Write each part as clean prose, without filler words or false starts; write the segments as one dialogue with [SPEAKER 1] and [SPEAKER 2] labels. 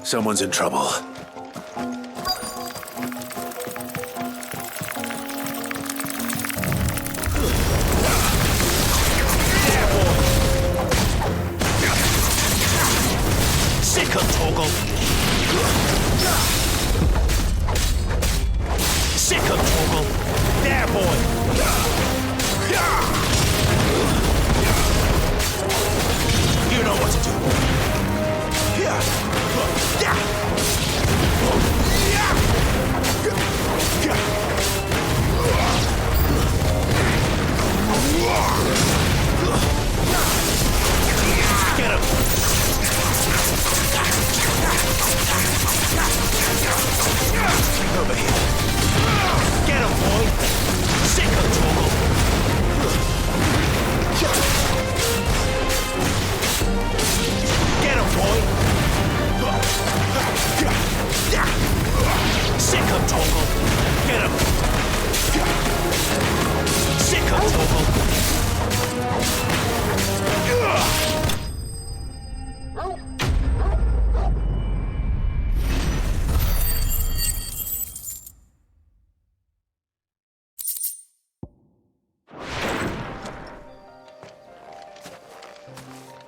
[SPEAKER 1] Someone's in trouble.
[SPEAKER 2] Sick of Toggle. Sick of Toggle. There, boy. You know what to do. Get him! Over here. Get him, boy! Sick of trouble! Get him, boy! Sick of trouble! Get him! Sick of trouble!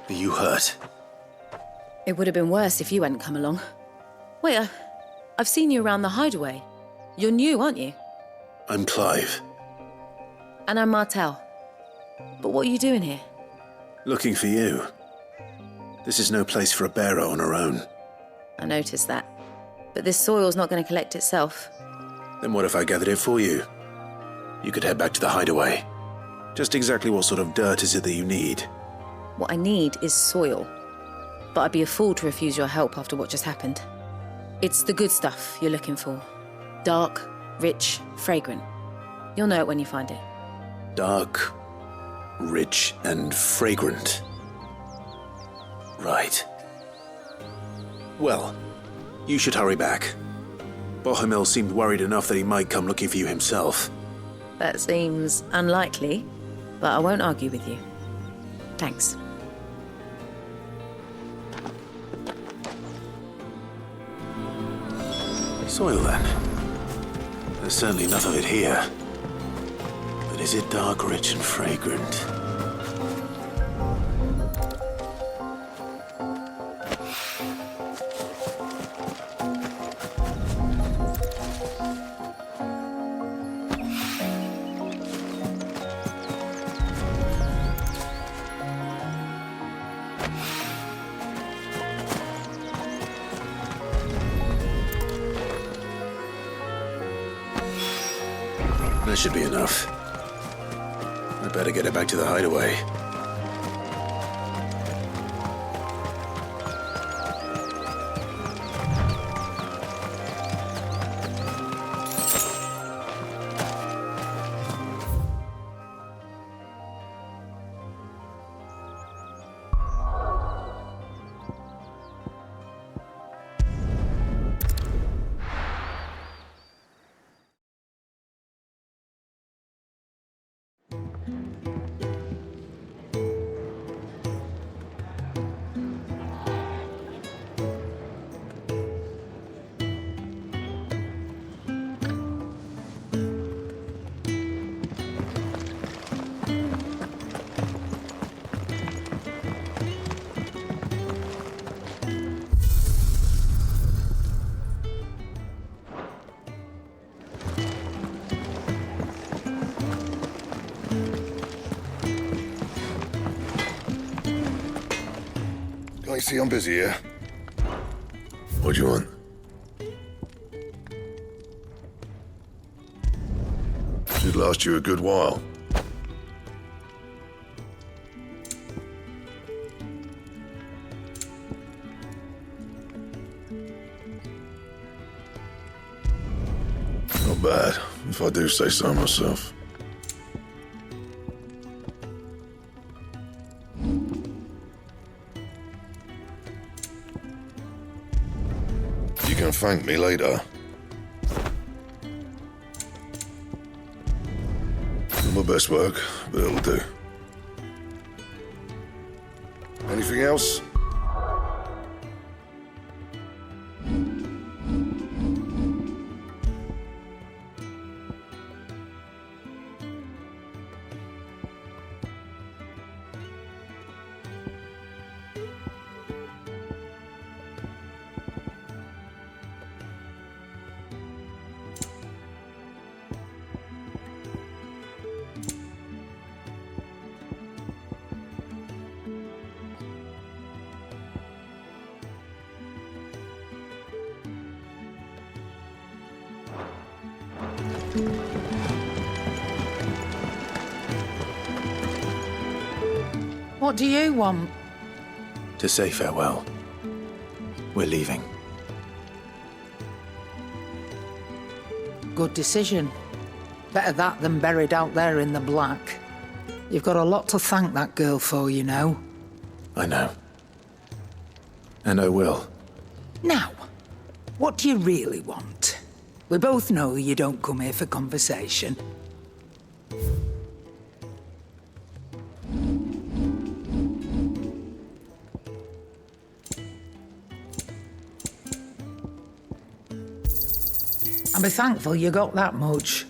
[SPEAKER 1] Are you hurt?
[SPEAKER 3] It would have been worse if you hadn't come along. Wait, I've seen you around the hideaway. You're new, aren't you?
[SPEAKER 1] I'm Clive.
[SPEAKER 3] And I'm Martel. But what are you doing here?
[SPEAKER 1] Looking for you. This is no place for a bearer on her own.
[SPEAKER 3] I noticed that. But this soil's not going to collect itself.
[SPEAKER 1] Then what if I gathered it for you? You could head back to the hideaway. Just exactly what sort of dirt is it that you need?
[SPEAKER 3] What I need is soil. But I'd be a fool to refuse your help after what just happened. It's the good stuff you're looking for. Dark, rich, fragrant. You'll know it when you find it.
[SPEAKER 1] Dark, rich, and fragrant. Right. Well, you should hurry back. Bohemil seemed worried enough that he might come looking for you himself.
[SPEAKER 3] That seems unlikely, but I won't argue with you. Thanks.
[SPEAKER 1] Soil, then. There's certainly enough of it here. But is it dark, rich, and fragrant? That should be enough. I better get it back to the hideaway.
[SPEAKER 4] See, I'm busy here. What do you want? Should last you a good while. Not bad, if I do say so myself. You can thank me later. Not my best work, but it'll do. Anything else?
[SPEAKER 5] What do you want?
[SPEAKER 1] To say farewell. We're leaving.
[SPEAKER 5] Good decision. Better that than buried out there in the black. You've got a lot to thank that girl for, you know.
[SPEAKER 1] I know. And I will.
[SPEAKER 5] Now, what do you really want? We both know you don't come here for conversation. And be thankful you got that much.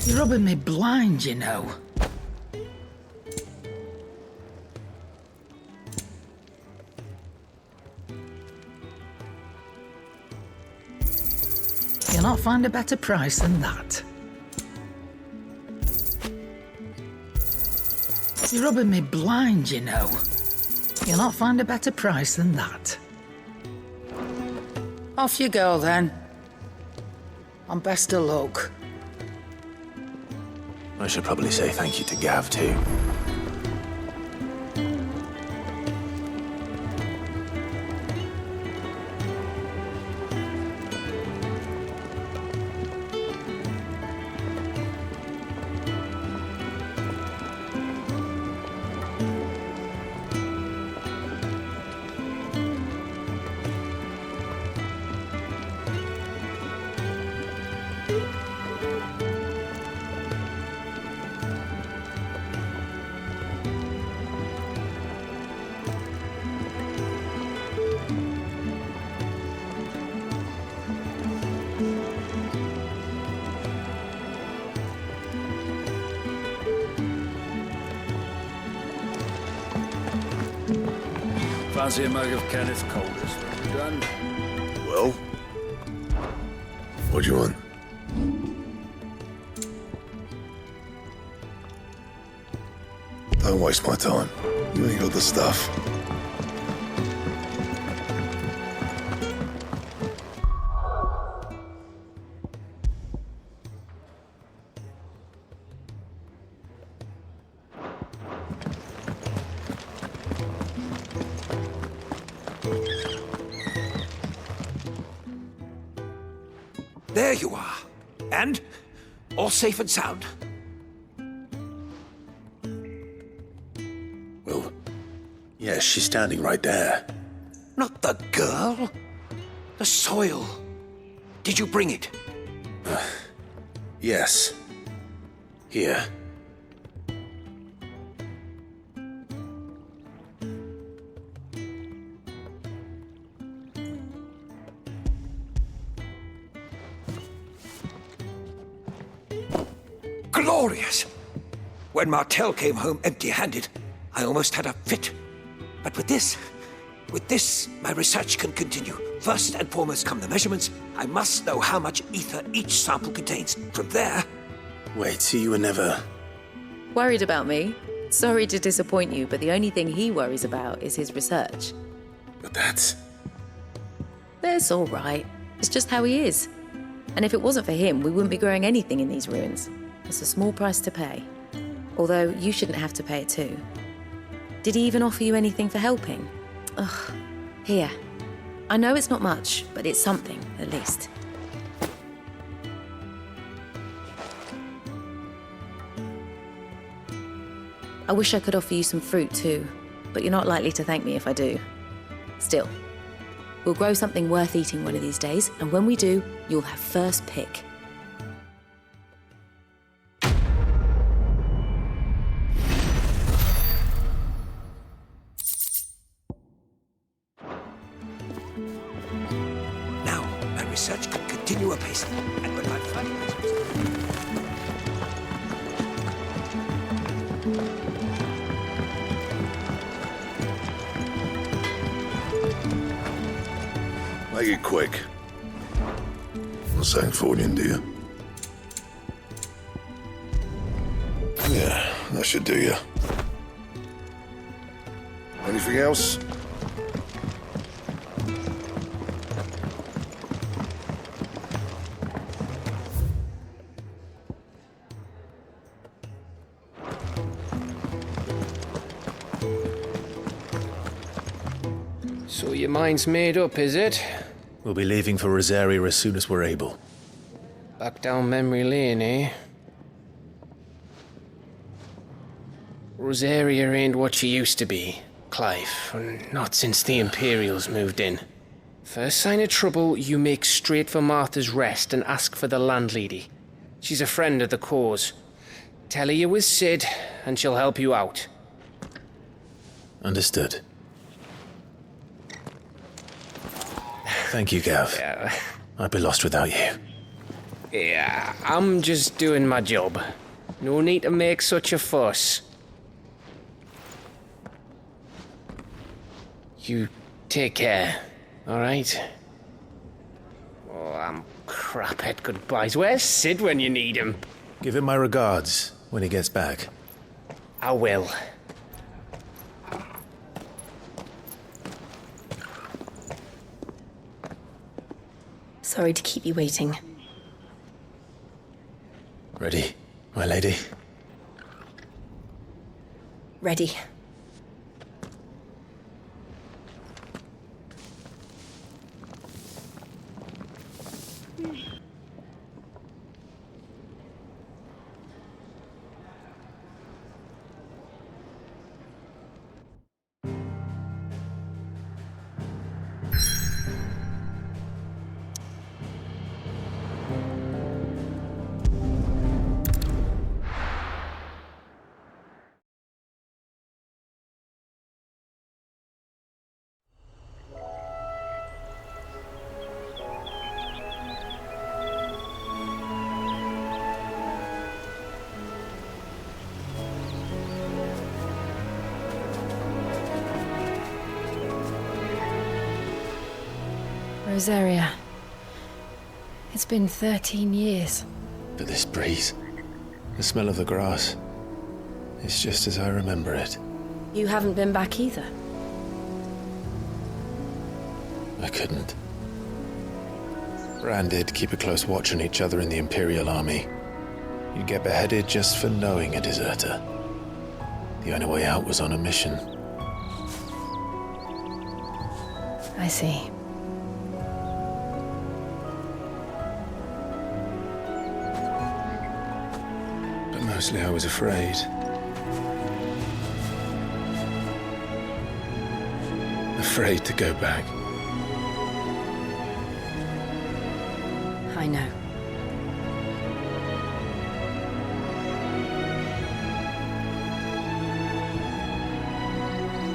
[SPEAKER 5] You're rubbing me blind, you know. You'll not find a better price than that. You're rubbing me blind, you know. You'll not find a better price than that. Off you go, then. And best of luck.
[SPEAKER 1] I should probably say thank you to Gav, too.
[SPEAKER 6] Fancy a mug of Kenneth Coldest when you're done?
[SPEAKER 4] Well? What do you want? Don't waste my time. You ain't got the stuff.
[SPEAKER 2] There you are. And all safe and sound.
[SPEAKER 1] Well, yes, she's standing right there.
[SPEAKER 2] Not the girl. The soil. Did you bring it?
[SPEAKER 1] Yes. Here.
[SPEAKER 2] Glorious. When Martel came home empty-handed, I almost had a fit. But with this, my research can continue. First and foremost come the measurements. I must know how much ether each sample contains. From there...
[SPEAKER 1] Wait, so you were never...
[SPEAKER 3] Worried about me? Sorry to disappoint you, but the only thing he worries about is his research.
[SPEAKER 1] But that's...
[SPEAKER 3] That's all right. It's just how he is. And if it wasn't for him, we wouldn't be growing anything in these ruins. It's a small price to pay. Although, you shouldn't have to pay it too. Did he even offer you anything for helping? Ugh. Here. I know it's not much, but it's something, at least. I wish I could offer you some fruit too, but you're not likely to thank me if I do. Still, we'll grow something worth eating one of these days, and when we do, you'll have first pick.
[SPEAKER 2] Now, my research can continue apace, and when my findings...
[SPEAKER 4] Make it quick. Not saying forwarding, do you? Yeah, that should do you. Anything else?
[SPEAKER 7] So your mind's made up, is it?
[SPEAKER 1] We'll be leaving for Rosaria as soon as we're able.
[SPEAKER 7] Back down memory lane, eh? Rosaria ain't what she used to be, Clive. Not since the Imperials moved in. First sign of trouble, you make straight for Martha's Rest and ask for the landlady. She's a friend of the cause. Tell her you're with Sid, and she'll help you out.
[SPEAKER 1] Understood. Thank you, Gav.
[SPEAKER 7] Yeah.
[SPEAKER 1] I'd be lost without you.
[SPEAKER 7] Yeah, I'm just doing my job. No need to make such a fuss. You take care, alright? Oh, I'm crap at goodbyes. Where's Sid when you need him?
[SPEAKER 1] Give him my regards when he gets back.
[SPEAKER 7] I will.
[SPEAKER 8] Sorry to keep you waiting.
[SPEAKER 1] Ready, my lady?
[SPEAKER 8] Ready.
[SPEAKER 9] Rosaria. It's been 13 years.
[SPEAKER 1] But this breeze, the smell of the grass, it's just as I remember it.
[SPEAKER 3] You haven't been back either.
[SPEAKER 1] I couldn't. Bran did keep a close watch on each other in the Imperial Army. You'd get beheaded just for knowing a deserter. The only way out was on a mission.
[SPEAKER 9] I see.
[SPEAKER 1] But mostly I was afraid. Afraid to go back.
[SPEAKER 9] I know.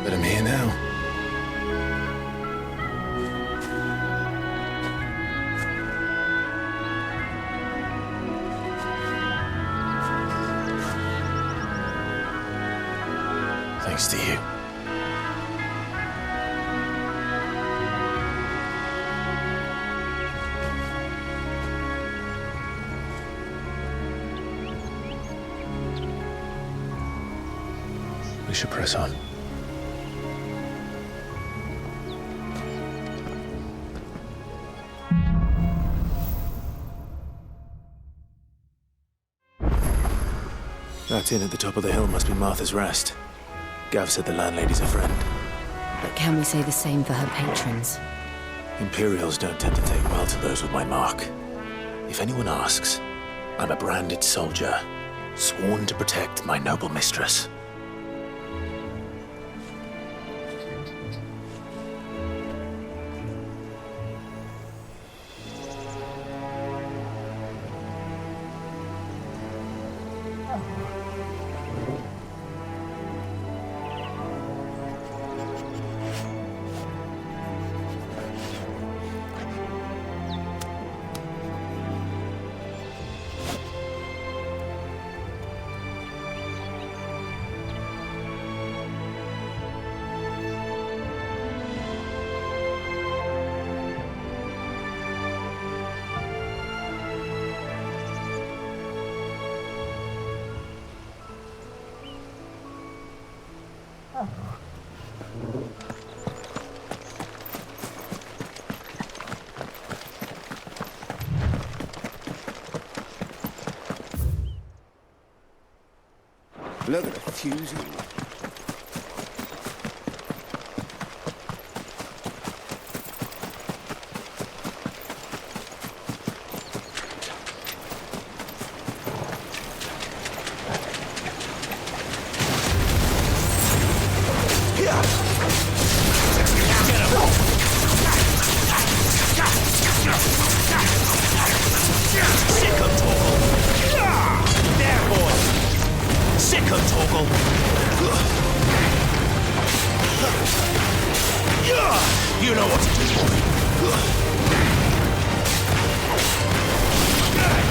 [SPEAKER 1] But I'm here now. Thanks to you. We should press on. That inn at the top of the hill must be Martha's Rest. Gav said the landlady's a friend.
[SPEAKER 9] But can we say the same for her patrons?
[SPEAKER 1] Imperials don't tend to take well to those with my mark. If anyone asks, I'm a branded soldier, sworn to protect my noble mistress.
[SPEAKER 2] Look at the fuse.
[SPEAKER 10] You know what to do.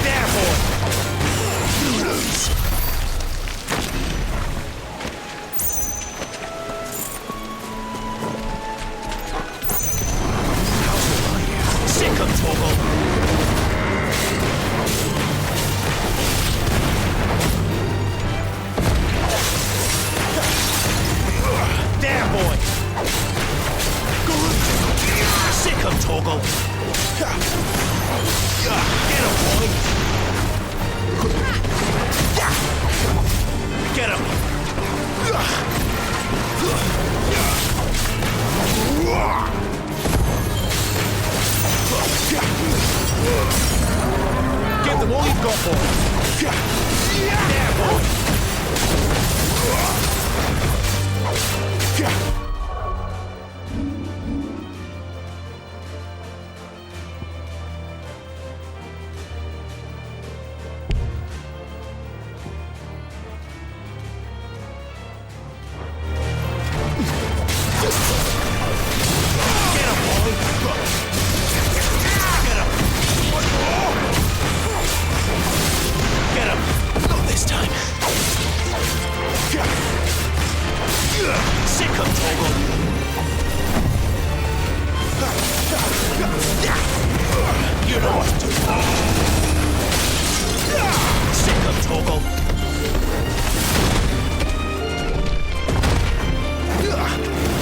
[SPEAKER 10] There, boy. You lose. Sick of Toggle. There, boy. Sick of Toggle. Get him, boy. Get him. Give them all you've got, boy. There, boy. You know what to do. Sick of Toggle.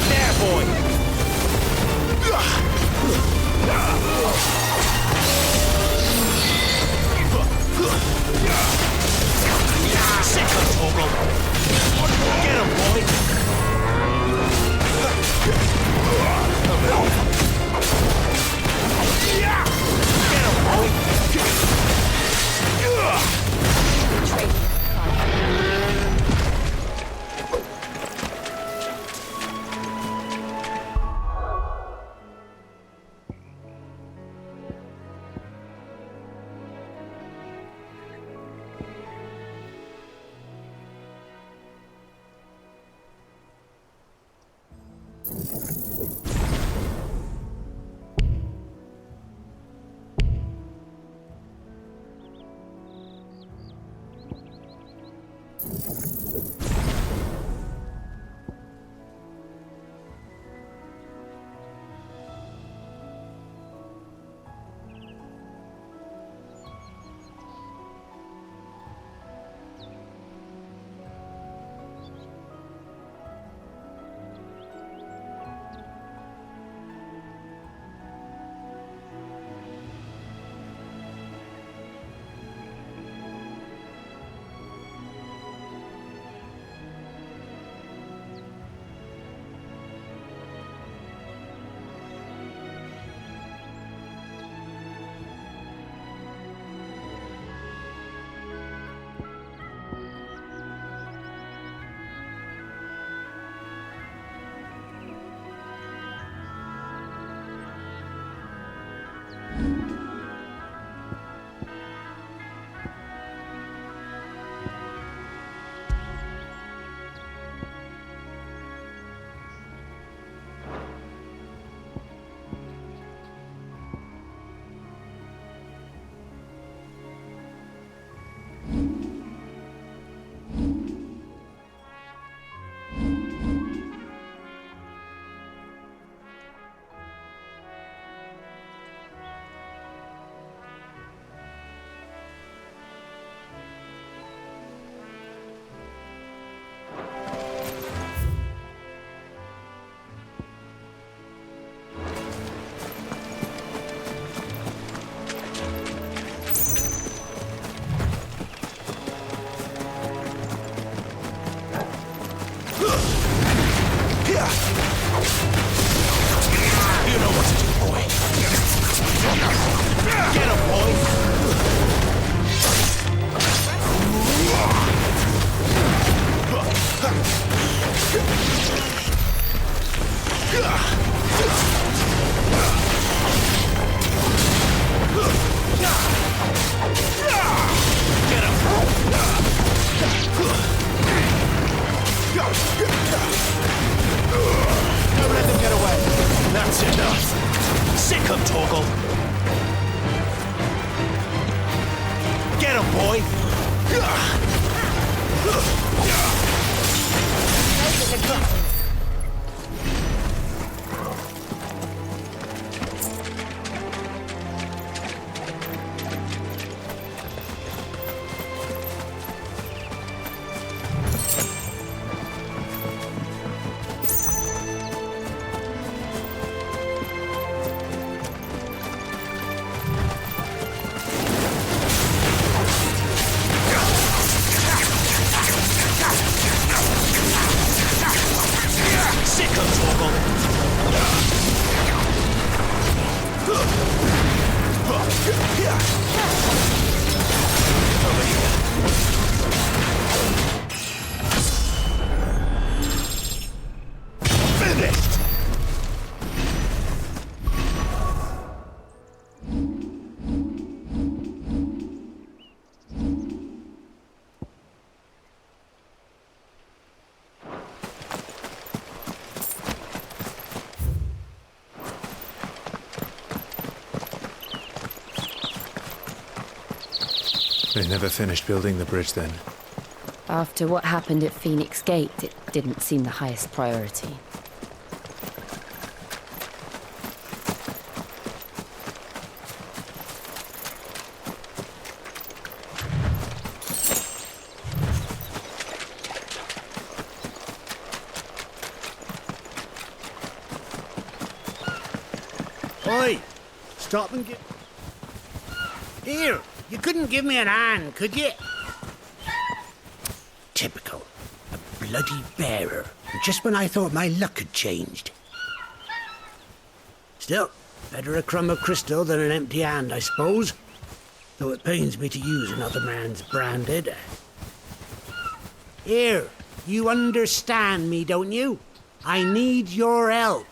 [SPEAKER 10] There, boy. Sick of Toggle. Get him, boy. him, boy!
[SPEAKER 11] They never finished building the bridge then.
[SPEAKER 9] After what happened at Phoenix Gate, it didn't seem the highest priority.
[SPEAKER 10] Oi! Stop and get... Here! You couldn't give me an hand, could you? Typical. A bloody bearer. Just when I thought my luck had changed. Still, better a crumb of crystal than an empty hand, I suppose. Though it pains me to use another man's branded. Here, you understand me, don't you? I need your help.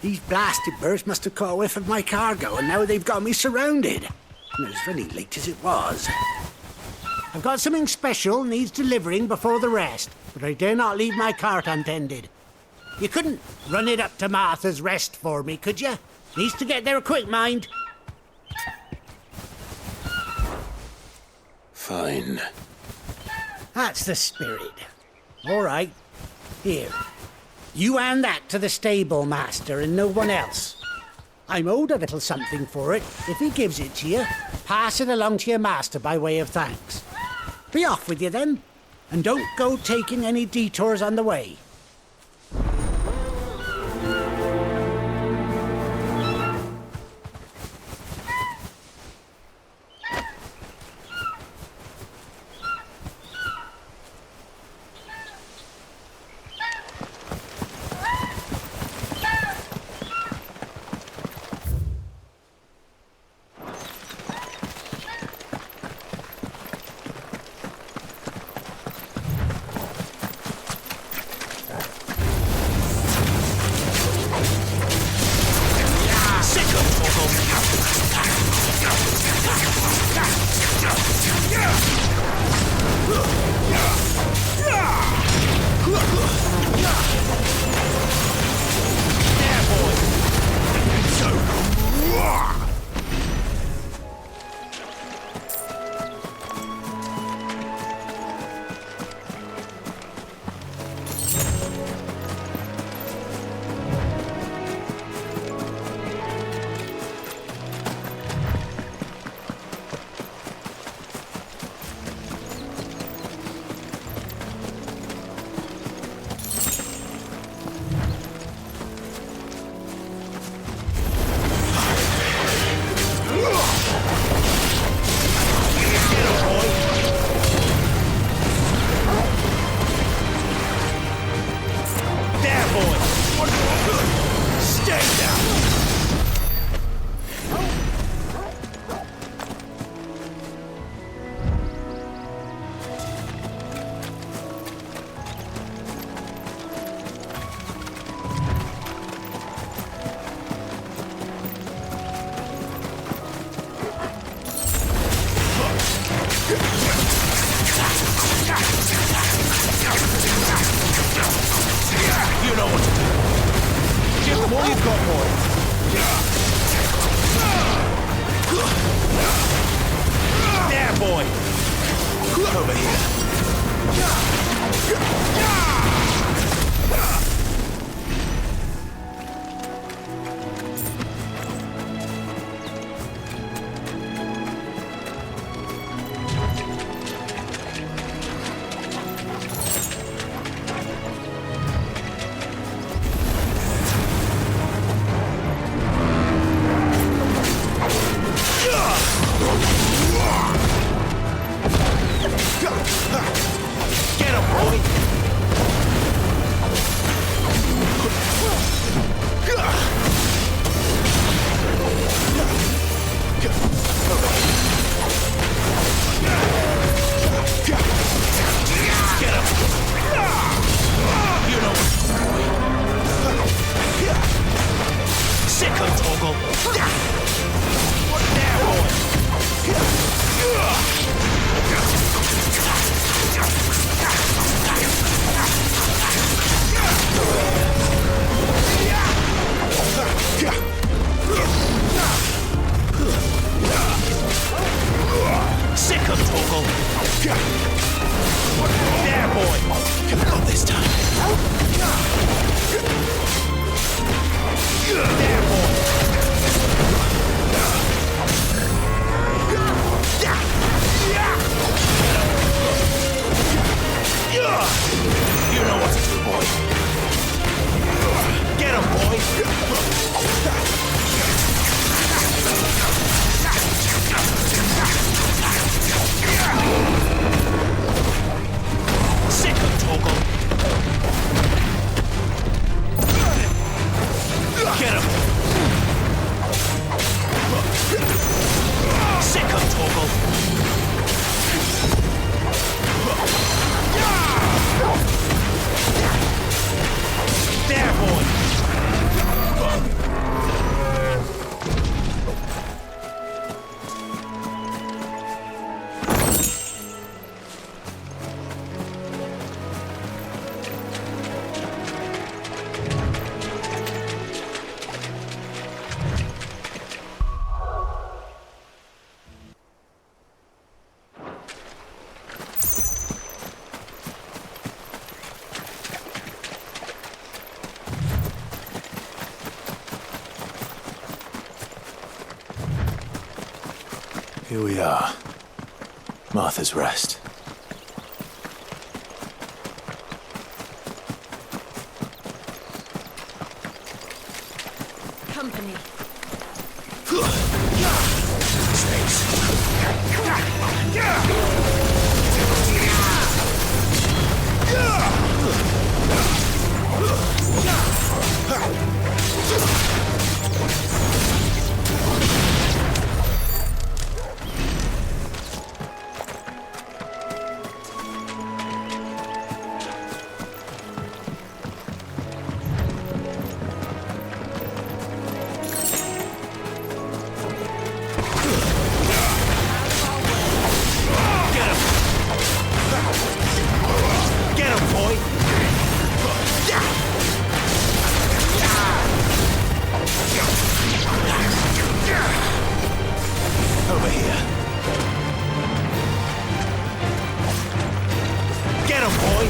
[SPEAKER 10] These blasted birds must have caught a whiff of my cargo, and now they've got me surrounded. And as very late as it was. I've got something special needs delivering before the rest, but I dare not leave my cart untended. You couldn't run it up to Martha's Rest for me, could you? Needs to get there quick, mind.
[SPEAKER 1] Fine.
[SPEAKER 10] That's the spirit. All right. Here. You hand that to the stable master and no one else. I'm owed a little something for it. If he gives it to you, pass it along to your master by way of thanks. Be off with you then, and don't go taking any detours on the way. You know what to do. Give them all you've got, boy. There, boy.
[SPEAKER 1] There, boy! Not this time. There, boy! You know what to do, boy. Get him, boy! Sick of Toggle! Get him! Sick of Toggle! There, boy! Here we are. Martha's Rest.
[SPEAKER 8] Company.
[SPEAKER 1] Over here. Get him, boy!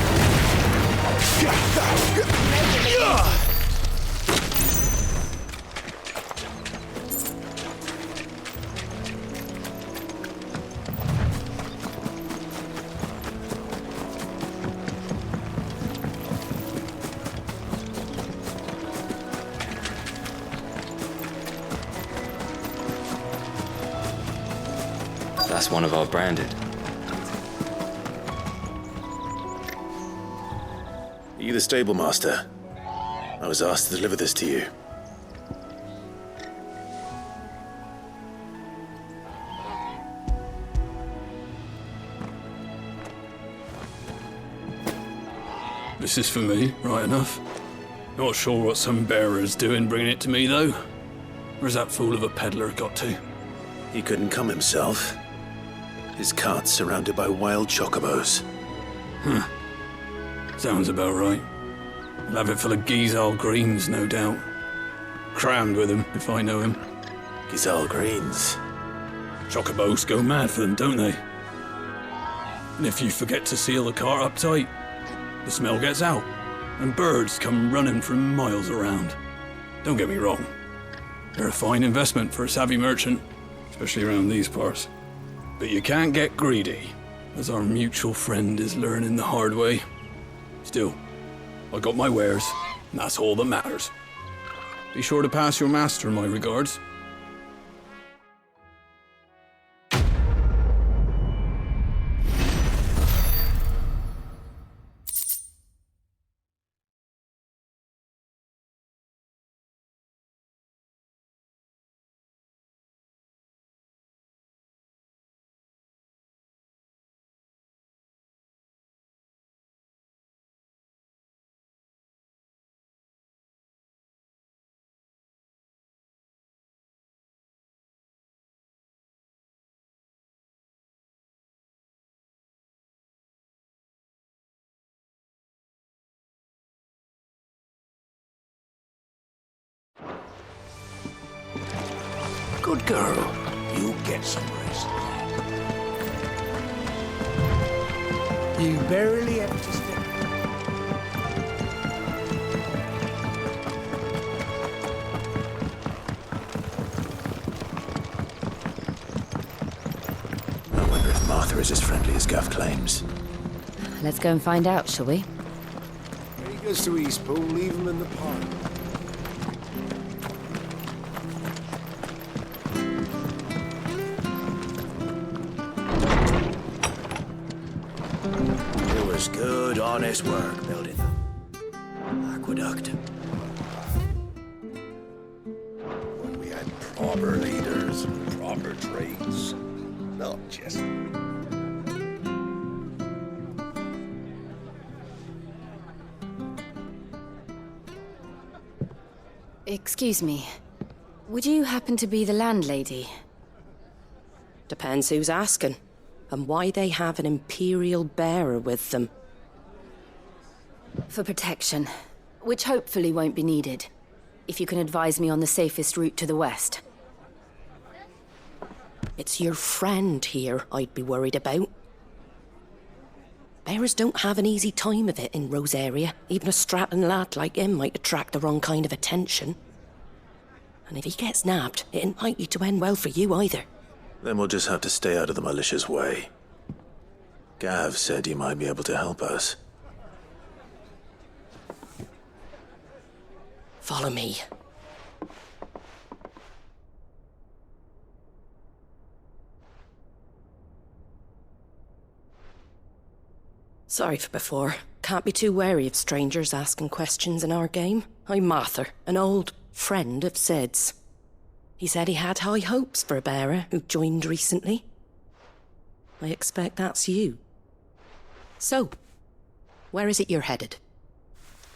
[SPEAKER 12] That's one of our branded.
[SPEAKER 4] Are you the stable master? I was asked to deliver this to you.
[SPEAKER 6] This is for me, right enough. Not sure what some bearer's doing bringing it to me, though. Where's that fool of a peddler got to?
[SPEAKER 4] He couldn't come himself. His cart's surrounded by wild chocobos.
[SPEAKER 6] Huh. Sounds about right. He'll have it full of Gizal greens, no doubt. Crammed with him, if I know him.
[SPEAKER 4] Gizal greens?
[SPEAKER 6] Chocobos go mad for them, don't they? And if you forget to seal the cart up tight, the smell gets out, and birds come running from miles around. Don't get me wrong. They're a fine investment for a savvy merchant, especially around these parts. But you can't get greedy, as our mutual friend is learning the hard way. Still, I got my wares, and that's all that matters. Be sure to pass your master my regards.
[SPEAKER 2] Good girl. You get some rest.
[SPEAKER 10] You barely have to step.
[SPEAKER 1] I wonder if Martha is as friendly as Gav claims.
[SPEAKER 9] Let's go and find out, shall we?
[SPEAKER 11] When he goes to Eastpool, leave him in the park.
[SPEAKER 2] It was good, honest work building the aqueduct. When we had proper leaders and proper trades. Not just...
[SPEAKER 9] Excuse me. Would you happen to be the landlady?
[SPEAKER 13] Depends who's asking, and why they have an Imperial bearer with them.
[SPEAKER 9] For protection, which hopefully won't be needed. If you can advise me on the safest route to the west.
[SPEAKER 13] It's your friend here I'd be worried about. Bearers don't have an easy time of it in Rosaria. Even a Stratton lad like him might attract the wrong kind of attention. And if he gets nabbed, it ain't likely to end well for you either.
[SPEAKER 1] Then we'll just have to stay out of the malicious way. Gav said he might be able to help us.
[SPEAKER 13] Follow me. Sorry for before. Can't be too wary of strangers asking questions in our game. I'm Martha, an old friend of Sid's. He said he had high hopes for a bearer who joined recently. I expect that's you. So, where is it you're headed?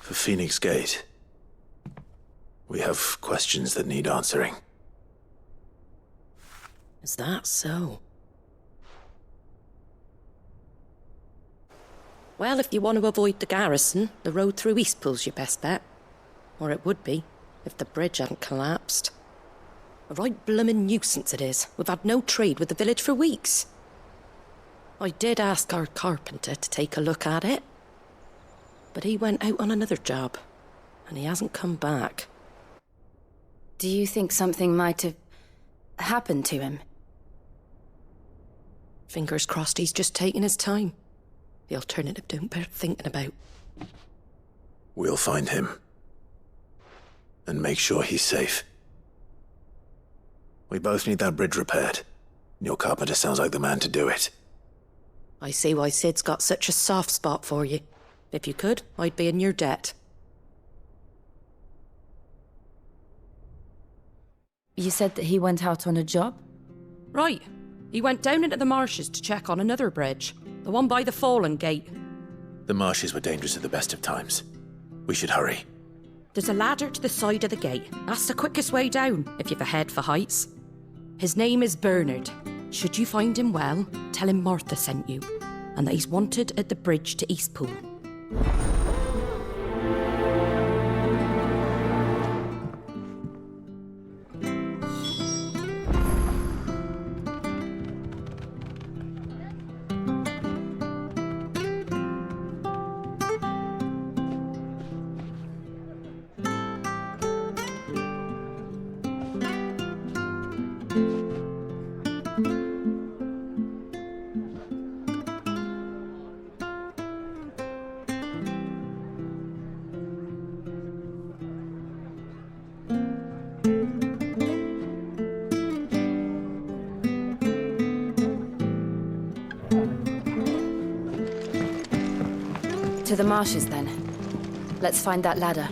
[SPEAKER 1] For Phoenix Gate. We have questions that need answering.
[SPEAKER 13] Is that so? Well, if you want to avoid the garrison, the road through Eastpool's your best bet. Or it would be, if the bridge hadn't collapsed. A right bloomin' nuisance it is. We've had no trade with the village for weeks. I did ask our carpenter to take a look at it. But he went out on another job, and he hasn't come back.
[SPEAKER 9] Do you think something might have happened to him?
[SPEAKER 13] Fingers crossed he's just taking his time. The alternative don't bear thinking about.
[SPEAKER 1] We'll find him. And make sure he's safe. We both need that bridge repaired. Your carpenter sounds like the man to do it.
[SPEAKER 13] I see why Sid's got such a soft spot for you. If you could, I'd be in your debt.
[SPEAKER 9] You said that he went out on a job?
[SPEAKER 13] Right. He went down into the marshes to check on another bridge. The one by the Fallen Gate.
[SPEAKER 1] The marshes were dangerous at the best of times. We should hurry.
[SPEAKER 13] There's a ladder to the side of the gate. That's the quickest way down, if you've a head for heights. His name is Bernard. Should you find him well, tell him Martha sent you, and that he's wanted at the bridge to Eastpool.
[SPEAKER 9] To the marshes, then. Let's find that ladder.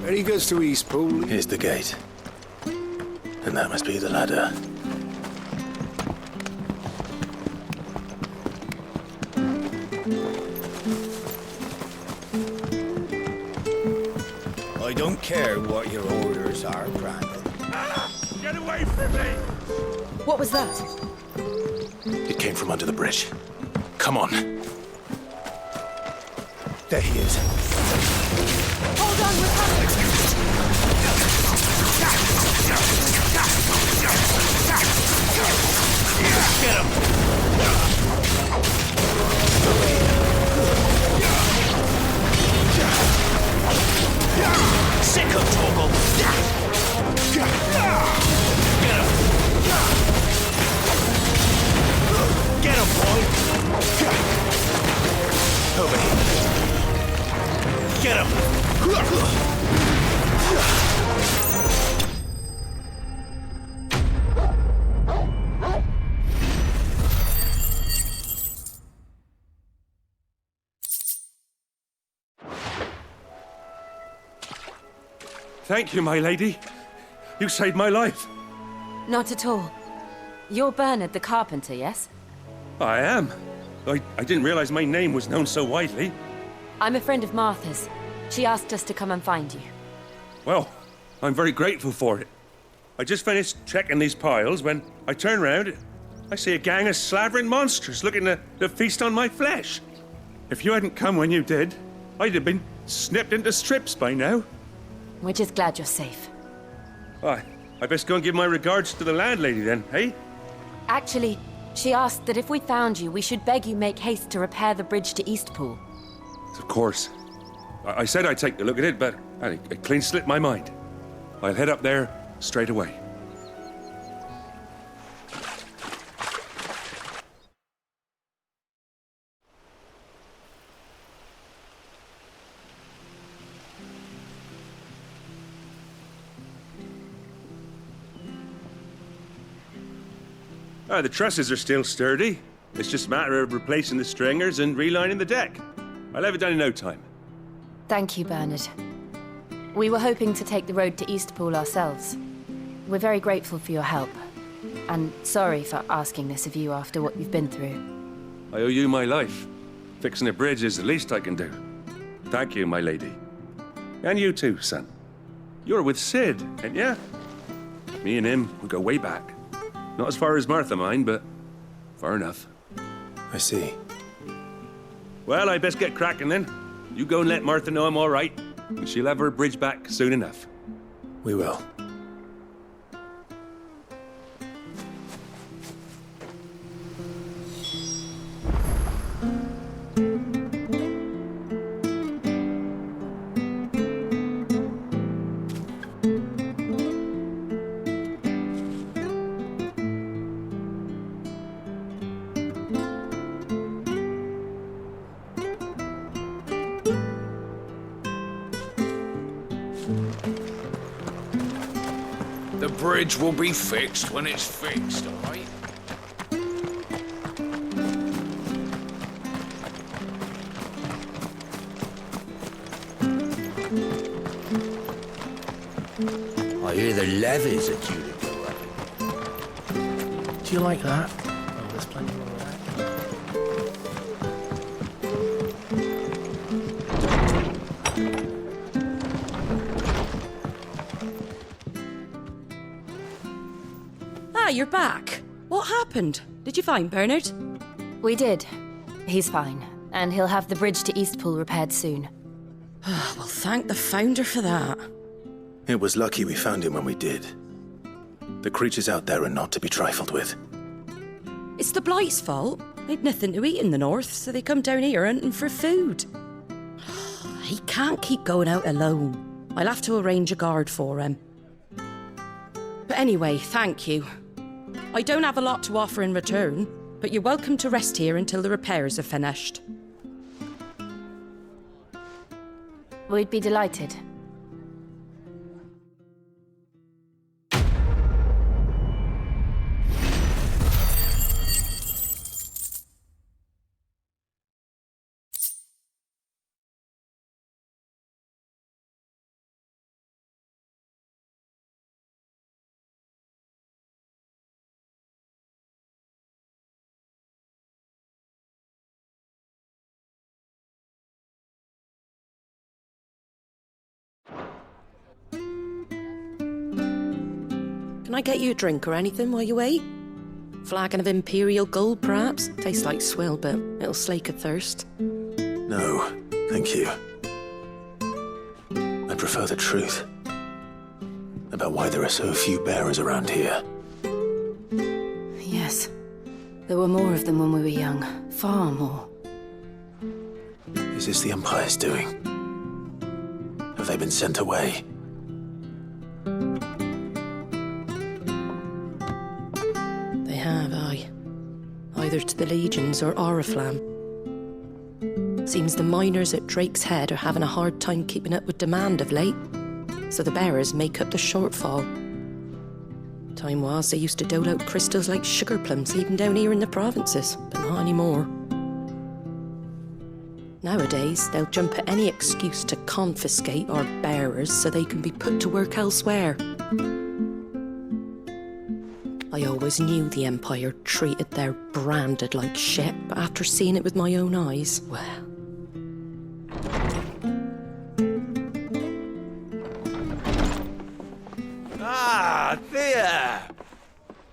[SPEAKER 11] When he goes to Eastpool...
[SPEAKER 1] Here's the gate. And that must be the ladder.
[SPEAKER 2] I don't care what your orders are, Brandon.
[SPEAKER 10] Get away from me!
[SPEAKER 9] What was that?
[SPEAKER 1] It came from under the bridge. Come on.
[SPEAKER 2] There he is.
[SPEAKER 9] Hold on,
[SPEAKER 1] Over here. Get him!
[SPEAKER 14] Thank you, my lady. You saved my life.
[SPEAKER 9] Not at all. You're Bernard the carpenter, yes?
[SPEAKER 14] I am. I didn't realize my name was known so widely.
[SPEAKER 9] I'm a friend of Martha's. She asked us to come and find you.
[SPEAKER 14] Well, I'm very grateful for it. I just finished checking these piles when I turn round. I see a gang of slavering monsters looking to feast on my flesh. If you hadn't come when you did, I'd have been snipped into strips by now.
[SPEAKER 9] We're just glad you're safe.
[SPEAKER 14] I best go and give my regards to the landlady then, hey?
[SPEAKER 9] Actually, she asked that if we found you, we should beg you make haste to repair the bridge to Eastpool.
[SPEAKER 14] Of course. I said I'd take a look at it, but it clean slipped my mind. I'll head up there straight away. The trusses are still sturdy. It's just a matter of replacing the stringers and relining the deck. I'll have it done in no time.
[SPEAKER 9] Thank you, Bernard. We were hoping to take the road to Eastpool ourselves. We're very grateful for your help. And sorry for asking this of you after what you've been through.
[SPEAKER 14] I owe you my life. Fixing a bridge is the least I can do. Thank you, my lady. And you too, son. You're with Sid, ain't ya? Me and him, we go way back. Not as far as Martha, mind, but far enough.
[SPEAKER 1] I see.
[SPEAKER 14] Well, I best get cracking then. You go and let Martha know I'm all right, and she'll have her bridge back soon enough.
[SPEAKER 1] We will.
[SPEAKER 15] The bridge will be fixed when it's fixed, all right?
[SPEAKER 11] I hear the levies are due to go up.
[SPEAKER 1] Do you like that? Oh, there's plenty more of that.
[SPEAKER 13] You're back. What happened? Did you find Bernard?
[SPEAKER 9] We did. He's fine, and he'll have the bridge to Eastpool repaired soon.
[SPEAKER 13] Well, thank the Founder for that.
[SPEAKER 1] It was lucky we found him when we did. The creatures out there are not to be trifled with.
[SPEAKER 13] It's the Blight's fault. They'd nothing to eat in the north, so they come down here hunting for food. He can't keep going out alone. I'll have to arrange a guard for him. But anyway, thank you. I don't have a lot to offer in return, but you're welcome to rest here until the repairs are finished.
[SPEAKER 9] We'd be delighted.
[SPEAKER 13] Can I get you a drink or anything while you wait? Flagon of Imperial Gold, perhaps? Tastes like swill, but it'll slake a thirst.
[SPEAKER 1] No, thank you. I prefer the truth. About why there are so few bearers around here.
[SPEAKER 9] Yes. There were more of them when we were young. Far more.
[SPEAKER 1] Is this the Empire's doing? Have they been sent away?
[SPEAKER 13] They have, aye. Either to the Legions or Oriflamme. Seems the miners at Drake's Head are having a hard time keeping up with demand of late, so the bearers make up the shortfall. Time was they used to dole out crystals like sugar plums even down here in the provinces, but not anymore. Nowadays, they'll jump at any excuse to confiscate our bearers so they can be put to work elsewhere. I always knew the Empire treated their branded like shit, but after seeing it with my own eyes, well...
[SPEAKER 15] Ah, Thea!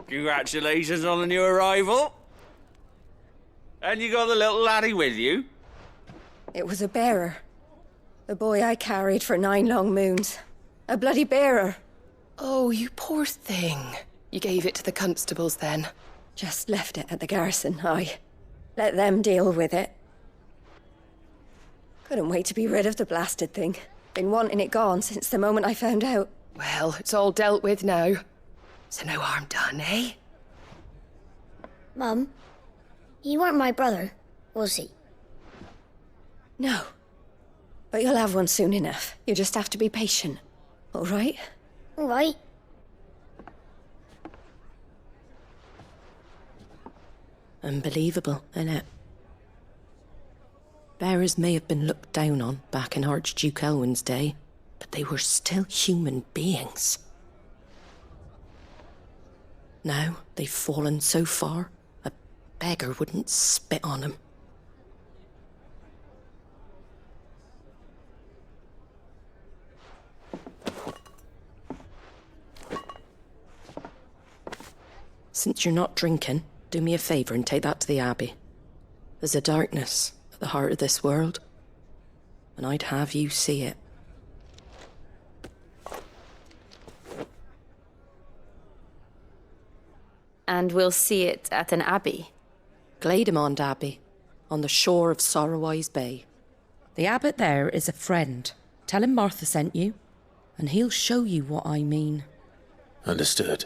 [SPEAKER 15] Congratulations on the new arrival. And you got the little laddie with you?
[SPEAKER 8] It was a bearer. The boy I carried for 9 long moons. A bloody bearer.
[SPEAKER 16] Oh, you poor thing. You gave it to the constables then?
[SPEAKER 8] Just left it at the garrison, I let them deal with it. Couldn't wait to be rid of the blasted thing. Been wanting it gone since the moment I found out.
[SPEAKER 16] Well, it's all dealt with now. So no harm done, eh?
[SPEAKER 17] Mum, he weren't my brother, was he?
[SPEAKER 8] No. But you'll have one soon enough. You just have to be patient. All right?
[SPEAKER 17] All right.
[SPEAKER 13] Unbelievable, innit? Bearers may have been looked down on back in Archduke Elwin's day, but they were still human beings. Now they've fallen so far, a beggar wouldn't spit on them. Since you're not drinking, do me a favour and take that to the Abbey. There's a darkness at the heart of this world, and I'd have you see it.
[SPEAKER 9] And we'll see it at an abbey?
[SPEAKER 13] Glademond Abbey, on the shore of Sorrowwise Bay. The abbot there is a friend. Tell him Martha sent you, and he'll show you what I mean.
[SPEAKER 1] Understood.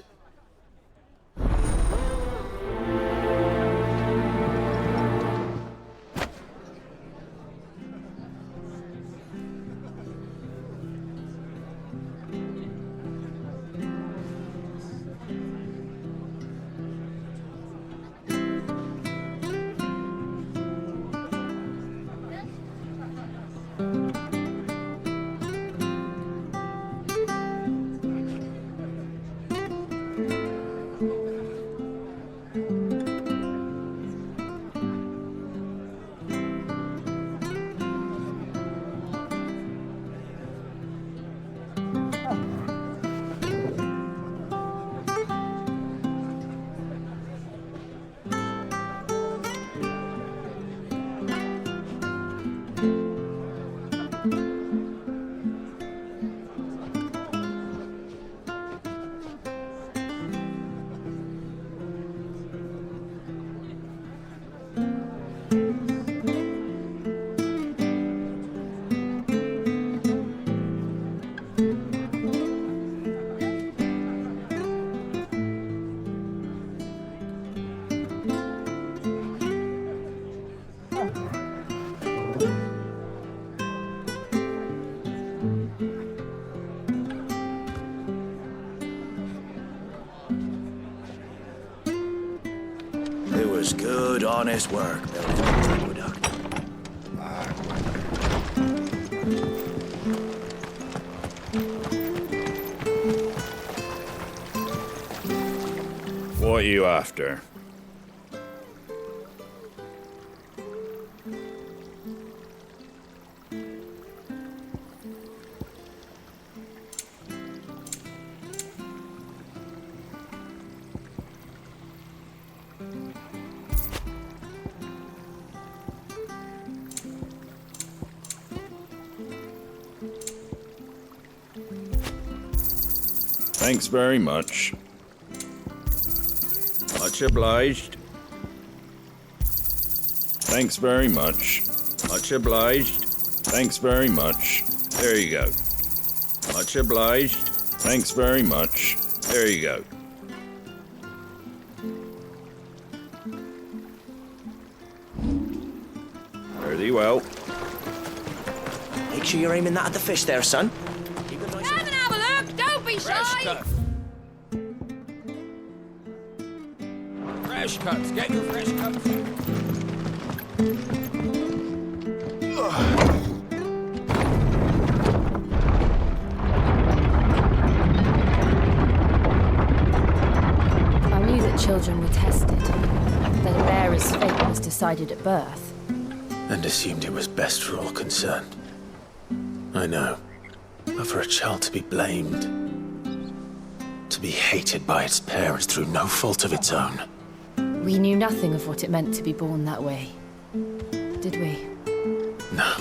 [SPEAKER 11] Good, honest work building this aqueduct.
[SPEAKER 18] What are you after? Thanks very much. Much obliged. Thanks very much. Much obliged. Thanks very much. There you go. Much obliged. Thanks very much. There you go. Fare thee well.
[SPEAKER 11] Make sure you're aiming that at the fish there, son.
[SPEAKER 8] Come and have a look! Don't be shy!
[SPEAKER 11] Fresh cuts. Get your fresh cuts.
[SPEAKER 9] I knew that children were tested, that a bearer's fate was decided at birth.
[SPEAKER 1] And assumed it was best for all concerned. I know. But for a child to be blamed, to be hated by its parents through no fault of its own.
[SPEAKER 9] We knew nothing of what it meant to be born that way, did we?
[SPEAKER 1] No.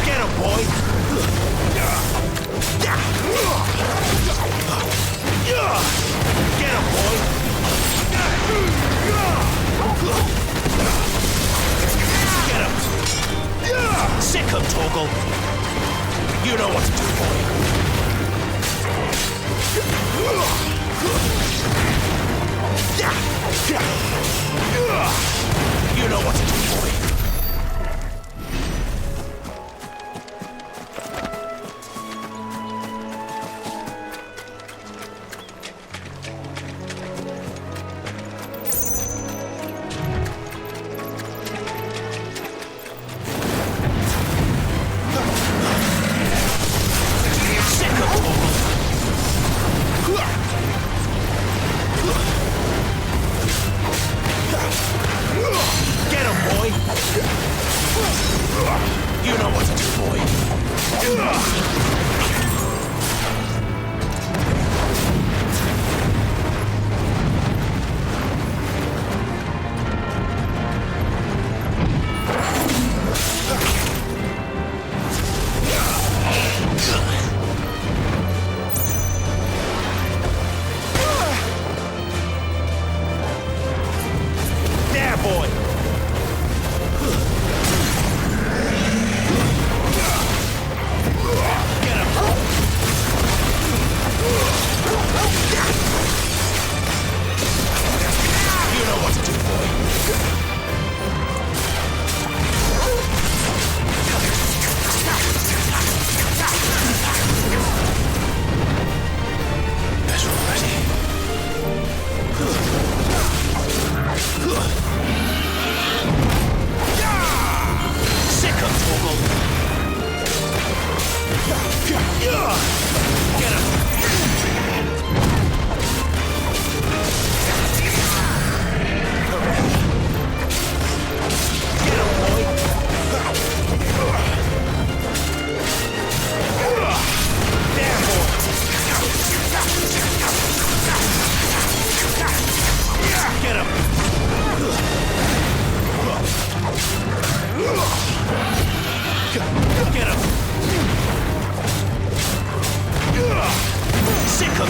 [SPEAKER 11] Get him, boy! Get him, boy! Get him! Sick him, Torgal! You know what to do, boy! You know what to do, boy! Get him, boy! Get him! Sick him,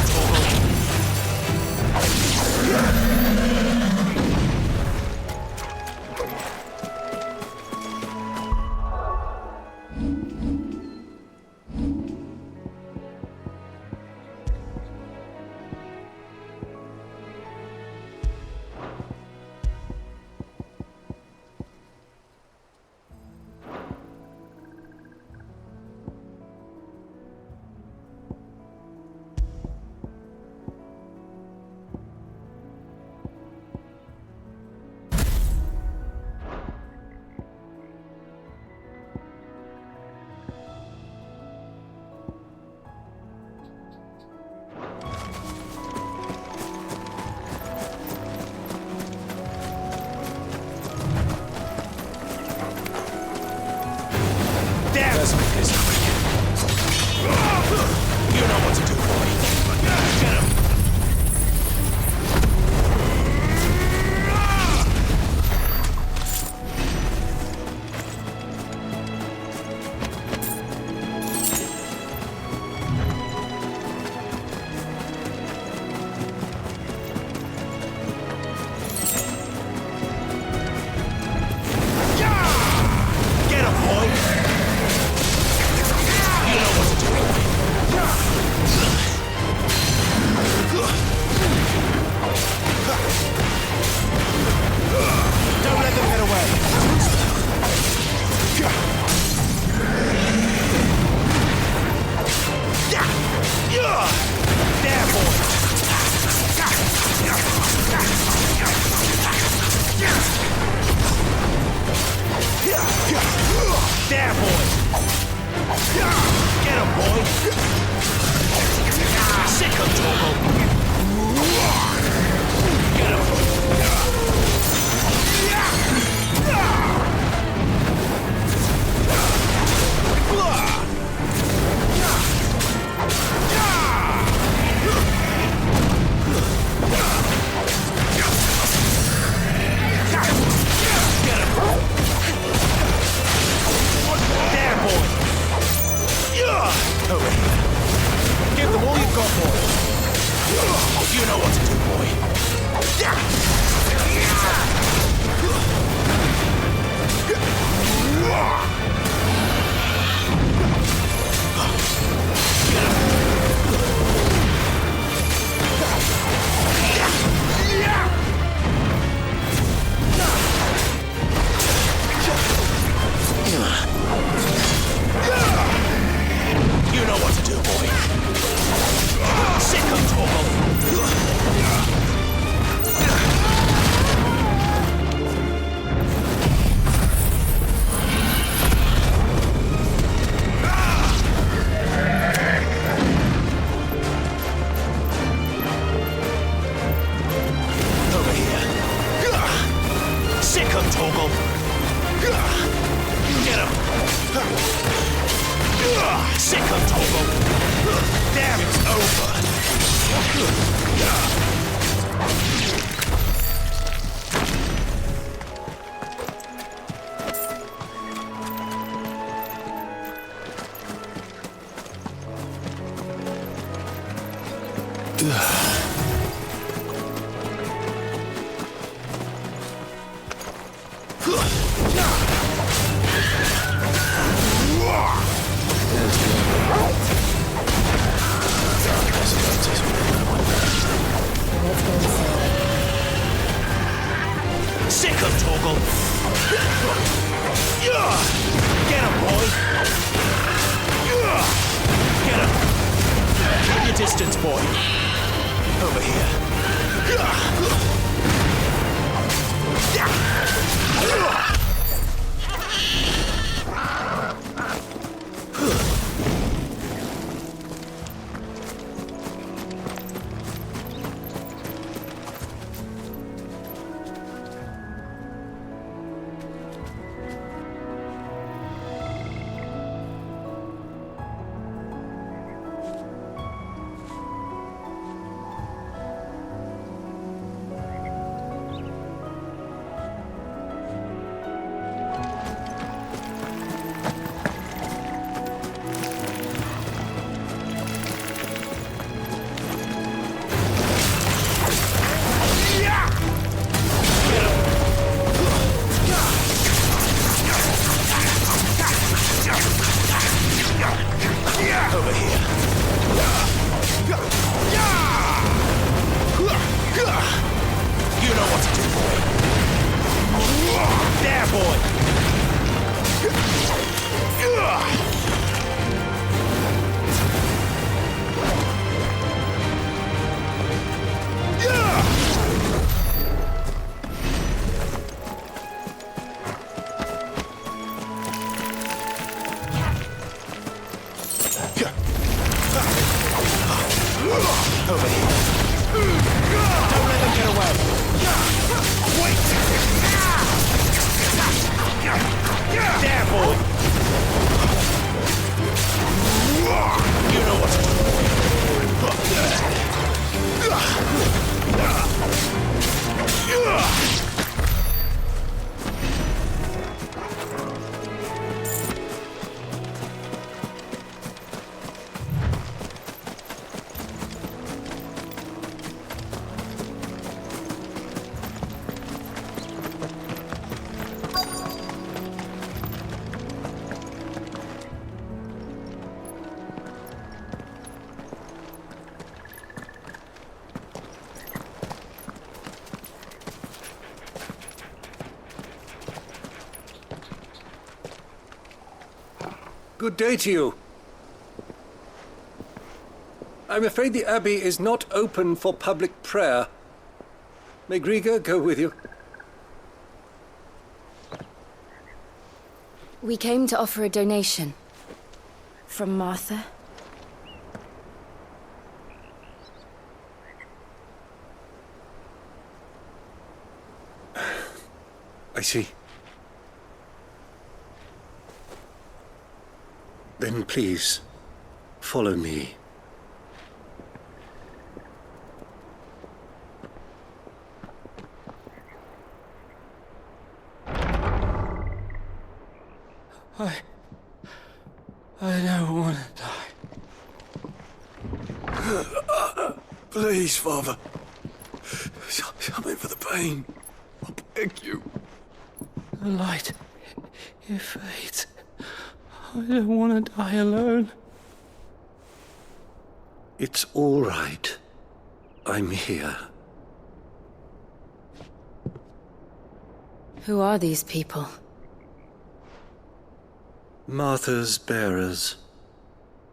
[SPEAKER 11] Torgal! Over here. You know what to do, boy. There, boy. Over here. Don't let them get away. Wait! There, boy! You know what to do.
[SPEAKER 2] Good day to you. I'm afraid the Abbey is not open for public prayer. May Griga go with you?
[SPEAKER 9] We came to offer a donation. From Martha.
[SPEAKER 2] I see. Then please, follow me.
[SPEAKER 1] I don't want to die. Please, Father. Something for the pain. I beg you.
[SPEAKER 6] The light, it fades. I don't want to die alone.
[SPEAKER 2] It's all right. I'm here.
[SPEAKER 9] Who are these people?
[SPEAKER 2] Martha's bearers.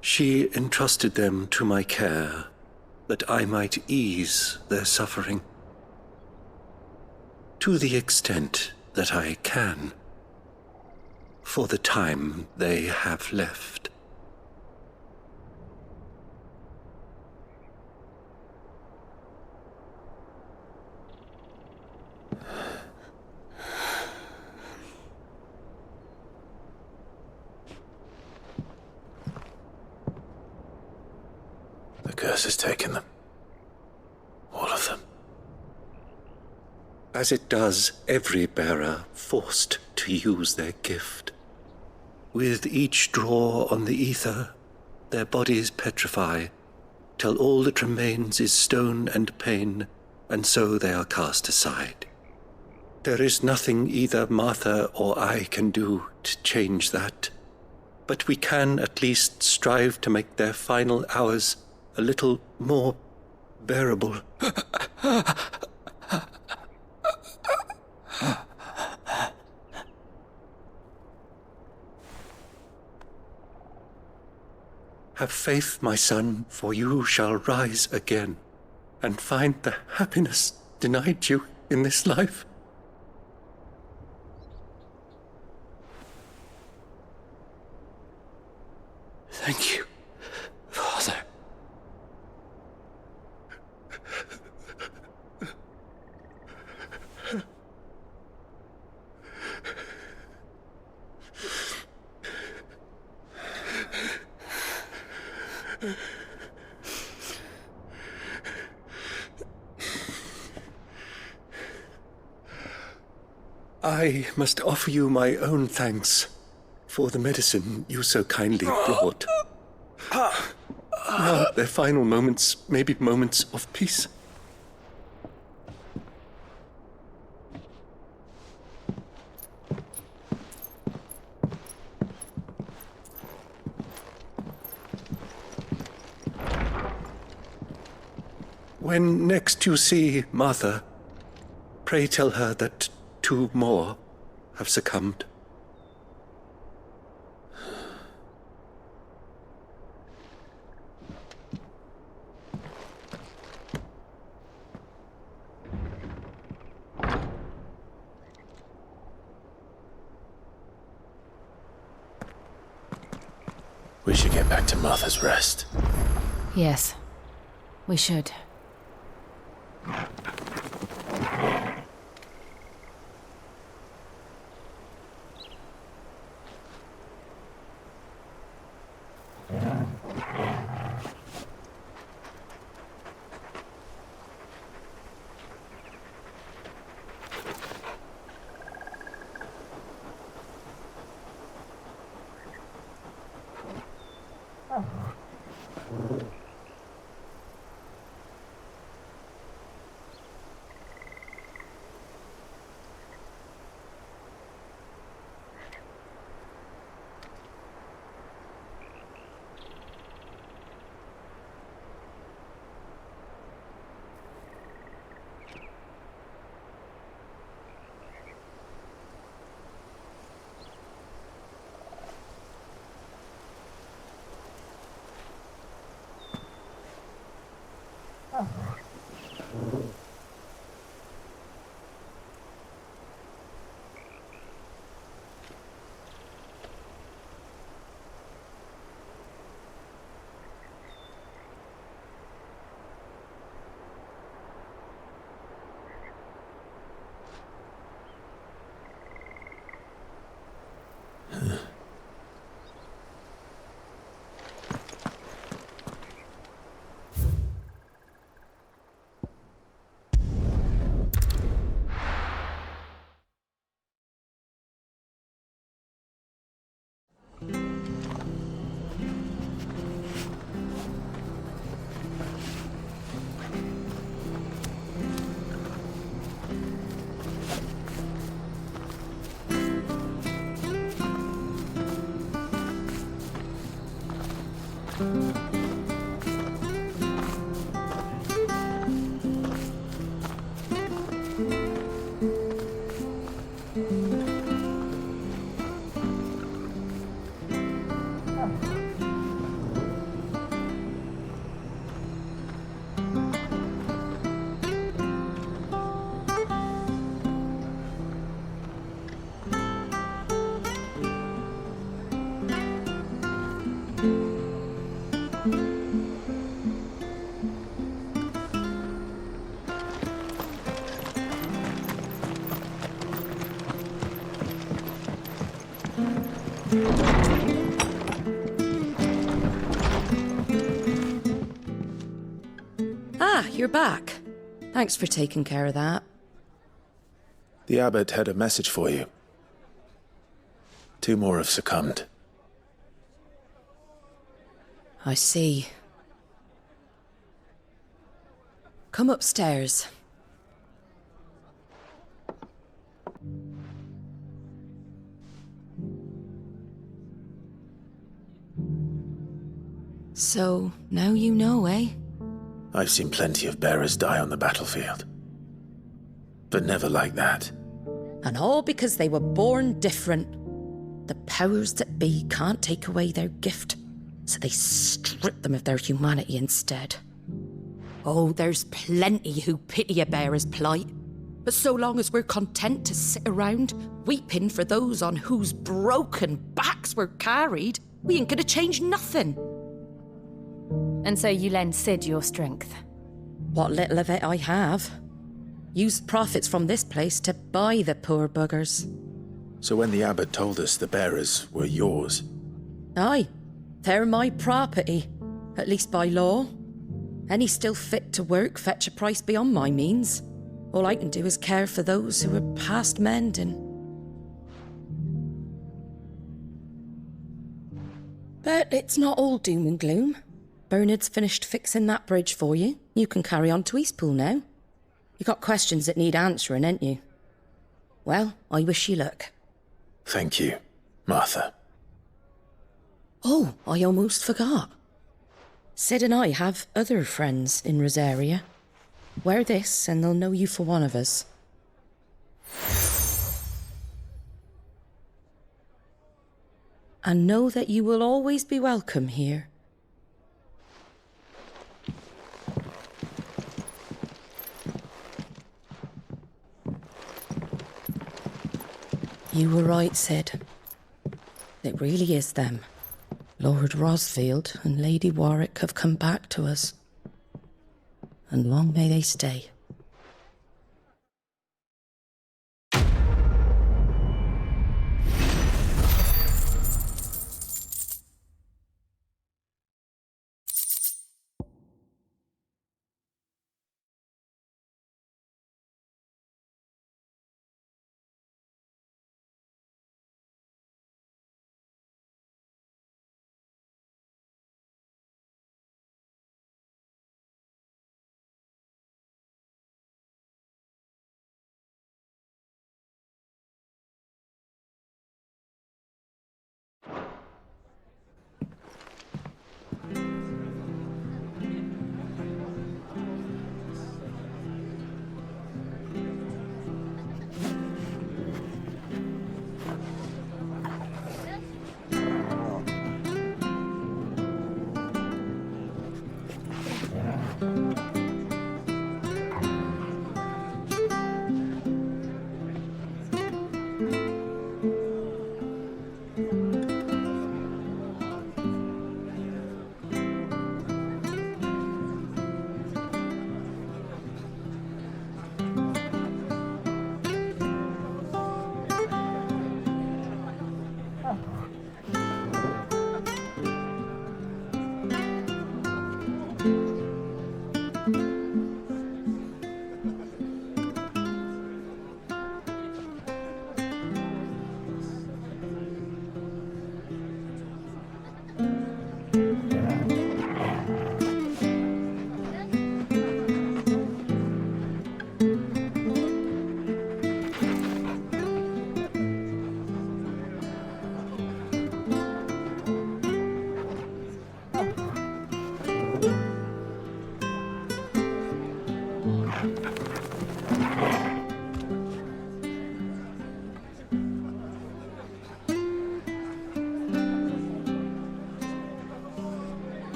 [SPEAKER 2] She entrusted them to my care, that I might ease their suffering. To the extent that I can. For the time they have left.
[SPEAKER 1] The curse has taken them. All of them.
[SPEAKER 2] As it does every bearer forced to use their gift. With each draw on the ether, their bodies petrify, till all that remains is stone and pain, and so they are cast aside. There is nothing either Martha or I can do to change that, but we can at least strive to make their final hours a little more bearable. Have faith, my son, for you shall rise again, and find the happiness denied you in this life.
[SPEAKER 6] Thank you, Father.
[SPEAKER 2] I must offer you my own thanks for the medicine you so kindly brought. Now, their final moments may be moments of peace. When next you see Martha, pray tell her that 2 more have succumbed.
[SPEAKER 1] We should get back to Martha's Rest.
[SPEAKER 9] Yes, we should.
[SPEAKER 13] Ah, you're back. Thanks for taking care of that.
[SPEAKER 1] The abbot had a message for you. 2 more have succumbed.
[SPEAKER 13] I see. Come upstairs. So, now you know, eh?
[SPEAKER 1] I've seen plenty of bearers die on the battlefield. But never like that.
[SPEAKER 13] And all because they were born different. The powers that be can't take away their gift, so they strip them of their humanity instead. Oh, there's plenty who pity a bearer's plight. But so long as we're content to sit around, weeping for those on whose broken backs we're carried, we ain't gonna change nothing.
[SPEAKER 9] And so you lend Sid your strength?
[SPEAKER 13] What little of it I have. Use profits from this place to buy the poor buggers.
[SPEAKER 1] So when the abbot told us the bearers were yours...
[SPEAKER 13] Aye, they're my property, at least by law. Any still fit to work fetch a price beyond my means. All I can do is care for those who are past mending. But it's not all doom and gloom. Bernard's finished fixing that bridge for you. You can carry on to Eastpool now. You got questions that need answering, ain't you? Well, I wish you luck.
[SPEAKER 1] Thank you, Martha.
[SPEAKER 13] Oh, I almost forgot. Sid and I have other friends in Rosaria. Wear this and they'll know you for one of us. And know that you will always be welcome here. You were right, Sid. It really is them. Lord Rosfield and Lady Warwick have come back to us. And long may they stay.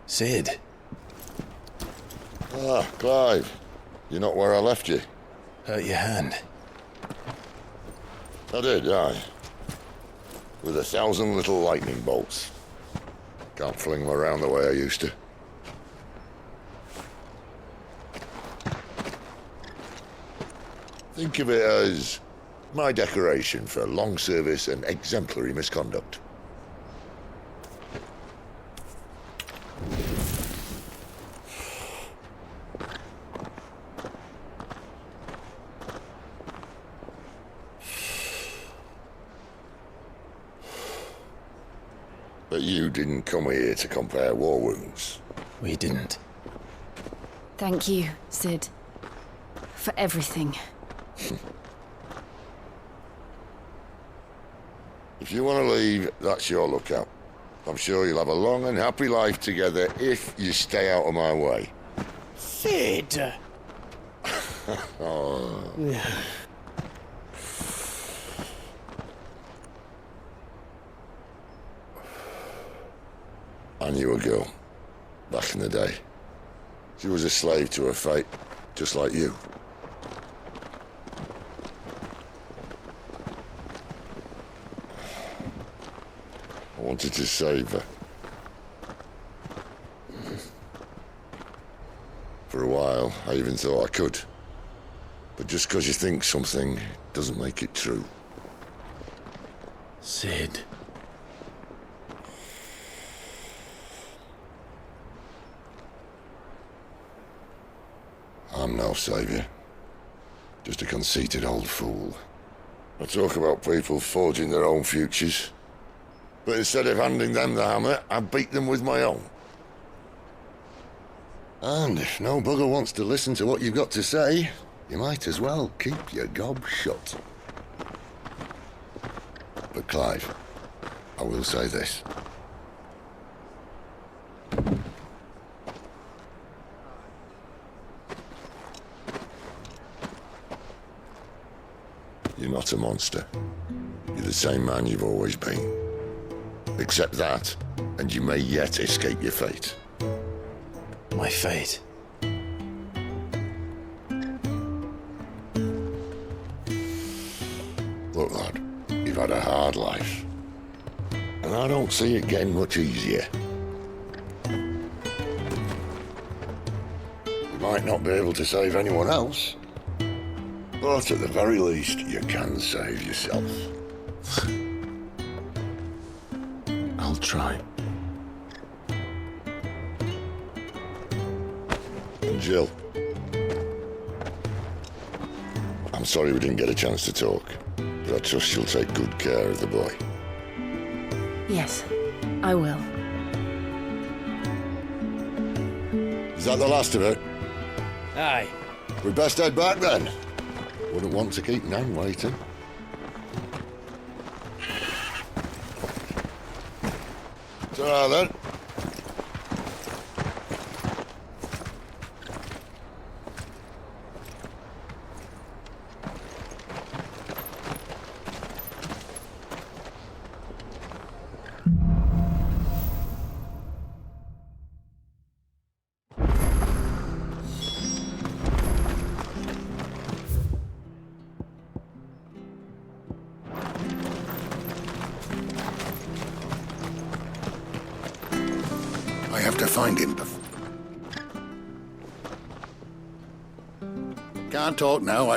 [SPEAKER 1] Sid.
[SPEAKER 19] Ah, Clive. You're not where I left you.
[SPEAKER 1] Hurt your hand.
[SPEAKER 19] I did, aye. With 1,000 little lightning bolts. Can't fling them around the way I used to. Think of it as my decoration for long service and exemplary misconduct. But you didn't come here to compare war wounds.
[SPEAKER 1] We didn't.
[SPEAKER 9] Thank you, Sid. For everything.
[SPEAKER 19] If you want to leave, that's your lookout. I'm sure you'll have a long and happy life together if you stay out of my way.
[SPEAKER 15] Sid!
[SPEAKER 19] Oh. I knew a girl, back in the day. She was a slave to her fate, just like you. I wanted to save her. For a while, I even thought I could. But just because you think something doesn't make it true.
[SPEAKER 1] Sid.
[SPEAKER 19] I'm no savior. Just a conceited old fool. I talk about people forging their own futures. But instead of handing them the hammer, I beat them with my own. And if no bugger wants to listen to what you've got to say, you might as well keep your gob shut. But Clive, I will say this. You're not a monster. You're the same man you've always been. Accept that, and you may yet escape your fate.
[SPEAKER 1] My fate?
[SPEAKER 19] Look, lad, you've had a hard life. And I don't see it getting much easier. You might not be able to save anyone else, but at the very least, you can save yourself.
[SPEAKER 1] I'll try.
[SPEAKER 19] And Jill, I'm sorry we didn't get a chance to talk, but I trust you'll take good care of the boy.
[SPEAKER 9] Yes, I will.
[SPEAKER 19] Is that the last of it?
[SPEAKER 7] Aye.
[SPEAKER 19] We'd best head back then. Wouldn't want to keep Nan waiting. Ta-ra then.
[SPEAKER 20] I have to find him. Can't talk now,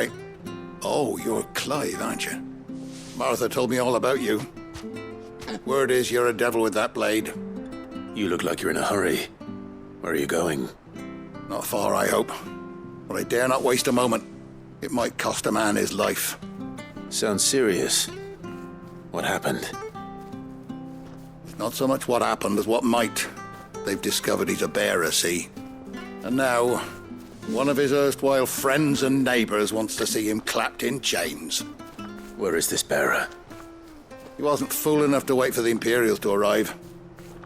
[SPEAKER 20] Oh, you're Clive, aren't you? Martha told me all about you. Word is you're a devil with that blade.
[SPEAKER 1] You look like you're in a hurry. Where are you going?
[SPEAKER 20] Not far, I hope. But I dare not waste a moment. It might cost a man his life.
[SPEAKER 1] Sounds serious. What happened?
[SPEAKER 20] It's not so much what happened as what might. They've discovered he's a bearer, see? And now, one of his erstwhile friends and neighbours wants to see him clapped in chains.
[SPEAKER 1] Where is this bearer?
[SPEAKER 20] He wasn't fool enough to wait for the Imperials to arrive.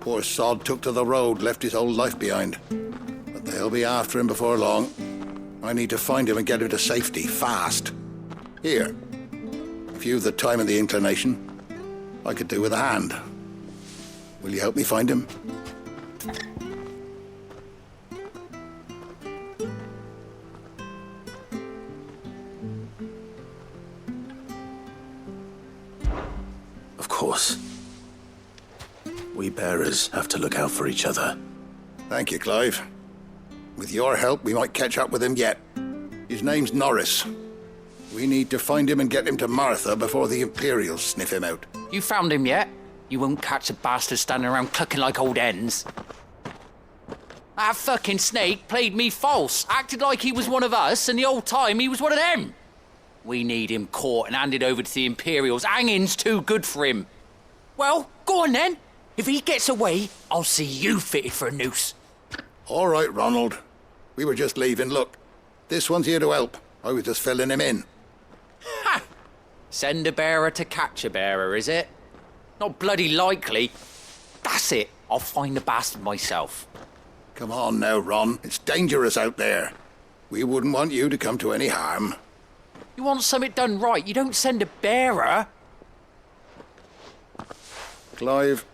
[SPEAKER 20] Poor sod took to the road, left his whole life behind. But they'll be after him before long. I need to find him and get him to safety, fast. Here, if you've the time and the inclination, I could do with a hand. Will you help me find him?
[SPEAKER 1] Of course. We bearers have to look out for each other.
[SPEAKER 20] Thank you, Clive. With your help, we might catch up with him yet. His name's Norris. We need to find him and get him to Martha before the Imperials sniff him out.
[SPEAKER 15] You found him yet? You won't catch a bastard standing around clucking like old hens. That fucking snake played me false, acted like he was one of us, and the whole time he was one of them. We need him caught and handed over to the Imperials. Hanging's too good for him. Well, go on then. If he gets away, I'll see you fitted for a noose.
[SPEAKER 20] All right, Ronald. We were just leaving. Look, this one's here to help. I was just filling him in.
[SPEAKER 15] Ha! Send a bearer to catch a bearer, is it? Not bloody likely. That's it. I'll find the bastard myself.
[SPEAKER 20] Come on now, Ron. It's dangerous out there. We wouldn't want you to come to any harm.
[SPEAKER 15] You want something done right, you don't send a bearer.
[SPEAKER 20] Clive,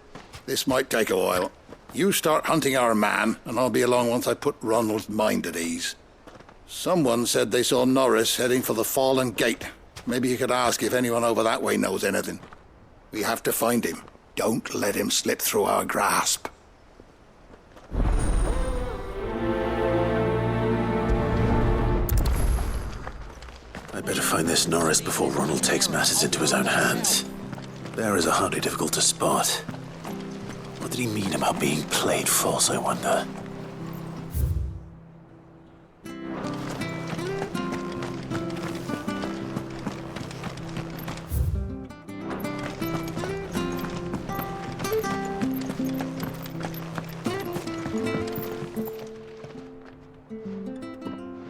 [SPEAKER 20] this might take a while. You start hunting our man, and I'll be along once I put Ronald's mind at ease. Someone said they saw Norris heading for the Fallen Gate. Maybe you could ask if anyone over that way knows anything. We have to find him. Don't let him slip through our grasp.
[SPEAKER 1] I better find this Norris before Ronald takes matters into his own hands. Bearers are hardly difficult to spot. What did he mean about being played false, I wonder?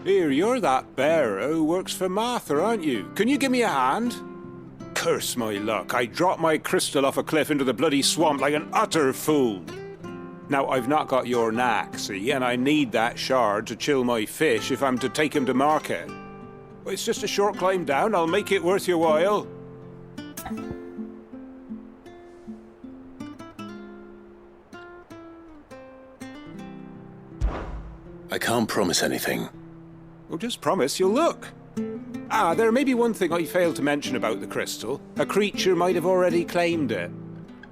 [SPEAKER 21] Here, you're that bearer who works for Martha, aren't you? Can you give me a hand? Curse my luck, I dropped my crystal off a cliff into the bloody swamp like an utter fool. Now, I've not got your knack, see, and I need that shard to chill my fish if I'm to take him to market. It's just a short climb down, I'll make it worth your while.
[SPEAKER 4] I can't promise anything.
[SPEAKER 21] Well, just promise you'll look. Ah, there may be one thing I failed to mention about the crystal. A creature might have already claimed it.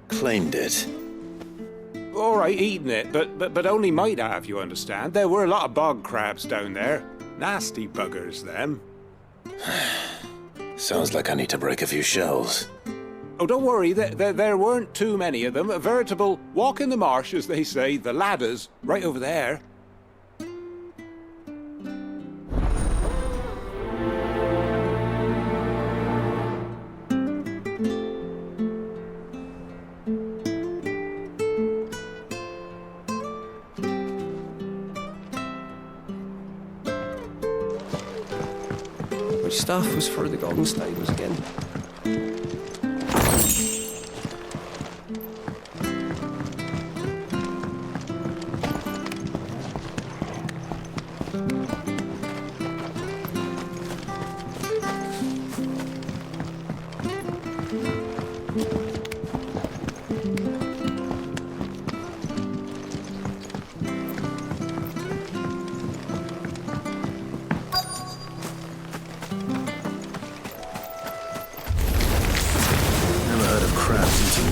[SPEAKER 4] Claimed it?
[SPEAKER 21] All right, eaten it, but only might have, you understand. There were a lot of bog crabs down there. Nasty buggers, them.
[SPEAKER 4] Sounds like I need to break a few shells.
[SPEAKER 21] Oh, don't worry, there weren't too many of them. A veritable walk in the marsh, as they say, the ladders, right over there.
[SPEAKER 22] Which staff was for the golden stables again?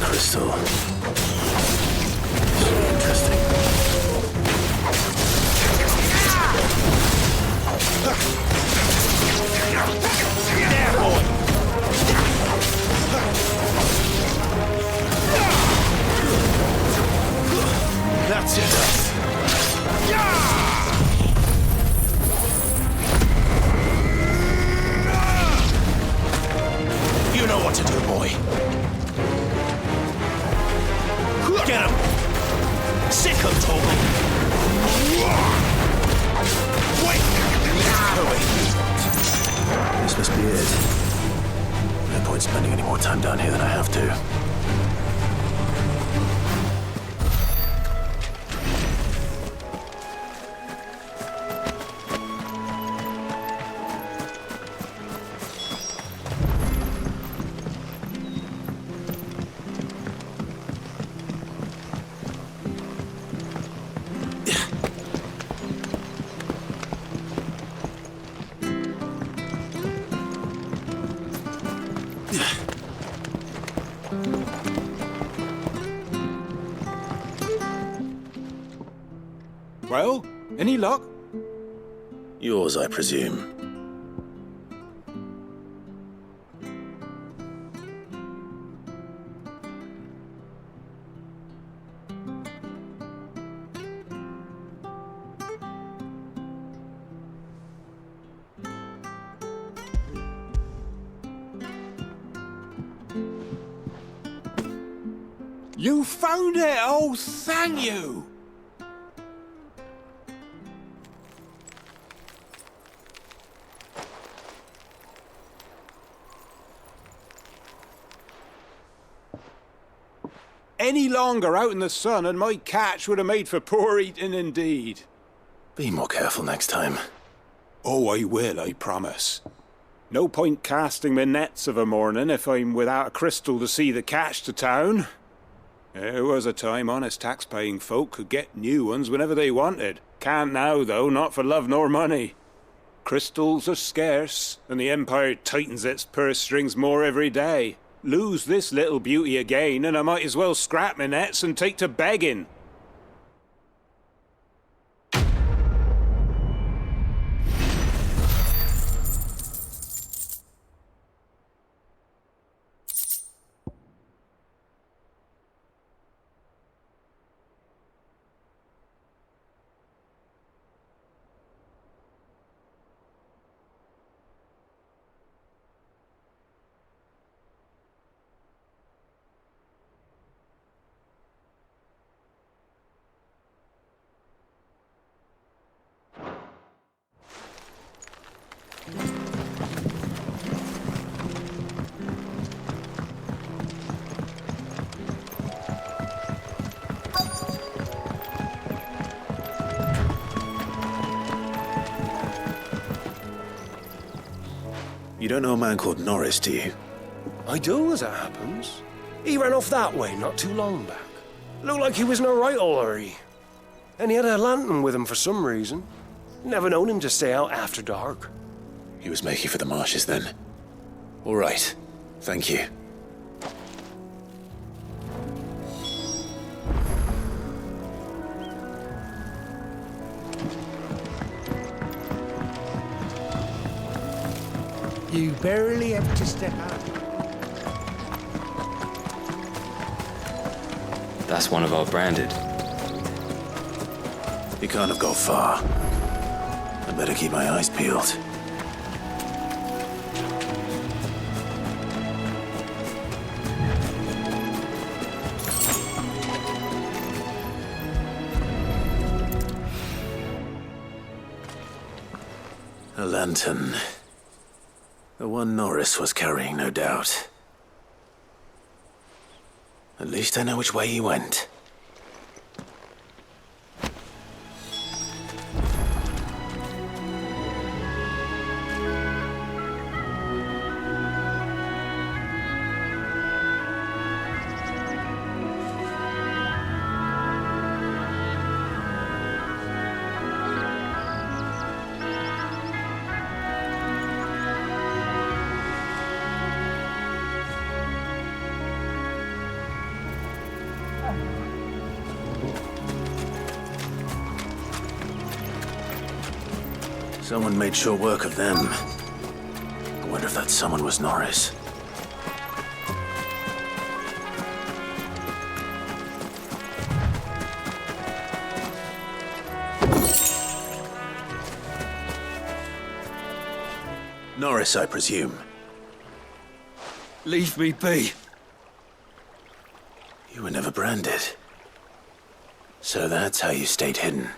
[SPEAKER 4] Crystal. Interesting.
[SPEAKER 11] There, boy! That's enough. You know what to do, boy. Get him! Sick him, Tolman! Wait!
[SPEAKER 4] This must be it. No point spending any more time down here than I have to.
[SPEAKER 21] Well, any luck?
[SPEAKER 4] Yours, I presume.
[SPEAKER 21] You found it! Oh, thank you! Any longer out in the sun and my catch would have made for poor eating indeed.
[SPEAKER 4] Be more careful next time.
[SPEAKER 21] Oh, I will, I promise. No point casting my nets of a morning if I'm without a crystal to see the catch to town. There was a time honest tax-paying folk could get new ones whenever they wanted. Can't now, though, not for love nor money. Crystals are scarce, and the Empire tightens its purse strings more every day. Lose this little beauty again, and I might as well scrap my nets and take to begging.
[SPEAKER 4] You don't know a man called Norris, do you?
[SPEAKER 3] I do, as it happens. He ran off that way not too long back. Looked like he was in a right old hurry. And he had a lantern with him for some reason. Never known him to stay out after dark.
[SPEAKER 4] He was making for the marshes then. All right. Thank you.
[SPEAKER 10] You barely have to step out.
[SPEAKER 12] That's one of our branded.
[SPEAKER 4] He can't have got far. I better keep my eyes peeled. A lantern. The one Norris was carrying, no doubt. At least I know which way he went. Someone made sure work of them. I wonder if that someone was Norris. Norris, I presume.
[SPEAKER 6] Leave me be.
[SPEAKER 4] You were never branded. So that's how you stayed hidden.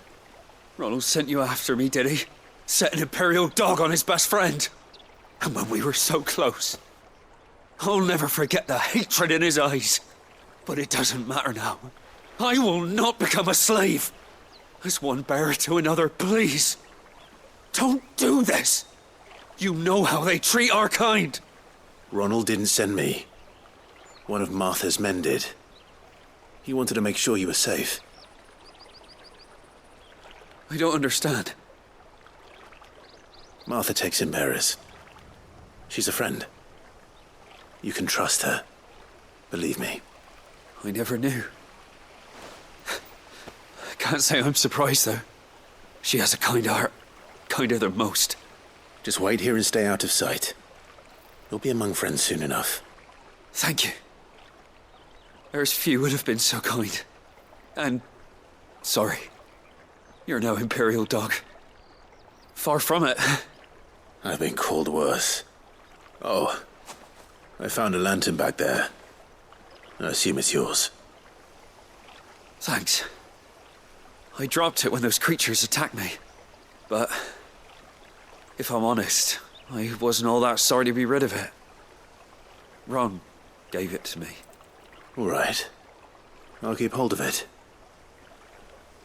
[SPEAKER 6] Ronald sent you after me, did he? Set an Imperial dog on his best friend. And when we were so close. I'll never forget the hatred in his eyes. But it doesn't matter now. I will not become a slave. As one bearer to another, please. Don't do this. You know how they treat our kind.
[SPEAKER 4] Ronald didn't send me. One of Martha's men did. He wanted to make sure you were safe.
[SPEAKER 6] I don't understand.
[SPEAKER 4] Martha takes in bearers. She's a friend. You can trust her. Believe me.
[SPEAKER 6] I never knew. I can't say I'm surprised, though. She has a kind heart. Kinder than most.
[SPEAKER 4] Just wait here and stay out of sight. You'll be among friends soon enough.
[SPEAKER 6] Thank you. There's few would have been so kind. And... sorry. You're no Imperial dog. Far from it.
[SPEAKER 4] I've been called worse. Oh, I found a lantern back there. I assume it's yours.
[SPEAKER 6] Thanks. I dropped it when those creatures attacked me. But... if I'm honest, I wasn't all that sorry to be rid of it. Ron gave it to me.
[SPEAKER 4] All right. I'll keep hold of it.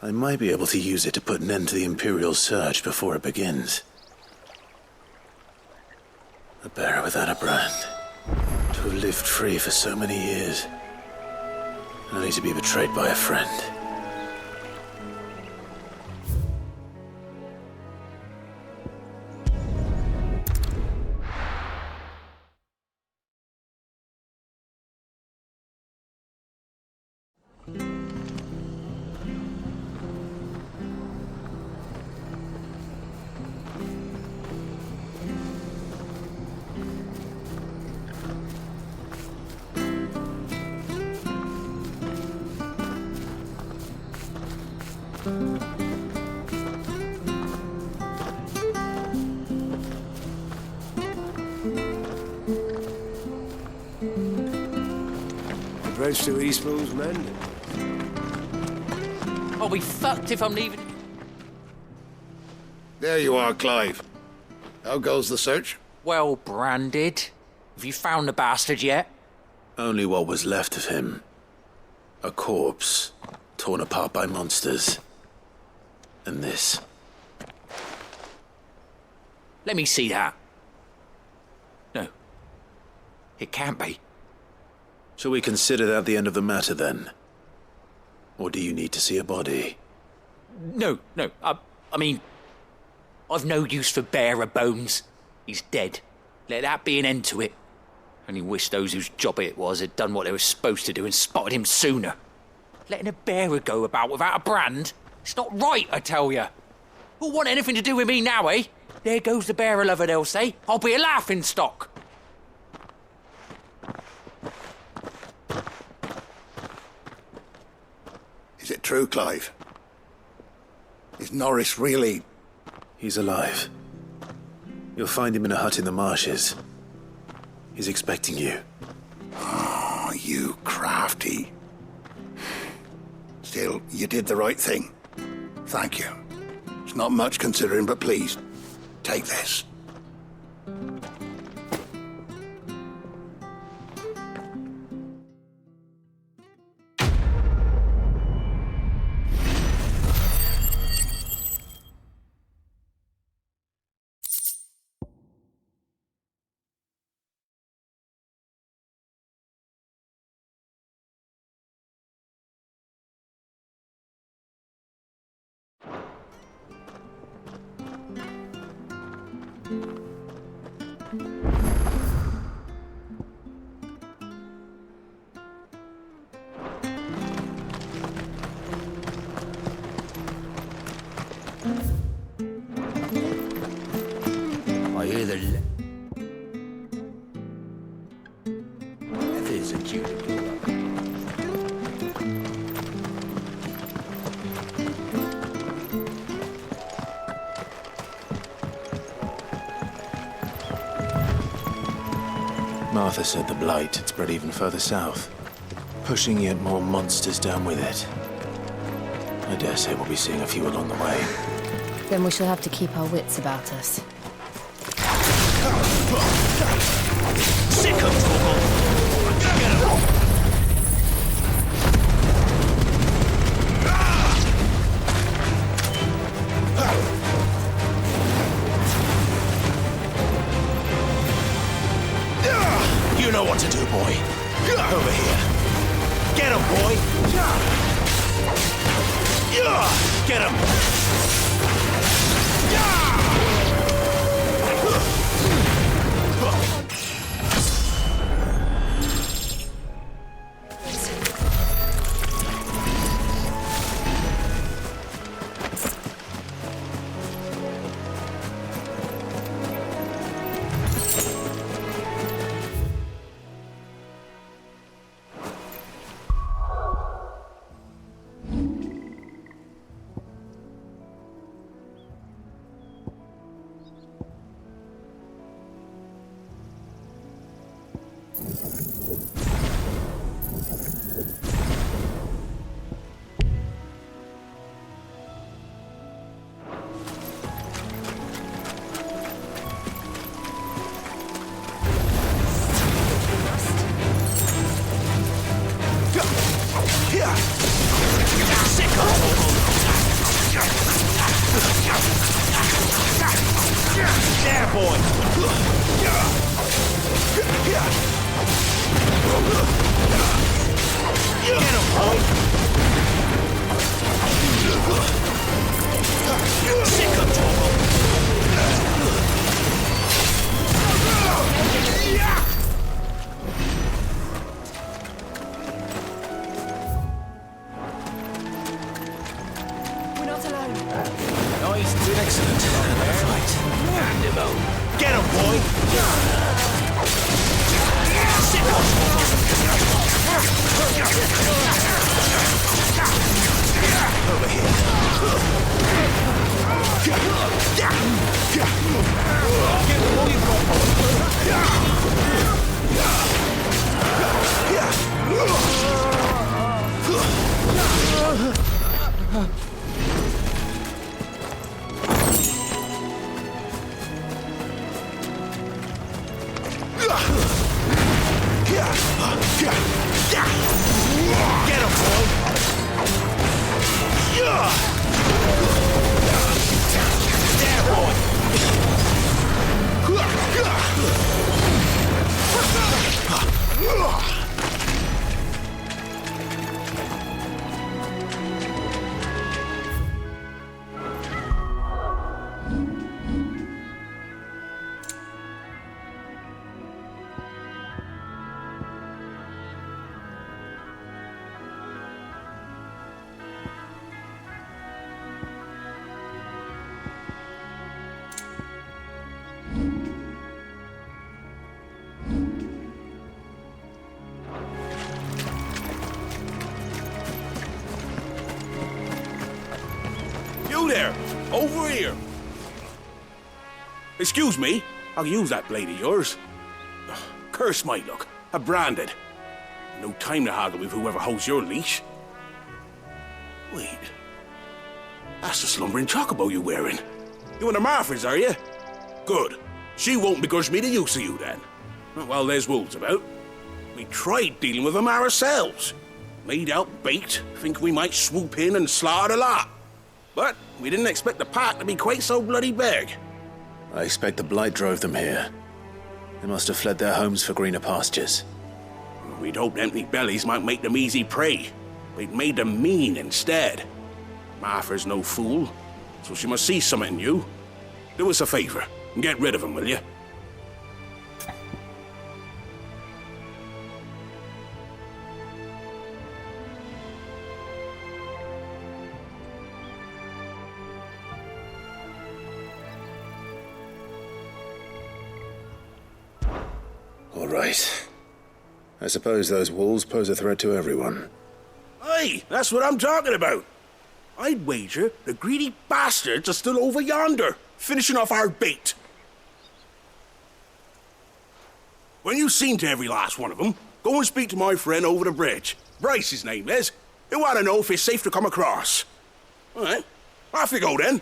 [SPEAKER 4] I might be able to use it to put an end to the Imperial surge before it begins. A bearer without a brand. To have lived free for so many years. Only to be betrayed by a friend.
[SPEAKER 3] The bridge to Eastpool's mended.
[SPEAKER 15] I'll be fucked if I'm leaving.
[SPEAKER 20] There you are, Clive. How goes the search?
[SPEAKER 15] Well branded. Have you found the bastard yet?
[SPEAKER 4] Only what was left of him. A corpse, torn apart by monsters. And this.
[SPEAKER 15] Let me see that. It can't be.
[SPEAKER 4] Shall we consider that the end of the matter, then? Or do you need to see a body?
[SPEAKER 15] No. I mean, I've no use for bearer bones. He's dead. Let that be an end to it. Only wish those whose job it was had done what they were supposed to do and spotted him sooner. Letting a bearer go about without a brand? It's not right, I tell you. Who'll want anything to do with me now, eh? There goes the bearer lover, they'll say. I'll be a laughing stock.
[SPEAKER 20] Is it true, Clive? Is Norris really...
[SPEAKER 4] He's alive. You'll find him in a hut in the marshes. He's expecting you.
[SPEAKER 20] Oh, you crafty. Still, you did the right thing. Thank you. It's not much considering, but please, take this.
[SPEAKER 2] I hear the leathers are due to go up.
[SPEAKER 1] Martha said the blight had spread even further south, pushing yet more monsters down with it. I dare say we'll be seeing a few along the way.
[SPEAKER 9] Then we shall have to keep our wits about us.
[SPEAKER 11] Sick of Torgal! Get him! You know what to do, boy. Over here. Get him, boy! Get him! There, boy! Get him, boy! Sick of Torgal!
[SPEAKER 16] We're not alone.
[SPEAKER 1] Oh, he's did excellent. Fight.
[SPEAKER 11] Hand him out. Get him, boy! Sick of Torgal! Over here. Get what you've got, Get him, boy!
[SPEAKER 5] You there! Over here! Excuse me, I'll use that blade of yours. Ugh, curse my luck. I'm branded. No time to haggle with whoever holds your leash. Wait. That's the slumbering chocobo you're wearing. You one of Martha's, are you? Good. She won't begrudge me the use of you, then. Well, there's wolves about. We tried dealing with them ourselves. Made out baked, think we might swoop in and slaughter the lot. But we didn't expect the pack to be quite so bloody big.
[SPEAKER 4] I expect the blight drove them here. They must have fled their homes for greener pastures.
[SPEAKER 5] We'd hoped empty bellies might make them easy prey. We'd made them mean instead. Martha's no fool, so she must see something in you. Do us a favor and get rid of them, will you?
[SPEAKER 4] All right. I suppose those wolves pose a threat to everyone.
[SPEAKER 5] Aye, that's what I'm talking about. I'd wager the greedy bastards are still over yonder, finishing off our bait. When you've seen to every last one of them, go and speak to my friend over the bridge. Bryce, his name is. He'll want to know if it's safe to come across. All right, off you go then.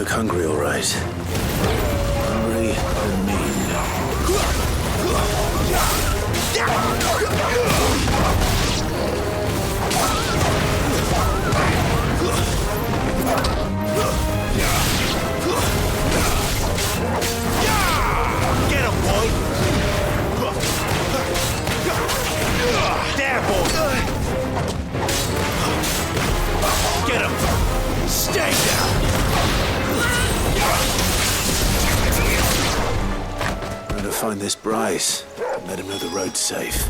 [SPEAKER 4] Hungry, all right. Hungry and mean.
[SPEAKER 11] Get him, boy! There, boy! Get him! Stay down!
[SPEAKER 4] I'm gonna find this Bryce and let him know the road's safe.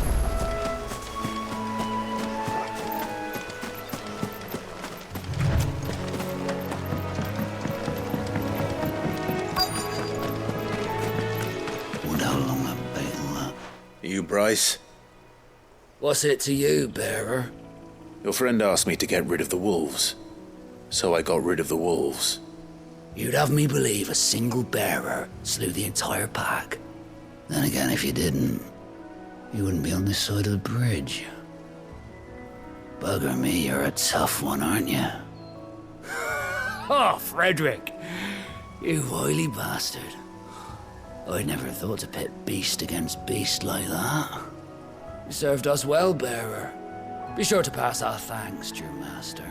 [SPEAKER 10] Wonder how long I've been on that.
[SPEAKER 4] You, Bryce?
[SPEAKER 10] What's it to you, bearer?
[SPEAKER 4] Your friend asked me to get rid of the wolves, so I got rid of the wolves.
[SPEAKER 10] You'd have me believe a single bearer slew the entire pack. Then again, if you didn't, you wouldn't be on this side of the bridge. Bugger me, you're a tough one, aren't you? Oh, Frederick! You wily bastard. I'd never thought to pit beast against beast like that. You served us well, bearer. Be sure to pass our thanks to your master.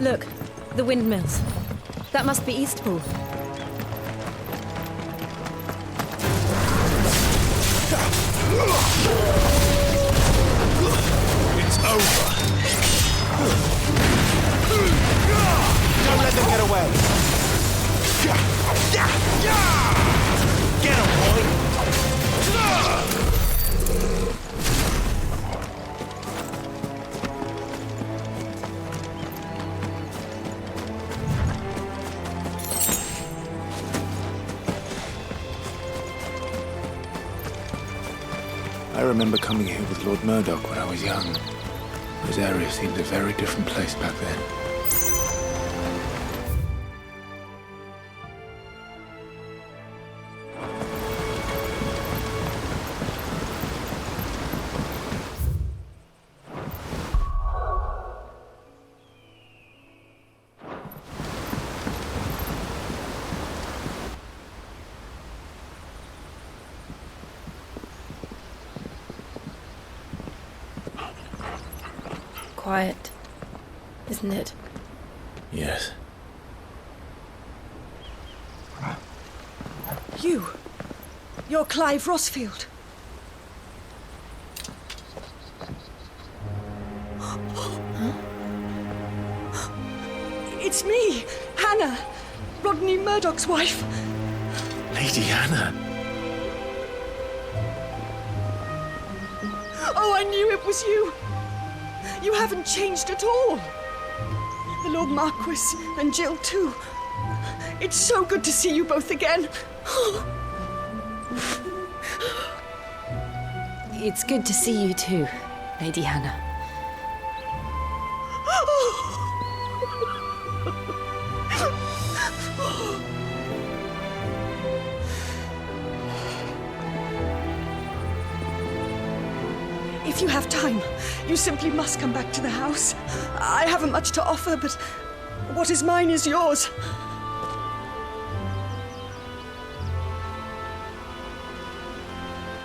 [SPEAKER 9] Look, the windmills. That must be Eastpool.
[SPEAKER 11] It's over. Don't let them get away. Get him, boy.
[SPEAKER 1] I remember coming here with Lord Murdoch when I was young. This area seemed a very different place back then.
[SPEAKER 16] Quiet, isn't it?
[SPEAKER 1] Yes.
[SPEAKER 14] You're Clive Rossfield. It's me, Hannah, Rodney Murdoch's wife.
[SPEAKER 1] Lady Hannah.
[SPEAKER 14] Oh, I knew it was you. You haven't changed at all. The Lord Marquis and Jill too. It's so good to see you both again.
[SPEAKER 9] It's good to see you too, Lady Hannah.
[SPEAKER 14] If you have time, you simply must come back to the house. I haven't much to offer, but what is mine is yours.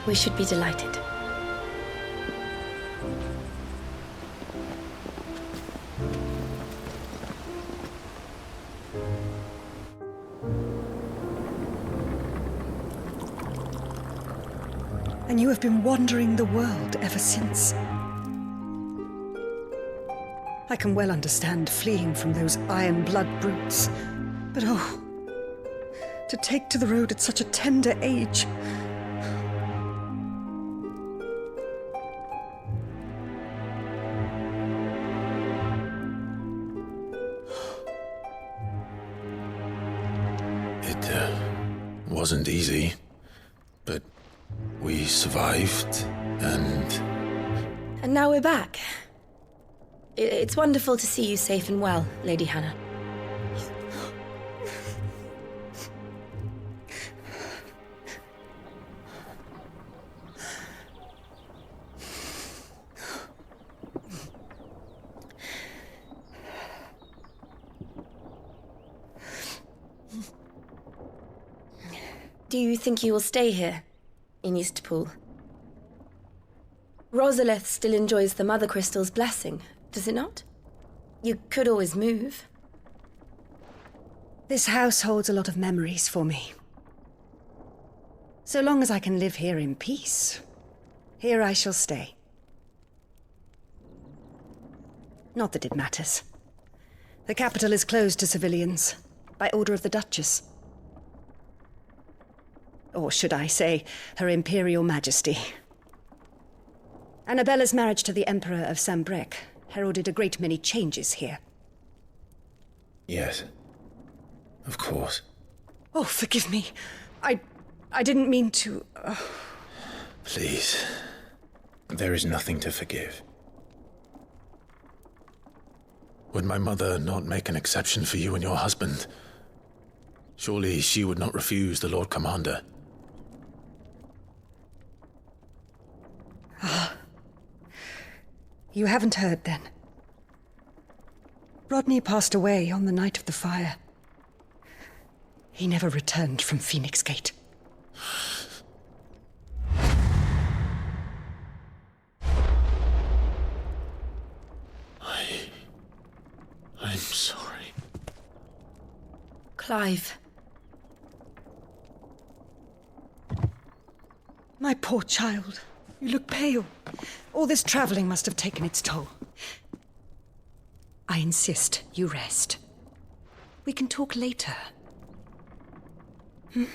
[SPEAKER 9] We should be delighted.
[SPEAKER 14] And you have been wandering the world ever since. I can well understand fleeing from those iron blood brutes. But oh, to take to the road at such a tender age.
[SPEAKER 1] It wasn't easy, but we survived, and
[SPEAKER 9] now we're back. It's wonderful to see you safe and well, Lady Hannah. Do you think you will stay here, in Eastpool? Rosalith still enjoys the Mother Crystal's blessing, does it not? You could always move.
[SPEAKER 14] This house holds a lot of memories for me. So long as I can live here in peace, here I shall stay. Not that it matters. The capital is closed to civilians, by order of the Duchess. Or should I say, Her Imperial Majesty. Annabella's marriage to the Emperor of Sambrec heralded a great many changes here.
[SPEAKER 1] yes, of course.
[SPEAKER 14] Oh, forgive me. I didn't mean to...
[SPEAKER 1] Please, there is nothing to forgive. Would my mother not make an exception for you and your husband? Surely she would not refuse the Lord Commander.
[SPEAKER 14] You haven't heard, then. Rodney passed away on the night of the fire. He never returned from Phoenix Gate.
[SPEAKER 1] I'm sorry.
[SPEAKER 9] Clive.
[SPEAKER 14] My poor child. You look pale. All this traveling must have taken its toll. I insist you rest. We can talk later. Hmm?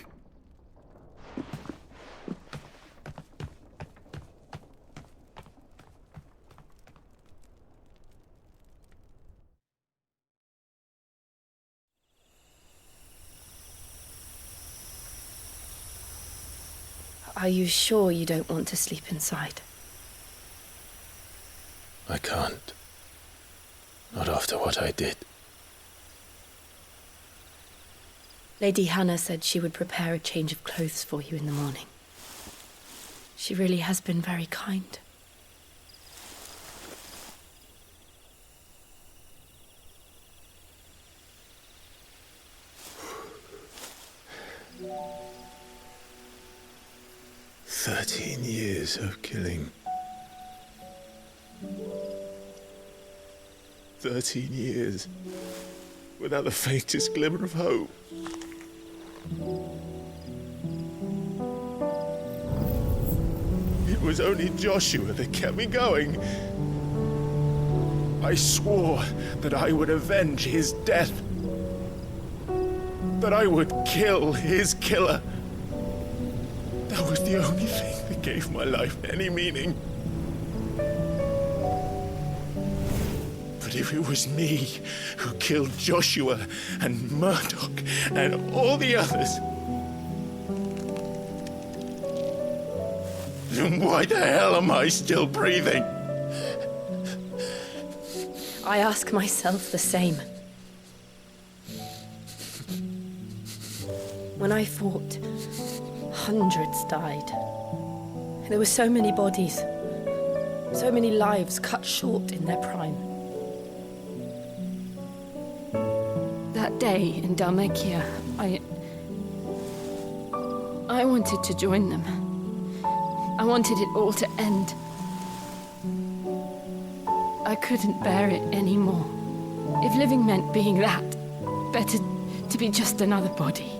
[SPEAKER 9] Are you sure you don't want to sleep inside?
[SPEAKER 1] I can't. Not after what I did.
[SPEAKER 9] Lady Hannah said she would prepare a change of clothes for you in the morning. She really has been very kind.
[SPEAKER 1] Years of killing. 13 years. Without the faintest glimmer of hope. It was only Joshua that kept me going. I swore that I would avenge his death. That I would kill his killer. That was the only thing that gave my life any meaning. But if it was me who killed Joshua and Murdoch and all the others, then why the hell am I still breathing?
[SPEAKER 9] I ask myself the same. When I fought, hundreds died. There were so many bodies, so many lives cut short in their prime. That day in Dalmatia, I wanted to join them. I wanted it all to end. I couldn't bear it anymore. If living meant being that, better to be just another body.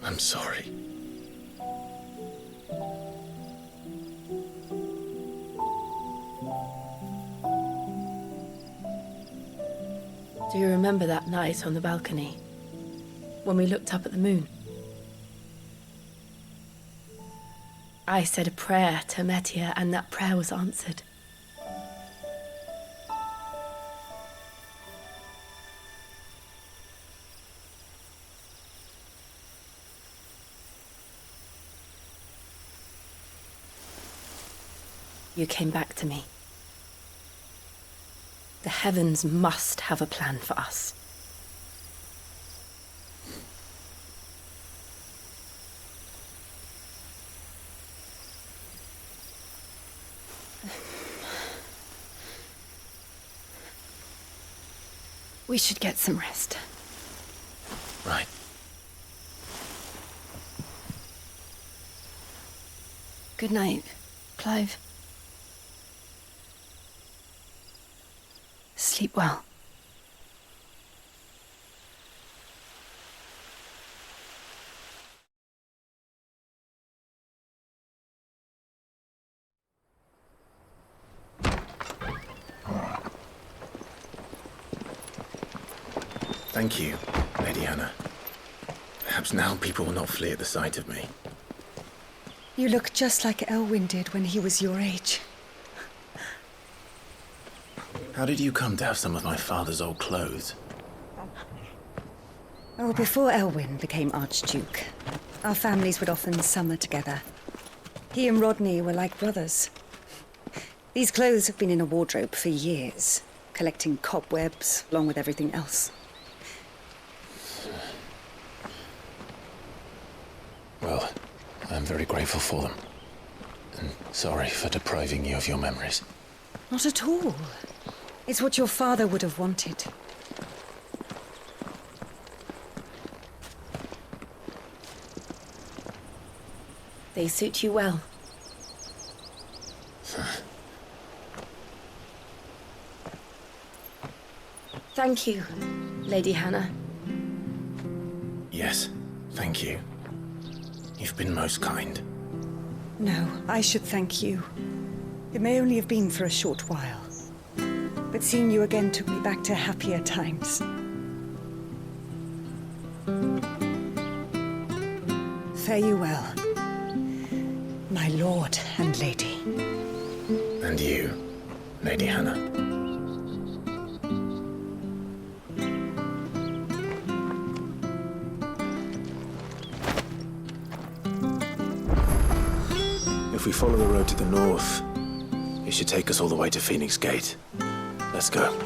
[SPEAKER 1] I'm sorry.
[SPEAKER 9] Do you remember that night on the balcony, when we looked up at the moon? I said a prayer to Metia, and that prayer was answered. You came back to me. The heavens must have a plan for us. We should get some rest.
[SPEAKER 1] Right.
[SPEAKER 9] Good night, Clive. Sleep well.
[SPEAKER 1] Thank you, Lady Hannah. Perhaps now people will not flee at the sight of me.
[SPEAKER 14] You look just like Elwyn did when he was your age.
[SPEAKER 1] How did you come to have some of my father's old clothes?
[SPEAKER 14] Oh, before Elwyn became Archduke, our families would often summer together. He and Rodney were like brothers. These clothes have been in a wardrobe for years, collecting cobwebs along with everything else.
[SPEAKER 1] Well, I'm very grateful for them. And sorry for depriving you of your memories.
[SPEAKER 14] Not at all. It's what your father would have wanted.
[SPEAKER 9] They suit you well. Thank you, Lady Hannah.
[SPEAKER 1] Yes, thank you. You've been most kind.
[SPEAKER 14] No, I should thank you. It may only have been for a short while, but seeing you again took me back to happier times. Fare you well, my lord and lady.
[SPEAKER 1] And you, Lady Hannah. If we follow the road to the north, it should take us all the way to Phoenix Gate. Let's go.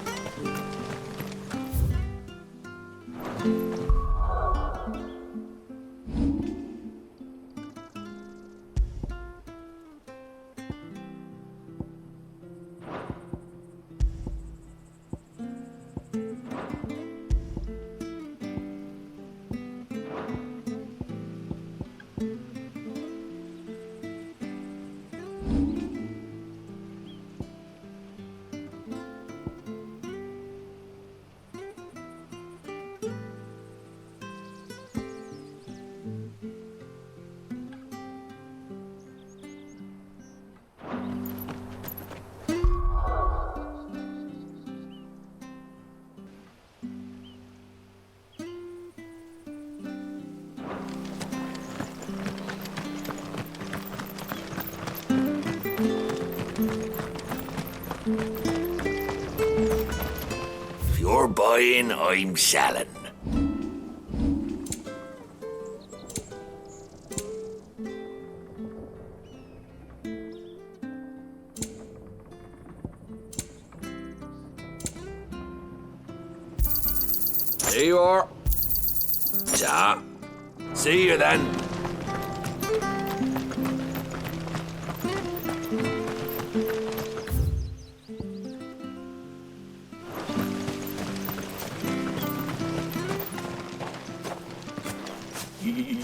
[SPEAKER 2] If you're buying, I'm selling. There you are. Ta. See you then.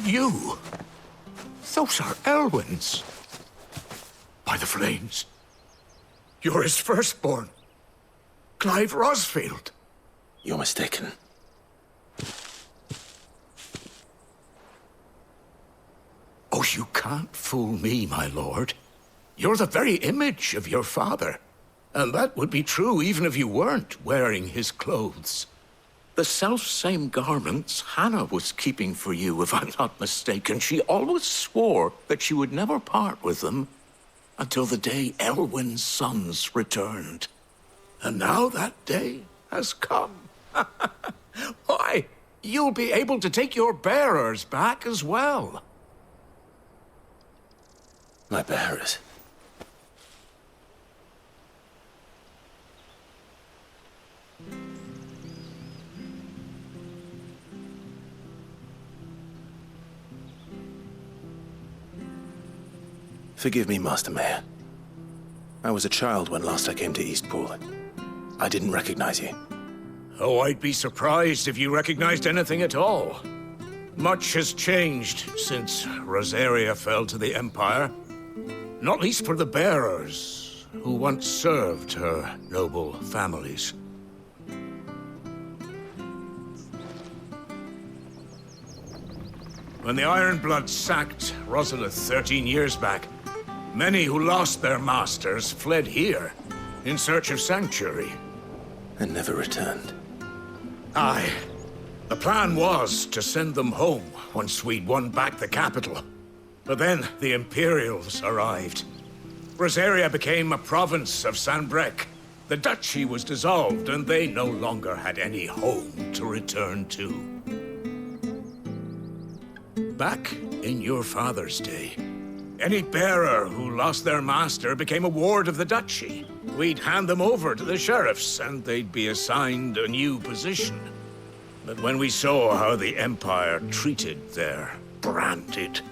[SPEAKER 17] You? Those are Elwyn's. By the flames. You're his firstborn. Clive Rosfield.
[SPEAKER 1] You're mistaken.
[SPEAKER 17] Oh, you can't fool me, my lord. You're the very image of your father. And that would be true even if you weren't wearing his clothes. The self-same garments Hannah was keeping for you, if I'm not mistaken. She always swore that she would never part with them until the day Elwyn's sons returned. And now that day has come. Why, you'll be able to take your bearers back as well.
[SPEAKER 1] My bearers? Forgive me, Master Mayor. I was a child when last I came to Eastpool. I didn't recognize you.
[SPEAKER 17] Oh, I'd be surprised if you recognized anything at all. Much has changed since Rosaria fell to the Empire. Not least for the bearers, who once served her noble families. When the Ironbloods sacked Rosalith 13 years back, many who lost their masters fled here in search of sanctuary.
[SPEAKER 1] And never returned.
[SPEAKER 17] Aye. The plan was to send them home once we'd won back the capital. But then the Imperials arrived. Rosaria became a province of Sanbreque. The duchy was dissolved, and they no longer had any home to return to. Back in your father's day, any bearer who lost their master became a ward of the duchy. We'd hand them over to the sheriffs, and they'd be assigned a new position. But when we saw how the Empire treated their branded,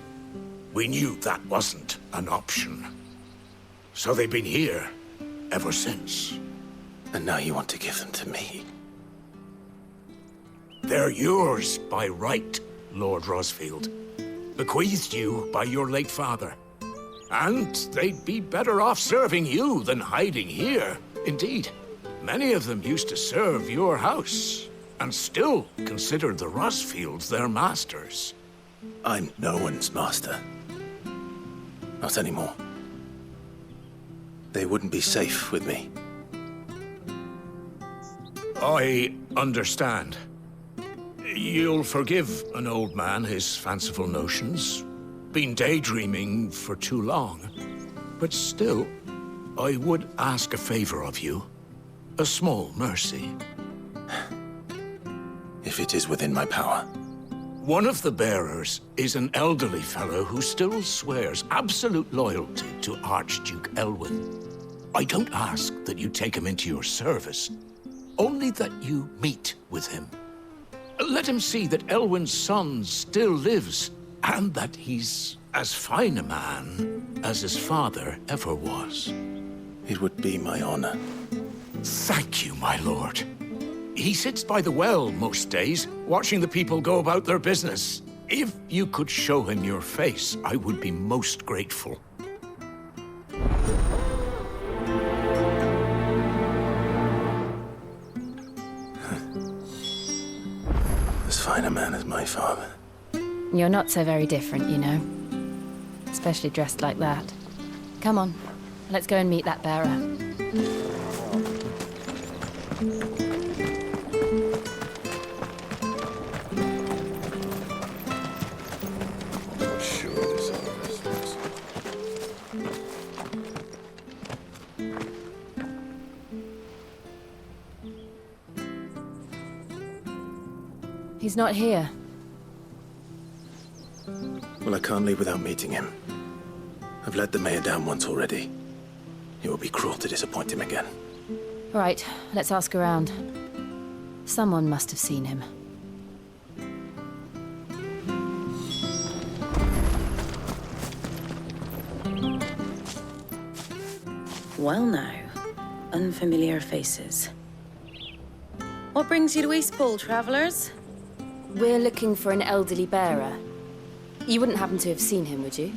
[SPEAKER 17] we knew that wasn't an option. So they've been here ever since.
[SPEAKER 1] And now you want to give them to me?
[SPEAKER 17] They're yours by right, Lord Rosfield. Bequeathed you by your late father. And they'd be better off serving you than hiding here. Indeed, many of them used to serve your house, and still considered the Rosfields their masters.
[SPEAKER 1] I'm no one's master. Not anymore. They wouldn't be safe with me.
[SPEAKER 17] I understand. You'll forgive an old man his fanciful notions. Been daydreaming for too long. But still, I would ask a favor of you. A small mercy.
[SPEAKER 1] If it is within my power.
[SPEAKER 17] One of the bearers is an elderly fellow who still swears absolute loyalty to Archduke Elwyn. I don't ask that you take him into your service, only that you meet with him. Let him see that Elwyn's son still lives, and that he's as fine a man as his father ever was.
[SPEAKER 4] It would be my honor.
[SPEAKER 17] Thank you, my lord. He sits by the well most days, watching the people go about their business. If you could show him your face, I would be most grateful.
[SPEAKER 4] As fine a man as my father.
[SPEAKER 9] You're not so very different, you know. Especially dressed like that. Come on, let's go and meet that bearer. He's not here.
[SPEAKER 4] Well, I can't leave without meeting him. I've let the mayor down once already. It would be cruel to disappoint him again.
[SPEAKER 9] Right, let's ask around. Someone must have seen him.
[SPEAKER 8] Well now, unfamiliar faces. What brings you to Eastpool, travellers?
[SPEAKER 9] We're looking for an elderly bearer. You wouldn't happen to have seen him, would you?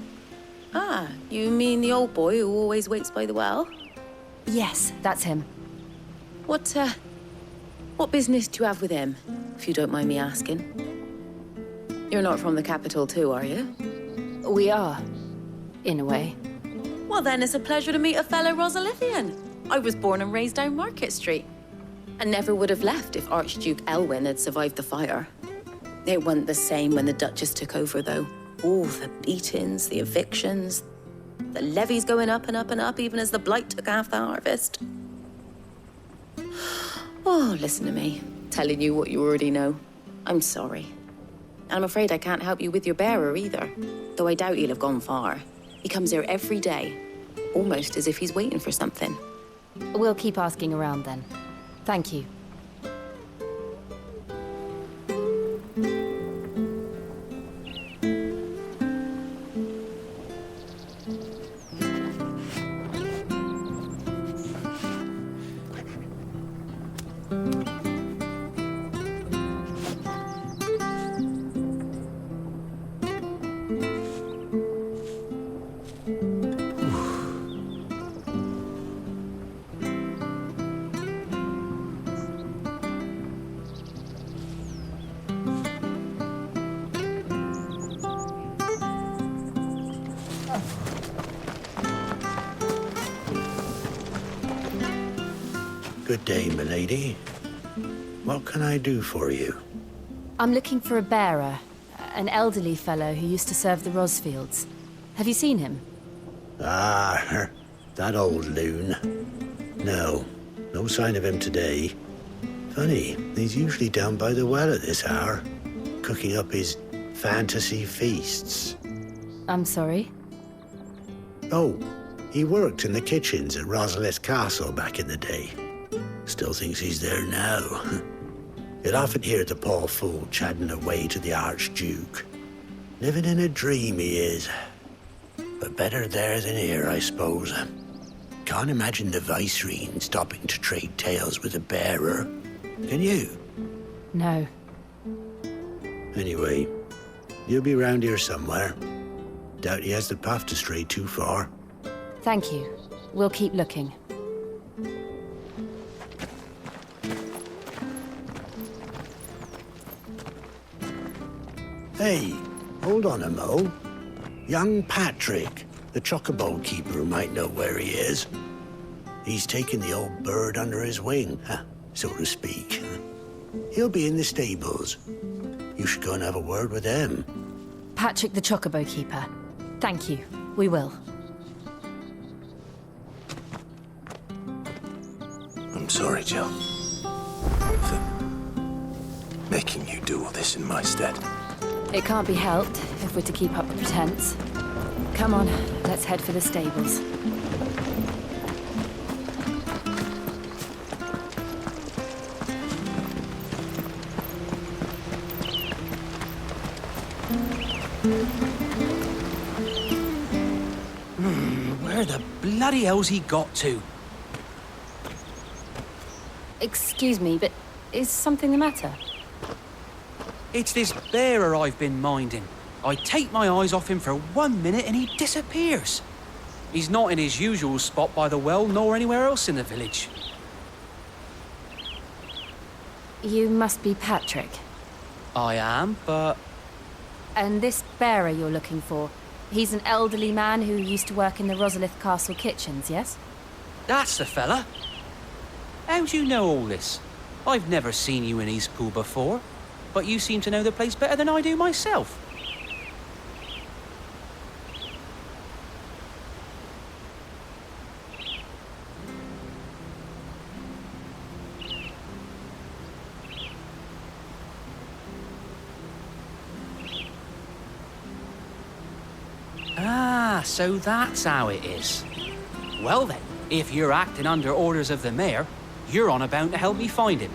[SPEAKER 8] Ah, you mean the old boy who always waits by the well?
[SPEAKER 9] Yes, that's him.
[SPEAKER 8] What business do you have with him, if you don't mind me asking? You're not from the capital too, are you?
[SPEAKER 9] We are, in a way.
[SPEAKER 8] Well then, it's a pleasure to meet a fellow Rosalithian. I was born and raised down Market Street, and never would have left if Archduke Elwyn had survived the fire. It wasn't the same when the Duchess took over, though. All the beatings, the evictions, the levies going up and up and up, even as the blight took half the harvest. Oh, listen to me, telling you what you already know. I'm sorry. And I'm afraid I can't help you with your bearer either, though I doubt he'll have gone far. He comes here every day, almost as if he's waiting for something.
[SPEAKER 9] We'll keep asking around then. Thank you.
[SPEAKER 10] Good day, milady. What can I do for you?
[SPEAKER 9] I'm looking for a bearer, an elderly fellow who used to serve the Rosfields. Have you seen him?
[SPEAKER 10] Ah, that old loon. No sign of him today. Funny, he's usually down by the well at this hour, cooking up his fantasy feasts.
[SPEAKER 9] I'm sorry?
[SPEAKER 10] Oh, he worked in the kitchens at Rosalith Castle back in the day. Still thinks he's there now. You'll often hear the poor fool chatting away to the Archduke. Living in a dream he is. But better there than here, I suppose. Can't imagine the Vicereine stopping to trade tales with a bearer. Can you?
[SPEAKER 9] No.
[SPEAKER 10] Anyway, you'll be round here somewhere. Doubt he has the path to stray too far.
[SPEAKER 9] Thank you. We'll keep looking.
[SPEAKER 10] Hey, hold on a mo. Young Patrick, the chocobo keeper, might know where he is. He's taken the old bird under his wing, so to speak. He'll be in the stables. You should go and have a word with him.
[SPEAKER 9] Patrick the chocobo keeper. Thank you. We will.
[SPEAKER 4] I'm sorry, Jill. For making you do all this in my stead.
[SPEAKER 9] It can't be helped if we're to keep up the pretense. Come on, let's head for the stables.
[SPEAKER 13] Where the bloody hell's he got to?
[SPEAKER 9] Excuse me, but is something the matter?
[SPEAKER 13] It's this bearer I've been minding. I take my eyes off him for 1 minute and he disappears. He's not in his usual spot by the well, nor anywhere else in the village.
[SPEAKER 9] You must be Patrick.
[SPEAKER 13] I am, but...
[SPEAKER 9] And this bearer you're looking for, he's an elderly man who used to work in the Rosalith Castle kitchens, yes?
[SPEAKER 13] That's the fella. How do you know all this? I've never seen you in Eastpool before, but you seem to know the place better than I do myself. Ah, so that's how it is. Well then, if you're acting under orders of the mayor, you're on about to help me find him.